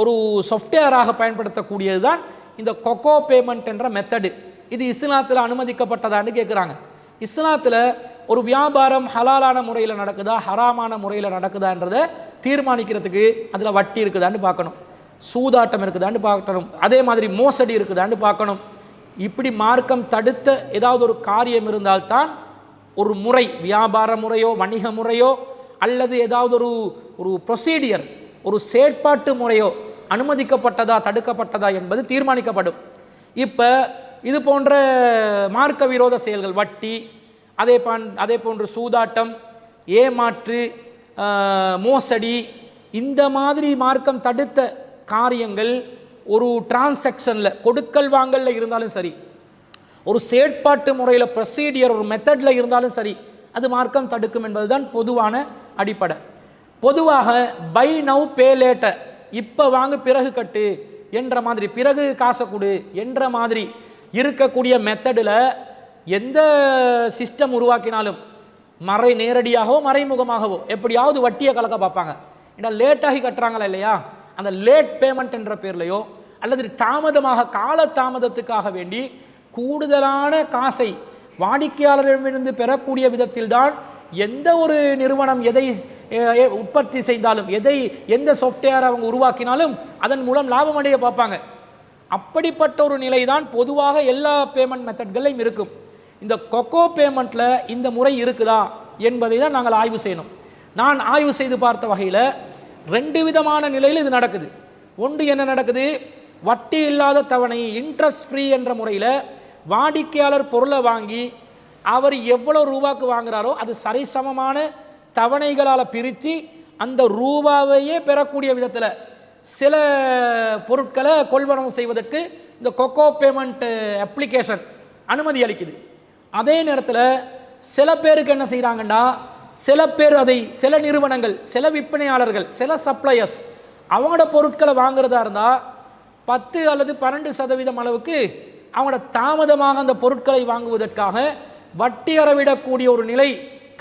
ஒரு சாஃப்ட்வேராக பயன்படுத்தக்கூடியது தான் இந்த கொக்கோ பேமெண்ட் என்ற மெத்தடு. இது இஸ்லாத்தில் அனுமதிக்கப்பட்டதான்னு கேட்குறாங்க. இஸ்லாத்தில் ஒரு வியாபாரம் ஹலாலான முறையில் நடக்குதா ஹராமான முறையில் நடக்குதான்றதை தீர்மானிக்கிறதுக்கு அதில் வட்டி இருக்குதான்னு பார்க்கணும், சூதாட்டம் இருக்குதான்னு பார்க்கணும், அதே மாதிரி மோசடி இருக்குதான்னு பார்க்கணும். இப்படி மார்க்கம் தடுத்த ஏதாவது ஒரு காரியம் இருந்தால்தான் ஒரு முறை, வியாபார முறையோ வணிக முறையோ அல்லது ஏதாவது ஒரு ப்ரொசீடியர், ஒரு செயற்பாட்டு முறையோ அனுமதிக்கப்பட்டதா தடுக்கப்பட்டதா என்பது தீர்மானிக்கப்படும். இப்போ இது போன்ற மார்க்க விரோத செயல்கள், வட்டி, அதே போன்று சூதாட்டம், ஏமாற்று, மோசடி, இந்த மாதிரி மார்க்கம் தடுத்த காரியங்கள் ஒரு டிரான்சாக்ஷனில், கொடுக்கல் வாங்கலில் இருந்தாலும் சரி, ஒரு செயற்பாட்டு முறையில் ப்ரொசீடியர், ஒரு மெத்தடில் இருந்தாலும் சரி, அது மார்க்கம் தடுக்கும் என்பதுதான் பொதுவான அடிப்படை. பொதுவாக பை நவ் பே லேட்டர், இப்போ வாங்க பிறகு கட்டு என்ற மாதிரி, பிறகு காசை கொடு என்ற மாதிரி இருக்கக்கூடிய மெத்தடில் எந்த சிஸ்டம் உருவாக்கினாலும் நேரடியாகவோ மறைமுகமாகவோ எப்படியாவது வட்டியை கலக்க பார்ப்பாங்க. ஏன்னா லேட்டாகி கட்டுறாங்களா இல்லையா, அந்த லேட் பேமெண்ட் என்ற பேர்லையோ அல்லது தாமதமாக, கால தாமதத்துக்காக வேண்டி கூடுதலான காசை வாடிக்கையாளரிடமிருந்து பெறக்கூடிய விதத்தில் தான் எந்த ஒரு நிறுவனம் எதை உற்பத்தி செய்தாலும், எந்த சாஃப்ட்வேர் அவங்க உருவாக்கினாலும் அதன் மூலம் லாபம் அடைய பார்ப்பாங்க. அப்படிப்பட்ட ஒரு நிலை தான் பொதுவாக எல்லா பேமெண்ட் மெத்தட்களையும் இருக்கும். இந்த கொக்கோ பேமெண்ட்டில் இந்த முறை இருக்குதா என்பதை தான் நாங்கள் ஆய்வு செய்யணும். நான் ஆய்வு செய்து பார்த்த வகையில் 2 விதமான நிலையில் இது நடக்குது. ஒன்று என்ன நடக்குது, வட்டி இல்லாத தவணை, இன்ட்ரெஸ்ட் ஃப்ரீ என்ற முறையில் வாடிக்கையாளர் பொருளை வாங்கி அவர் எவ்வளோ ரூபாய்க்கு வாங்குறாரோ அது சரிசமமான தவணைகளால் பிரித்து அந்த ரூபாவையே பெறக்கூடிய விதத்தில் சில பொருட்களை கொள்வனவு செய்வதற்கு இந்த கொக்கோ பேமெண்ட் அப்ளிகேஷன் அனுமதி அளிக்குது. அதே நேரத்தில் சில பேருக்கு என்ன செய்கிறாங்கன்னா, சில நிறுவனங்கள், சில விற்பனையாளர்கள், சில சப்ளையர்ஸ் அவங்களோட பொருட்களை வாங்குறதா இருந்தால் 10 அல்லது 12% அளவுக்கு அவங்களோட தாமதமாக அந்த பொருட்களை வாங்குவதற்காக வட்டி அறவிடக்கூடிய ஒரு நிலை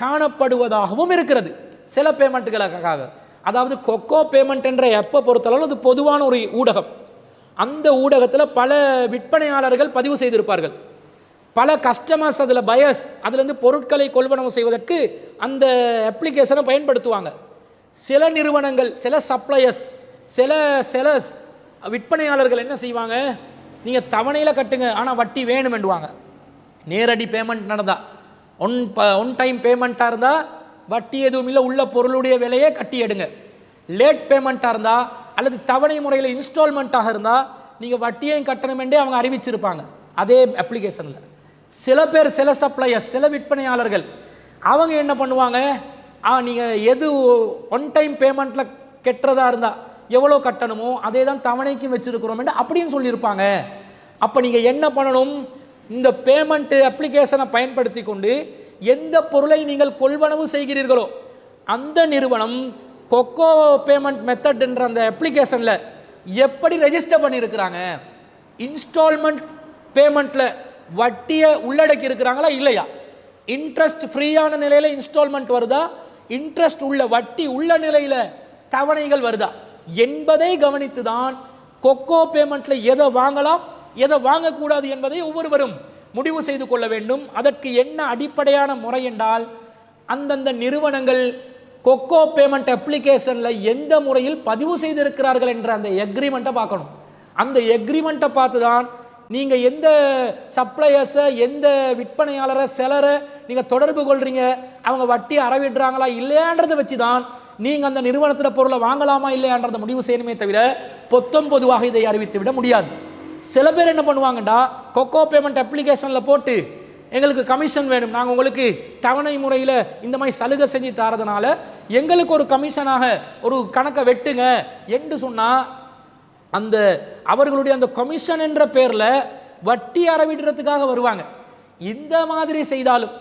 காணப்படுவதாகவும் இருக்கிறது சில பேமெண்ட்டுகளுக்காக. அதாவது கொக்கோ பேமெண்ட் என்ற எப்போ பொறுத்தளவு அது பொதுவான ஒரு ஊடகம். அந்த ஊடகத்தில் பல விற்பனையாளர்கள் பதிவு செய்திருப்பார்கள். பல கஸ்டமர்ஸ் அதில் பயஸ் அதிலிருந்து பொருட்களை கொள்வனவு செய்வதற்கு அந்த அப்ளிகேஷனை பயன்படுத்துவாங்க. சில நிறுவனங்கள், சில சப்ளையர்ஸ், சில செலர்ஸ், விற்பனையாளர்கள் என்ன செய்வாங்க, நீங்கள் தவணையில் கட்டுங்க ஆனால் வட்டி வேணுமென்றுவாங்க. நேரடி பேமெண்ட் நடந்தால் ஒன் டைம் பேமெண்ட்டாக இருந்தால் வட்டி எதுவும் இல்லை, உள்ள பொருளுடைய விலையே கட்டி எடுங்க. லேட் பேமெண்ட்டாக இருந்தால் அல்லது தவணை முறையில் இன்ஸ்டால்மெண்ட்டாக இருந்தால் நீங்கள் வட்டியையும் கட்டணுமென்றே அவங்க அறிவிச்சிருப்பாங்க அதே அப்ளிகேஷனில். சில பேர், சில சப்ளையர்ஸ், சில விற்பனையாளர்கள் அவங்க என்ன பண்ணுவாங்க, நீங்கள் எது ஒன் டைம் பேமெண்ட்டில் கட்டுறதா இருந்தால் எவ்வளோ கட்டணுமோ அதே தான் தவணைக்கும் வச்சுருக்கிறோம் அப்படின்னு சொல்லியிருப்பாங்க. அப்போ நீங்கள் என்ன பண்ணணும், இந்த பேமெண்ட்டு அப்ளிகேஷனை பயன்படுத்தி கொண்டு எந்த பொருளை நீங்கள் கொள்வனவு செய்கிறீர்களோ அந்த நிறுவனம் கொக்கோ பேமெண்ட் மெத்தட் என்ற அந்த அப்ளிகேஷனில் எப்படி ரெஜிஸ்டர் பண்ணியிருக்கிறாங்க, இன்ஸ்டால்மெண்ட் பேமெண்ட்டில் வட்டியை உள்ளடக்கி இருக்கிறாங்களா இல்லையா, இன்ட்ரெஸ்ட் ஃப்ரீயான நிலையில் இன்ஸ்டால்மெண்ட் வருதா, இன்ட்ரெஸ்ட் உள்ள வட்டி உள்ள நிலையில் தவணைகள் வருதா என்பதை கவனித்து தான் கொக்கோ பேமெண்ட்டில் எதை வாங்கலாம் எதை வாங்கக்கூடாது என்பதை ஒவ்வொருவரும் முடிவு செய்து கொள்ள வேண்டும். அதற்கு என்ன அடிப்படையான முறை என்றால், அந்தந்த நிறுவனங்கள் கொக்கோ பேமெண்ட் அப்ளிகேஷனில் எந்த முறையில் பதிவு செய்திருக்கிறார்கள் என்ற அந்த எக்ரிமெண்ட்டை பார்க்கணும். அந்த எக்ரிமெண்ட்டை பார்த்து தான் நீங்கள் எந்த சப்ளையர்ஸை, எந்த விற்பனையாளரை, செலரை நீங்கள் தொடர்பு கொள்கிறீங்க, அவங்க வட்டி அறவிடுறாங்களா இல்லையான்றதை வச்சு தான் நீங்கள் அந்த நிறுவனத்தில் பொருளை வாங்கலாமா இல்லையான்றதை முடிவு செய்யணுமே தவிர பொதுவாக இதை அறிவித்து விட முடியாது. சில பேர் என்ன பண்ணுவாங்கடா, கொக்கோ பேமெண்ட் அப்ளிகேஷனில் போட்டு எங்களுக்கு கமிஷன் வேணும், நாங்கள் உங்களுக்கு தவணை முறையில் இந்த மாதிரி சலுகை செஞ்சு தரதுனால எங்களுக்கு ஒரு கமிஷனாக ஒரு கணக்கை வெட்டுங்க என்று சொன்னால் அந்த அவர்களுடைய அந்த கமிஷன் என்ற பேரில் வட்டி அறவிடுறதுக்காக வருவாங்க. இந்த மாதிரி செய்தாலும்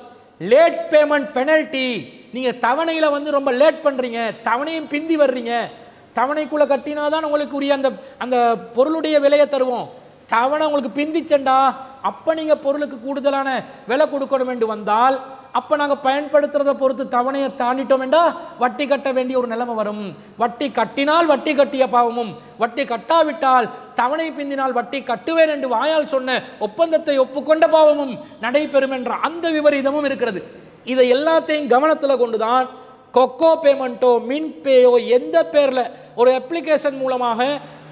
லேட் பேமெண்ட் பெனல்ட்டி, நீங்கள் தவணையில் ரொம்ப லேட் பண்ணுறீங்க, தவணையும் பிந்தி வர்றீங்க, தவணைக்குள்ளே கட்டினா தான் உங்களுக்கு உரிய அந்த அந்த பொருளுடைய விலையை தருவோம், தவணை உங்களுக்கு பிந்திச்சண்டா அப்போ நீங்கள் பொருளுக்கு கூடுதலான விலை கொடுக்கணும் என்று வந்தால் அப்போ நாங்கள் பயன்படுத்துறதை பொறுத்து தவணையை தாண்டிட்டோம் என்றால் வட்டி கட்ட வேண்டிய ஒரு நிலைமை வரும். வட்டி கட்டினால் வட்டி கட்டிய பாவமும், வட்டி கட்டாவிட்டால் தவணை பிந்தினால் வட்டி கட்டுவேன் என்று வாயால் சொன்ன ஒப்பந்தத்தை ஒப்புக்கொண்ட பாவமும் நடைபெறும் என்ற அந்த விபரீதமும் இருக்கிறது. இதை எல்லாத்தையும் கவனத்தில் கொண்டுதான் கொக்கோ பேமெண்ட்டோ மின்பேயோ எந்த பேரில் ஒரு அப்ளிகேஷன் மூலமாக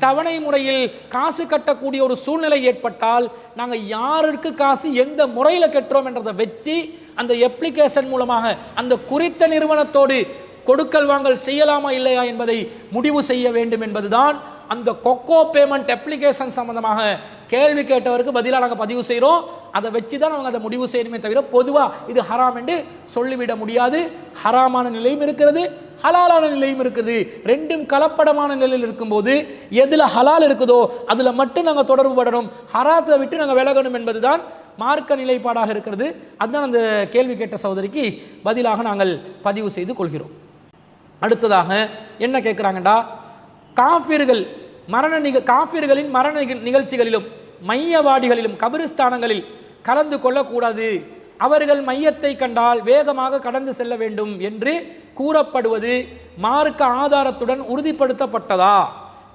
தவணை முறையில் காசு கட்டக்கூடிய ஒரு சூழ்நிலை ஏற்பட்டால் நாங்கள் யாருக்கு காசு எந்த முறையில் கட்டுறோம் என்றதை வச்சு அந்த அப்ளிகேஷன் மூலமாக அந்த குறித்த நிறுவனத்தோடு கொடுக்கல் வாங்கல் செய்யலாமா இல்லையா என்பதை முடிவு செய்ய வேண்டும் என்பதுதான் அந்த கொக்கோ பேமெண்ட் அப்ளிகேஷன் சம்பந்தமாக கேள்வி கேட்டவருக்கு பதிலாக நாங்கள் பதிவு செய்கிறோம். அதை வச்சு தான் அவங்க அதை முடிவு செய்யணுமே தவிர பொதுவாக இது ஹராம் என்று சொல்லிவிட முடியாது. ஹராமான நிலையும் இருக்கிறது, ஹலாலான நிலையும் இருக்குது. ரெண்டும் கலப்படமான நிலையில் இருக்கும்போது எதில் ஹலால் இருக்குதோ அதில் மட்டும் நாங்கள் தொடர்பு படணும், ஹராத்தை விட்டு நாங்கள் விலகணும் என்பதுதான் மார்க்க நிலைப்பாடாக இருக்கிறது. அதுதான் அந்த கேள்வி கேட்ட சகோதரிக்கு பதிலாக நாங்கள் பதிவு செய்து கொள்கிறோம். அடுத்ததாக என்ன கேட்குறாங்கடா, காஃபிர்களின் மரண நிகழ்ச்சிகளிலும் மையவாடிகளிலும் கபிரிஸ்தானங்களில் கலந்து கொள்ளக்கூடாது, அவர்கள் மையத்தை கண்டால் வேகமாக கடந்து செல்ல வேண்டும் என்று கூறப்படுவது மார்க்க ஆதாரத்துடன் உறுதிப்படுத்தப்பட்டதா?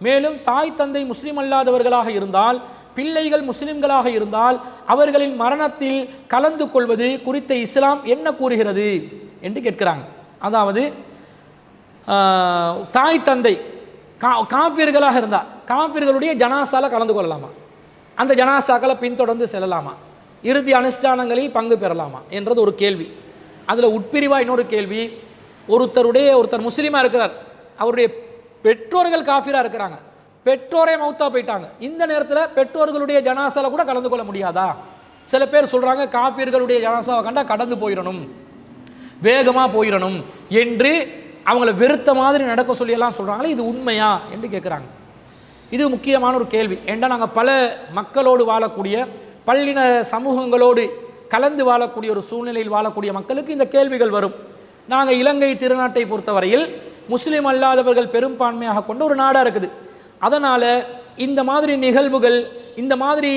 மேலும் தாய் தந்தை முஸ்லிம் அல்லாதவர்களாக இருந்தால், பிள்ளைகள் முஸ்லிம்களாக இருந்தால் அவர்களின் மரணத்தில் கலந்து கொள்வது குறித்த இஸ்லாம் என்ன கூறுகிறது என்று கேட்கிறாங்க. அதாவது தாய் தந்தை காஃபிர்களாக இருந்தால் காஃபிர்களுடைய ஜனாசால கலந்து கொள்ளலாமா, அந்த ஜனாசாக்களை பின்தொடர்ந்து செல்லலாமா, இறுதி அனுஷ்டானங்களில் பங்கு பெறலாமா என்றது ஒரு கேள்வி. அதில் உட்பிரிவாக இன்னொரு கேள்வி, ஒருத்தர் முஸ்லீமாக இருக்கிறார், அவருடைய பெற்றோர்கள் காஃபிராக இருக்கிறாங்க, பெற்றோரே மௌத்தா போயிட்டாங்க, இந்த நேரத்தில் பெற்றோர்களுடைய ஜனாசால கூட கலந்து கொள்ள முடியாதா? சில பேர் சொல்கிறாங்க காஃபிர்களுடைய ஜனாசாவை கண்டா கடந்து போயிடணும், வேகமாக போயிடணும் என்று அவங்கள வெறுத்த மாதிரி நடக்க சொல்லியெல்லாம் சொல்கிறாங்களே, இது உண்மையா என்று கேட்குறாங்க. இது முக்கியமான ஒரு கேள்வி. ஏண்டா நாங்கள் பல மக்களோடு வாழக்கூடிய பல்லின சமூகங்களோடு கலந்து வாழக்கூடிய ஒரு சூழ்நிலையில் வாழக்கூடிய மக்களுக்கு இந்த கேள்விகள் வரும். நாங்கள் இலங்கை திருநாட்டை பொறுத்தவரையில் முஸ்லீம் அல்லாதவர்கள் பெரும்பான்மையாக கொண்ட ஒரு நாடாக இருக்குது. அதனால் இந்த மாதிரி நிகழ்வுகள் இந்த மாதிரி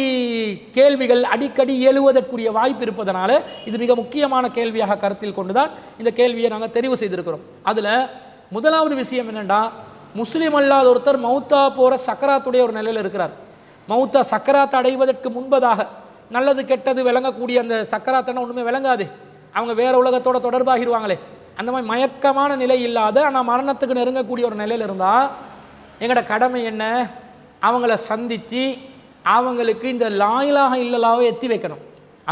கேள்விகள் அடிக்கடி எழுவதற்குரிய வாய்ப்பு இருப்பதனால இது மிக முக்கியமான கேள்வியாக கருத்தில் கொண்டுதான் இந்த கேள்வியை நாங்கள் தெரிவு செய்திருக்கிறோம். அதில் முதலாவது விஷயம் என்னென்னா, முஸ்லீம் அல்லாத ஒருத்தர் மௌத்தா போகிற சக்கராத்துடைய ஒரு நிலையில் இருக்கிறார். மௌத்தா சக்கராத்தை அடைவதற்கு முன்பதாக நல்லது கெட்டது விளங்கக்கூடிய அந்த சக்கராத்தனை ஒன்றுமே விளங்காது, அவங்க வேறு உலகத்தோட தொடர்பாகிடுவாங்களே, அந்த மாதிரி மயக்கமான நிலை இல்லாத ஆனால் மரணத்துக்கு நெருங்கக்கூடிய ஒரு நிலையில் இருந்தால் எங்களோட கடமை என்ன, அவங்கள சந்தித்து அவங்களுக்கு இந்த லா இலாஹ இல்லல்லாஹ்வை எத்தி வைக்கணும்.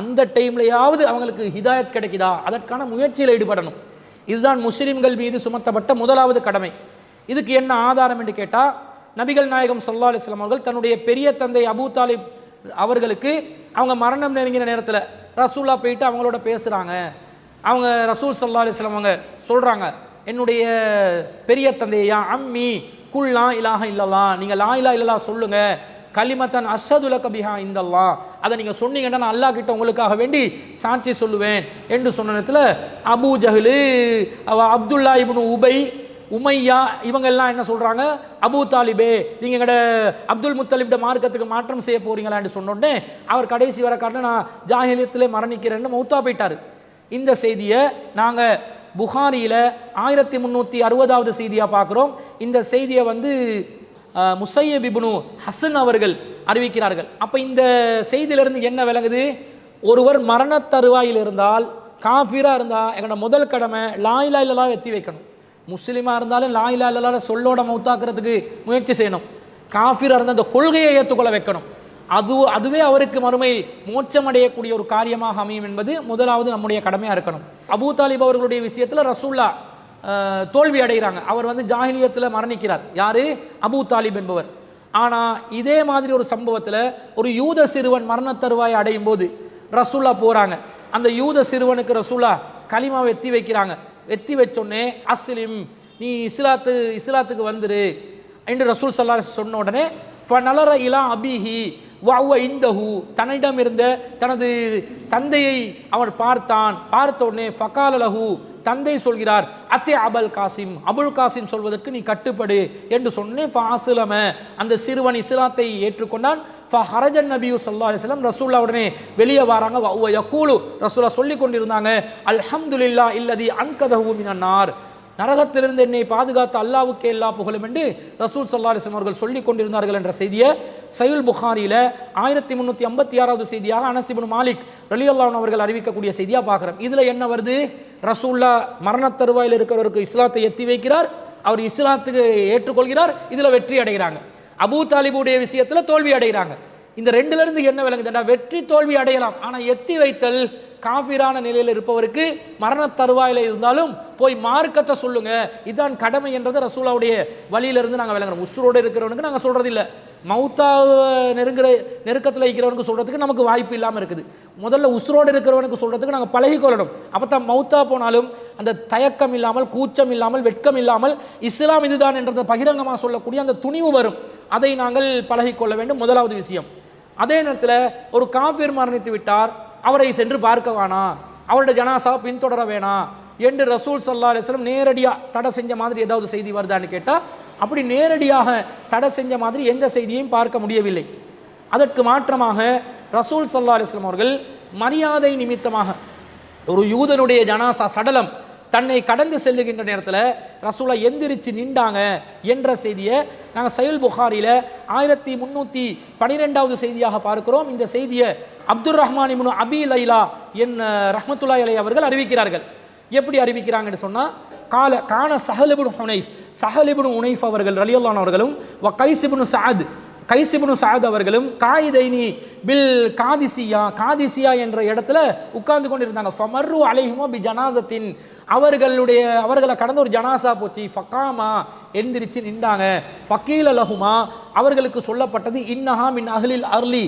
அந்த டைம்லையாவது அவங்களுக்கு ஹிதாயத் கிடைக்குதா அதற்கான முயற்சியில் ஈடுபடணும். இதுதான் முஸ்லிம்கள் மீது சுமத்தப்பட்ட முதலாவது கடமை. இதுக்கு என்ன ஆதாரம் என்று கேட்டால், நபிகள் நாயகம் ஸல்லல்லாஹு அலைஹி வஸல்லம் அவர்கள் தன்னுடைய பெரிய தந்தை அபூ தாலிப் அவர்களுக்கு அவங்க மரணம் நெருங்கின நேரத்தில் ரசூலா போயிட்டு அவங்களோட பேசுகிறாங்க. அவங்க ரசூல் ஸல்லல்லாஹு அலைஹி வஸல்லம் அவங்க சொல்கிறாங்க, என்னுடைய பெரிய தந்தையா அம்மி குல் லா இலாஹ இல்லல்லாஹ், நீங்கள் லா இலாஹ இல்லல்லாஹ் சொல்லுங்கள், கலிமத்தன் அஷ்ஹது லக பிஹா இந்தல்லாஹ், அதை நீங்கள் சொன்னீங்கன்னா நான் அல்லாஹ் கிட்ட உங்களுக்காக வேண்டி சாட்சி சொல்லுவேன் என்று சொன்ன நேரத்தில் அபூ ஜஹ்லு, அப்துல்லா இப்னு உபை, உமையா இவங்க எல்லாம் என்ன சொல்கிறாங்க, அபூ தாலிபே நீங்கள் எங்கட அப்துல் முத்தலிப்ட மார்க்கத்துக்கு மாற்றம் செய்ய போகிறீங்களான்னு சொன்னோடனே அவர் கடைசி வர காட்டில் நான் ஜாஹிலியத்திலே மரணிக்கிறேன்னு மௌத்தா போயிட்டார். இந்த செய்தியை நாங்கள் புகாரியில் 1360வது செய்தியாக பார்க்குறோம். இந்த செய்தியை முஸையப் இப்னு ஹசன் அவர்கள் அறிவிக்கிறார்கள். அப்போ இந்த செய்தியிலிருந்து என்ன விளங்குது, ஒருவர் மரண தருவாயில் இருந்தால், காஃபிராக இருந்தால் எங்களோட முதல் கடமை லா இலாஹ இல்லல்லாஹ் எத்தி வைக்கணும். முஸ்லீமாக இருந்தாலும் லா இலாஹ இல்லல்லாஹ் சொல்லோட மௌத்தாக்குறதுக்கு முயற்சி செய்யணும். காஃபிராக இருந்தால் அந்த கொள்கையை ஏற்றுக்கொள்ள வைக்கணும். அதுவே அவருக்கு மறுமையில் மோட்சம் அடையக்கூடிய ஒரு காரியமாக அமையும் என்பது முதலாவது நம்முடைய கடமையாக இருக்கணும். அபூ தாலிப் அவர்களுடைய விஷயத்தில் ரசூல்லா தோல்வி அடைகிறாங்க. அவர் ஜாஹிலியத்தில் மரணிக்கிறார். யார்? அபூ தாலிப் என்பவர். ஆனால் இதே மாதிரி ஒரு சம்பவத்தில் ஒரு யூத சிறுவன் மரண தருவாயை அடையும் போது ரசூல்லா போகிறாங்க. அந்த யூத சிறுவனுக்கு ரசூல்லா கலிமாவை எத்தி வைக்கிறாங்க. எத்தி வச்சோடனே அஸ்லிம், நீ இஸ்லாத்துக்கு வந்துரு என்று ரசூல் ஸல்லல்லாஹு அலைஹி வஸல்லம் சொன்ன உடனே ஃபனலர இலா அபிஹி வஅவ இந்தஹு, தன்னிடம் இருந்த தனது தந்தையை அவர் பார்த்தான். பார்த்த உடனே ஃபகால லஹு, தந்தை சொல்கிறார், அத்தே அபுல் காசிம், அபுல் காசிம் சொல்வதற்கு நீ கட்டுப்படு என்று சொன்னே. ஃபாசிலம, அந்த சிறுவன் இஸ்லாத்தை ஏற்றுக்கொண்டான். ஃபஹரஜன் நபியு ஸல்லல்லாஹு அலைஹி வஸல்லம், ரசூல்லா உடனே வெளியே வராங்க. வஅவ யகூலு, ரசூலா சொல்லி கொண்டிருந்தாங்க, அல்ஹம்துலில்லாஹ் இல்லதி அன்கதஹு மினன் நார், நரகத்திலிருந்து என்னை பாதுகாத்த அல்லாஹ்வுக்கே எல்லா புகழும் என்று ரசூல் ஸல்லல்லாஹு அலைஹி வஸல்லம் அவர்கள் சொல்லி கொண்டிருந்தார்கள் என்ற செய்தியை சஹீஹுல் புகாரியில் 1356வது செய்தியாக அனஸ் இப்னு மாலிக் ரலியல்லாஹு அன்ஹு அவர்கள் அறிவிக்கக்கூடிய செய்தியாக பார்க்குறோம். இதில் என்ன வருது, ரசூல்லா மரண தருவாயில் இருக்கிறவருக்கு இஸ்லாத்தை எத்தி வைக்கிறார், அவர் இஸ்லாத்துக்கு ஏற்றுக்கொள்கிறார், இதில் வெற்றி அடைகிறாங்க. அபூ தாலிபுடைய விஷயத்தில் தோல்வி அடைகிறாங்க. இந்த ரெண்டுலேருந்து என்ன விளங்குதுன்னா, வெற்றி தோல்வி அடையலாம், ஆனால் எத்தி வைத்தல் காபிரான நிலையில் இருப்பவருக்கு மரண தருவாயில் இருந்தாலும் போய் மார்க்கத்தை சொல்லுங்க, இதுதான் கடமை என்றது ரசூலாவுடைய வழியிலிருந்து நாங்கள் விளங்குறோம். உசுரோடு இருக்கிறவனுக்கு நாங்கள் சொல்கிறது இல்லை, மௌத்தா நெருக்கத்தில் இருக்கிறவனுக்கு சொல்கிறதுக்கு நமக்கு வாய்ப்பு இல்லாமல் இருக்குது. முதல்ல உசுரோடு இருக்கிறவனுக்கு சொல்கிறதுக்கு நாங்கள் பழகிக்கொள்ளணும். அப்போ தான் மௌத்தா போனாலும் அந்த தயக்கம் இல்லாமல், கூச்சம் இல்லாமல், வெட்கம் இல்லாமல் இஸ்லாம் இதுதான் என்றதை பகிரங்கமாக சொல்லக்கூடிய அந்த துணிவு வரும். அதை நாங்கள் பழகிக்கொள்ள வேண்டும், முதலாவது விஷயம். அதே நேரத்தில் ஒரு காஃபிர் மரணித்து விட்டார், அவரை சென்று பார்க்க வேணாம், அவருடைய ஜனாசாவை பின்தொடர வேணாம் என்று ரசூல் ஸல்லல்லாஹு அலைஹி வஸல்லம் நேரடியாக தடை செஞ்ச மாதிரி ஏதாவது செய்தி வருதான்னு கேட்டால், அப்படி நேரடியாக தடை செஞ்ச மாதிரி எந்த செய்தியையும் பார்க்க முடியவில்லை. அதற்கு மாற்றமாக ரசூல் ஸல்லல்லாஹு அலைஹி வஸல்லம் அவர்கள் மரியாதை நிமித்தமாக ஒரு யூதனுடைய ஜனாசா சடலம் தன்னை கடந்து செல்லுகின்ற நேரத்தில் ரசூலா எந்திரிச்சு நின்றாங்க என்ற செய்தியை நாங்கள் சஹீஹுல் புகாரியில் 1312வது செய்தியாக பார்க்கிறோம். இந்த செய்தியை அப்துர் ரஹ்மான் இப்னு அபி லைலா என் ரஹ்மத்துல்லாஹி அலைஹி அவர்கள் அறிவிக்கிறார்கள். எப்படி அறிவிக்கிறாங்கன்னு சொன்னால், கான சஹல் இப்னு ஹுனைஃப் அவர்கள் ரலியல்லாஹு அன்ஹு அவர்களும் கைஸ் இப்னு சஅத் அவர்களும் காயிதைனி பில் காதிசியா என்ற இடத்துல உட்கார்ந்து கொண்டு இருந்தாங்க. ஃபமர்ரு அலைஹிமா பி ஜனாசத்தின், அவர்களை கடந்த ஒரு ஜனாசா போச்சு. ஃபகாமா, எந்திரிச்சு நின்றாங்க. ஃபகீல லஹுமா, அவர்களுக்கு சொல்லப்பட்டது, இன்னஹா மின் அஹ்லில் அர்லி,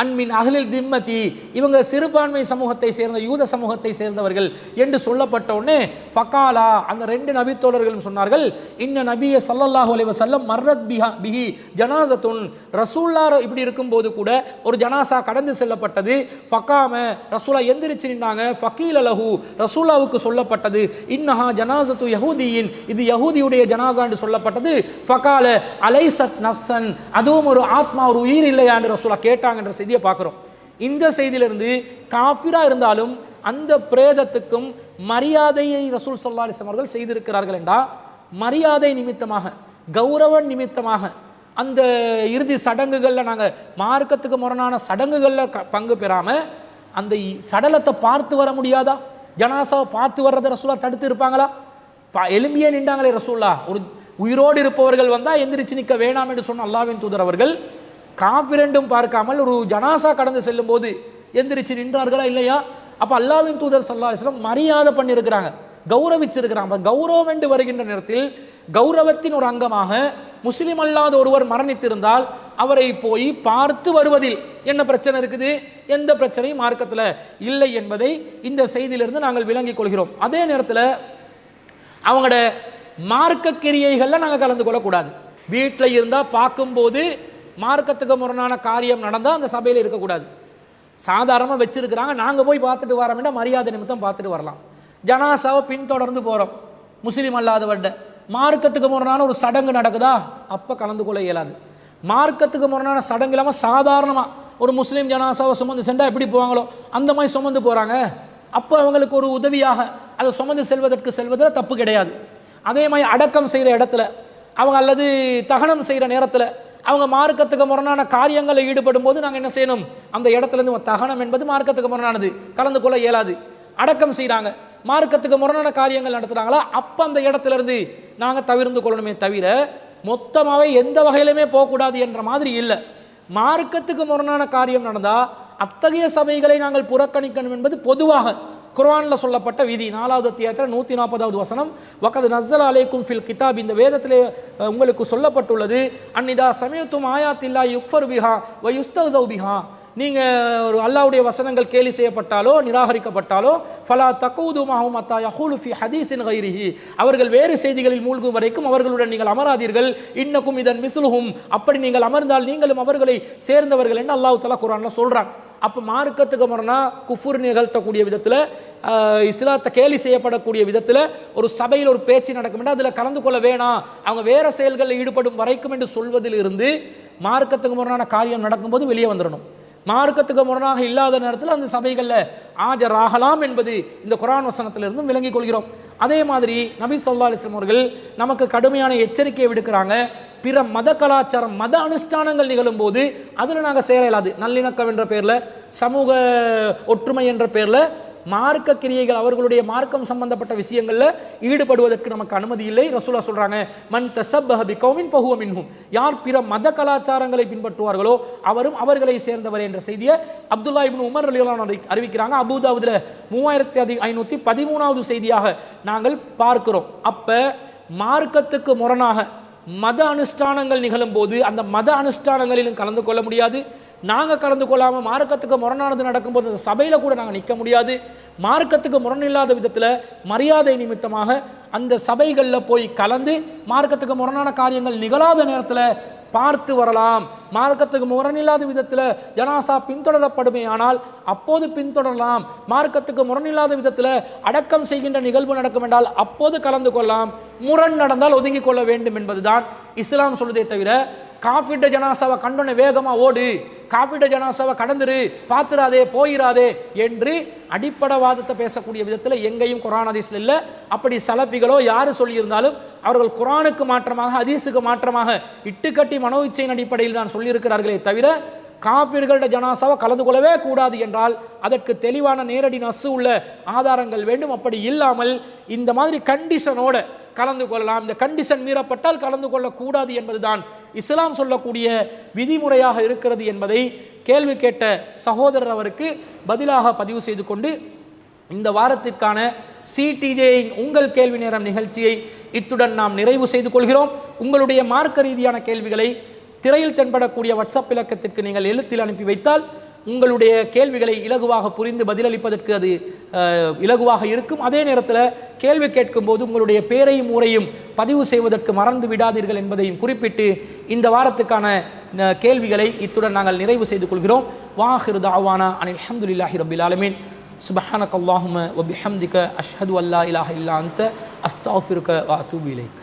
அன்மின் அஹ்லில் திம்மதி, இவங்க சிறுபான்மை சமூகத்தை சேர்ந்த யூத சமூகத்தை சேர்ந்தவர்கள் என்று சொல்லப்பட்ட உடனே ஃபகாலா, அந்த ரெண்டு நபித்தோழர்களும் சொன்னார்கள், இன்ன நபிய ஸல்லல்லாஹு அலைஹி வஸல்லம் மர்ரத் பிஹி ஜனாஸத்துன், ரசூல்லா இப்படி இருக்கும்போது கூட ஒரு ஜனாசா கடந்து செல்லப்பட்டது. ஃபகாம, ரசூலா எந்திரிச்சு நின்னாங்க. ஃபகீல லஹு, ரசூலாவுக்கு சொல்லப்பட்டது, இன்னஹா ஜனாஸத்து யஹூதியின், இது யஹூதியுடைய ஜனாசா என்று சொல்லப்பட்டது. ஃபகால அலைசத் நஃப்சன், அதுவும் ஒரு ஆத்மா, ஒரு உயிர் இல்லையா என்று ரசூலா கேட்டாங்க என்ற செய்தியை பார்க்கிறோம். இந்த செய்தியிலிருந்து காஃபிரா இருந்தாலும் அந்த பிரேதத்துக்கும் மரியாதையை ரசூல் ஸல்லல்லாஹு அலைஹி வஸல்லம் அவர்கள் செய்திருக்கிறார்கள் என்றால், மரியாதை நிமித்தமாக, கௌரவ நிமித்தமாக அந்த இறுதி சடங்குகளில் நாங்கள் மார்க்கத்துக்கு முரணான சடங்குகளில் பங்கு பெறாமல் அந்த சடலத்தை பார்த்து வர முடியாதா? ஜனாசாவை பார்த்து வர்றதை ரசூலா தடுத்து இருப்பாங்களா? எலும்பியே நின்றாங்களே ரசூல்லா. ஒரு உயிரோடு இருப்பவர்கள் வந்தால் எந்திரிச்சு நிற்க வேணாம் என்று சொன்ன அல்லாஹ்வின் தூதர் அவர்கள் காஃபிரெண்டும் பார்க்காமல் ஒரு ஜனாசா கடந்து செல்லும் போது எந்திரிச்சு நின்றார்களா இல்லையா? அப்போ அல்லாஹ்வின் தூதர் ஸல்லல்லாஹு அலைஹி வஸல்லம் மரியாதை பண்ணியிருக்கிறாங்க, கௌரவிச்சிருக்கிறாங்க. கௌரவம் என்று வருகின்ற நேரத்தில் கௌரவத்தின் ஒரு அங்கமாக முஸ்லிம் அல்லாத ஒருவர் மரணித்திருந்தால் அவரை போய் பார்த்து வருவதில் என்ன பிரச்சனை இருக்குது? எந்த பிரச்சனையும் மார்க்கத்தில் இல்லை என்பதை இந்த செய்தியிலிருந்து நாங்கள் விளங்கிக் கொள்கிறோம். அதே நேரத்தில் அவங்களோட மார்க்க கிரியைகளில் நாங்கள் கலந்து கொள்ளக்கூடாது. வீட்டில் இருந்தால் பார்க்கும்போது மார்க்கத்துக்கு முரணான காரியம் நடந்தால் அந்த சபையில் இருக்கக்கூடாது. சாதாரணமாக வச்சிருக்கிறாங்க, நாங்கள் போய் பார்த்துட்டு வரோம்னா மரியாதை நிமித்தம் பார்த்துட்டு வரலாம். ஜனாசாவை பின்தொடர்ந்து போகிறோம், முஸ்லீம் அல்லாதவர்கிட்ட மார்க்கத்துக்கு முரணான ஒரு சடங்கு நடக்குதா, அப்போ கலந்து கொள்ள இயலாது. மார்க்கத்துக்கு முரணான சடங்கு இல்லாமல் சாதாரணமாக ஒரு முஸ்லீம் ஜனாசாவை சுமந்து சென்றால் எப்படி போவாங்களோ அந்த மாதிரி சுமந்து போகிறாங்க. அப்போ அவங்களுக்கு ஒரு உதவியாக அதை சுமந்து செல்வதில் தப்பு கிடையாது. அதே மாதிரி அடக்கம் செய்கிற இடத்துல அவங்க அல்லது தகனம் செய்கிற நேரத்தில் அவங்க மார்க்கத்துக்கு முரணான காரியங்களில் ஈடுபடும் போது நாங்கள் என்ன செய்யணும்? அந்த இடத்துலேருந்து தகனம் என்பது மார்க்கத்துக்கு முரணானது, கலந்து கொள்ள இயலாது. அடக்கம் செய்கிறாங்க, மார்க்கத்துக்கு முரணான காரியங்கள் நடத்துகிறாங்களா, அப்போ அந்த இடத்துல இருந்து நாங்கள் தவிர்த்து கொள்ளணுமே தவிர மொத்தமாகவே எந்த வகையிலுமே போகக்கூடாது என்ற மாதிரி இல்லை. மார்க்கத்துக்கு முரணான காரியம் நடந்தால் அத்தகைய சபைகளை நாங்கள் புறக்கணிக்கணும் என்பது பொதுவாக குர்ஆனில் சொல்லப்பட்ட விதி. 4வது அத்தியாயத்தில் 140வது வசனம், வகத் நஸ்ஸல அலைக்கும் ஃபில் கிதாப், இந்த வேதத்திலே உங்களுக்கு சொல்லப்பட்டுள்ளது, அன்னிதா சமயத்தும் ஆயாத்தில்லாஹி யுக்ஃபரு பிஹா வ யுஸ்தஹ்ஸவு பிஹா, நீங்கள் ஒரு அல்லாஹ்வுடைய வசனங்கள் கேலி செய்யப்பட்டாலோ நிராகரிக்கப்பட்டாலோ ஃபலா தகூது மஹும் அத்தா யகூலு ஃபி ஹதீஸின் கைரிஹி, அவர்கள் வேறு செய்திகளில் மூழ்கும் வரைக்கும் அவர்களுடன் நீங்கள் அமராதீர்கள். இன்னக்கும் இதன் மிஸ்லுஹும், அப்படி நீங்கள் அமர்ந்தால் நீங்களும் அவர்களை சேர்ந்தவர்கள் என்று அல்லாஹ் தஆலா குர்ஆனில் சொல்கிறான். அப்போ மார்க்கத்துக்கு முரணா குஃபுர் நிகழ்த்தக்கூடிய விதத்தில், இஸ்லாத்தை கேலி செய்யப்படக்கூடிய விதத்தில் ஒரு சபையில் ஒரு பேச்சு நடக்கும் என்றால் அதில் கலந்து கொள்ள வேணாம், அவங்க வேறு செயல்களில் ஈடுபடும் வரைக்கும் என்று சொல்வதிலிருந்து மார்க்கத்துக்கு முரணான காரியம் நடக்கும்போது வெளியே வந்துடணும். மார்க்கத்துக்கு முரணாக இல்லாத நேரத்தில் அந்த சபைகளில் ஆஜராகலாம் என்பது இந்த குர்ஆன் வசனத்திலிருந்து விளங்கிக் கொள்கிறோம். அதே மாதிரி நபி ஸல்லல்லாஹு அலைஹி வஸல்லம் அவர்கள் நமக்கு கடுமையான எச்சரிக்கையை விடுக்கிறாங்க. பிற மத கலாச்சாரம், மத அனுஷ்டானங்கள் நிகழும் போது அதில் நாங்கள் சேர இயலாது. நல்லிணக்கம் என்ற பேரில், சமூக ஒற்றுமை என்ற பேரில் மார்க்க கிரியைகள், அவர்களுடைய மார்க்கம் சம்பந்தப்பட்ட விஷயங்களில் ஈடுபடுவதற்கு நமக்கு அனுமதி இல்லை. ரசூலா சொல்கிறாங்க, மன் தஸப்பஹ பிகௌமின் ஃபஹுவ மின்ஹும், யார் பிற மத கலாச்சாரங்களை பின்பற்றுவார்களோ அவரும் அவர்களை சேர்ந்தவர் என்ற செய்தியை அப்துல்லா இப்னு உமர் ரலியல்லாஹு அன்ஹு அறிவிக்கிறாங்க. அபூதாவுதில் 3513வது செய்தியாக நாங்கள் பார்க்கிறோம். அப்போ மார்க்கத்துக்கு முரணாக மத அனுஷ்டானங்கள் நிகழும் போது அந்த மத அனுஷ்டானங்களிலும் கலந்து கொள்ள முடியாது. நாங்கள் கலந்து கொள்ளாமல் மார்க்கத்துக்கு முரணானது நடக்கும்போது அந்த சபையில் கூட நாங்கள் நிற்க முடியாது. மார்க்கத்துக்கு முரணில்லாத விதத்தில் மரியாதை நிமித்தமாக அந்த சபைகளில் போய் கலந்து மார்க்கத்துக்கு முரணான காரியங்கள் நிகழாத நேரத்தில் பார்த்து வரலாம். மார்க்கத்துக்கு முரணில்லாத விதத்தில் ஜனாசா பின்தொடரப்படுமே ஆனால் அப்போது பின்தொடரலாம். மார்க்கத்துக்கு முரணில்லாத விதத்தில் அடக்கம் செய்கின்ற நிகழ்வு நடக்கும் என்றால் அப்போது கலந்து கொள்ளலாம். முரண் நடந்தால் ஒதுங்கிக் கொள்ள வேண்டும் என்பதுதான் இஸ்லாம் சொல்வதே தவிர காஃபிட்ட ஜனாசாவை கண்டோன்னே வேகமாக ஓடு, காஃபிட்ட ஜனாசாவை கடந்துரு, பார்த்துராதே, போயிராதே என்று அடிப்படைவாதத்தை பேசக்கூடிய விதத்தில் எங்கேயும் குர்ஆன் ஹதீஸில் இல்லை. அப்படி சலஃபிகளோ யார் சொல்லியிருந்தாலும் அவர்கள் குர்ஆனுக்கு மாற்றமாக, ஹதீஸுக்கு மாற்றமாக இட்டுக்கட்டி மனோ இச்சையின் அடிப்படையில் தான் சொல்லியிருக்கிறார்களே தவிர காஃபிர்களோட ஜனாசாவை கலந்து கொள்ளவே கூடாது என்றால் அதற்கு தெளிவான நேரடி நஸ்ஸு உள்ள ஆதாரங்கள் வேண்டும். அப்படி இல்லாமல் இந்த மாதிரி கண்டிஷனோட கலந்து கொள்ளலாம், இந்த கண்டிஷன் மீறப்பட்டால் கலந்து கொள்ளக்கூடாது என்பதுதான் இஸ்லாம் சொல்லக்கூடிய விதிமுறையாக இருக்கிறது என்பதை கேள்வி கேட்ட சகோதரர் அவருக்கு பதிலாக பதிவு செய்து கொண்டு இந்த வாரத்திற்கான சிடிஜேயின் உங்கள் கேள்வி நேரம் நிகழ்ச்சியை இத்துடன் நாம் நிறைவு செய்து கொள்கிறோம். உங்களுடைய மார்க்க ரீதியான கேள்விகளை திரையில் தென்படக்கூடிய வாட்ஸ்அப் இலக்கத்திற்கு நீங்கள் எழுத்தில் அனுப்பி வைத்தால் உங்களுடைய கேள்விகளை இலகுவாக புரிந்து பதிலளிப்பதற்கு அது இலகுவாக இருக்கும். அதே நேரத்தில் கேள்வி கேட்கும் போது உங்களுடைய பேரையும் ஊரையும் பதிவு செய்வதற்கு மறந்து விடாதீர்கள் என்பதையும் குறிப்பிட்டு இந்த வாரத்துக்கான கேள்விகளை இத்துடன் நாங்கள் நிறைவு செய்து கொள்கிறோம். வாஹிரு தாவானா அனில் ஹம்துலில்லாஹி ரப்பில் ஆலமீன். சுப்ஹானக அல்லாஹும்ம வ பிஹம்திக அஷ்ஹது அல்லா இலாஹ இல்லா அன்த அஸ்தக்ஃபிருக வ அத்தூபு இலைக்.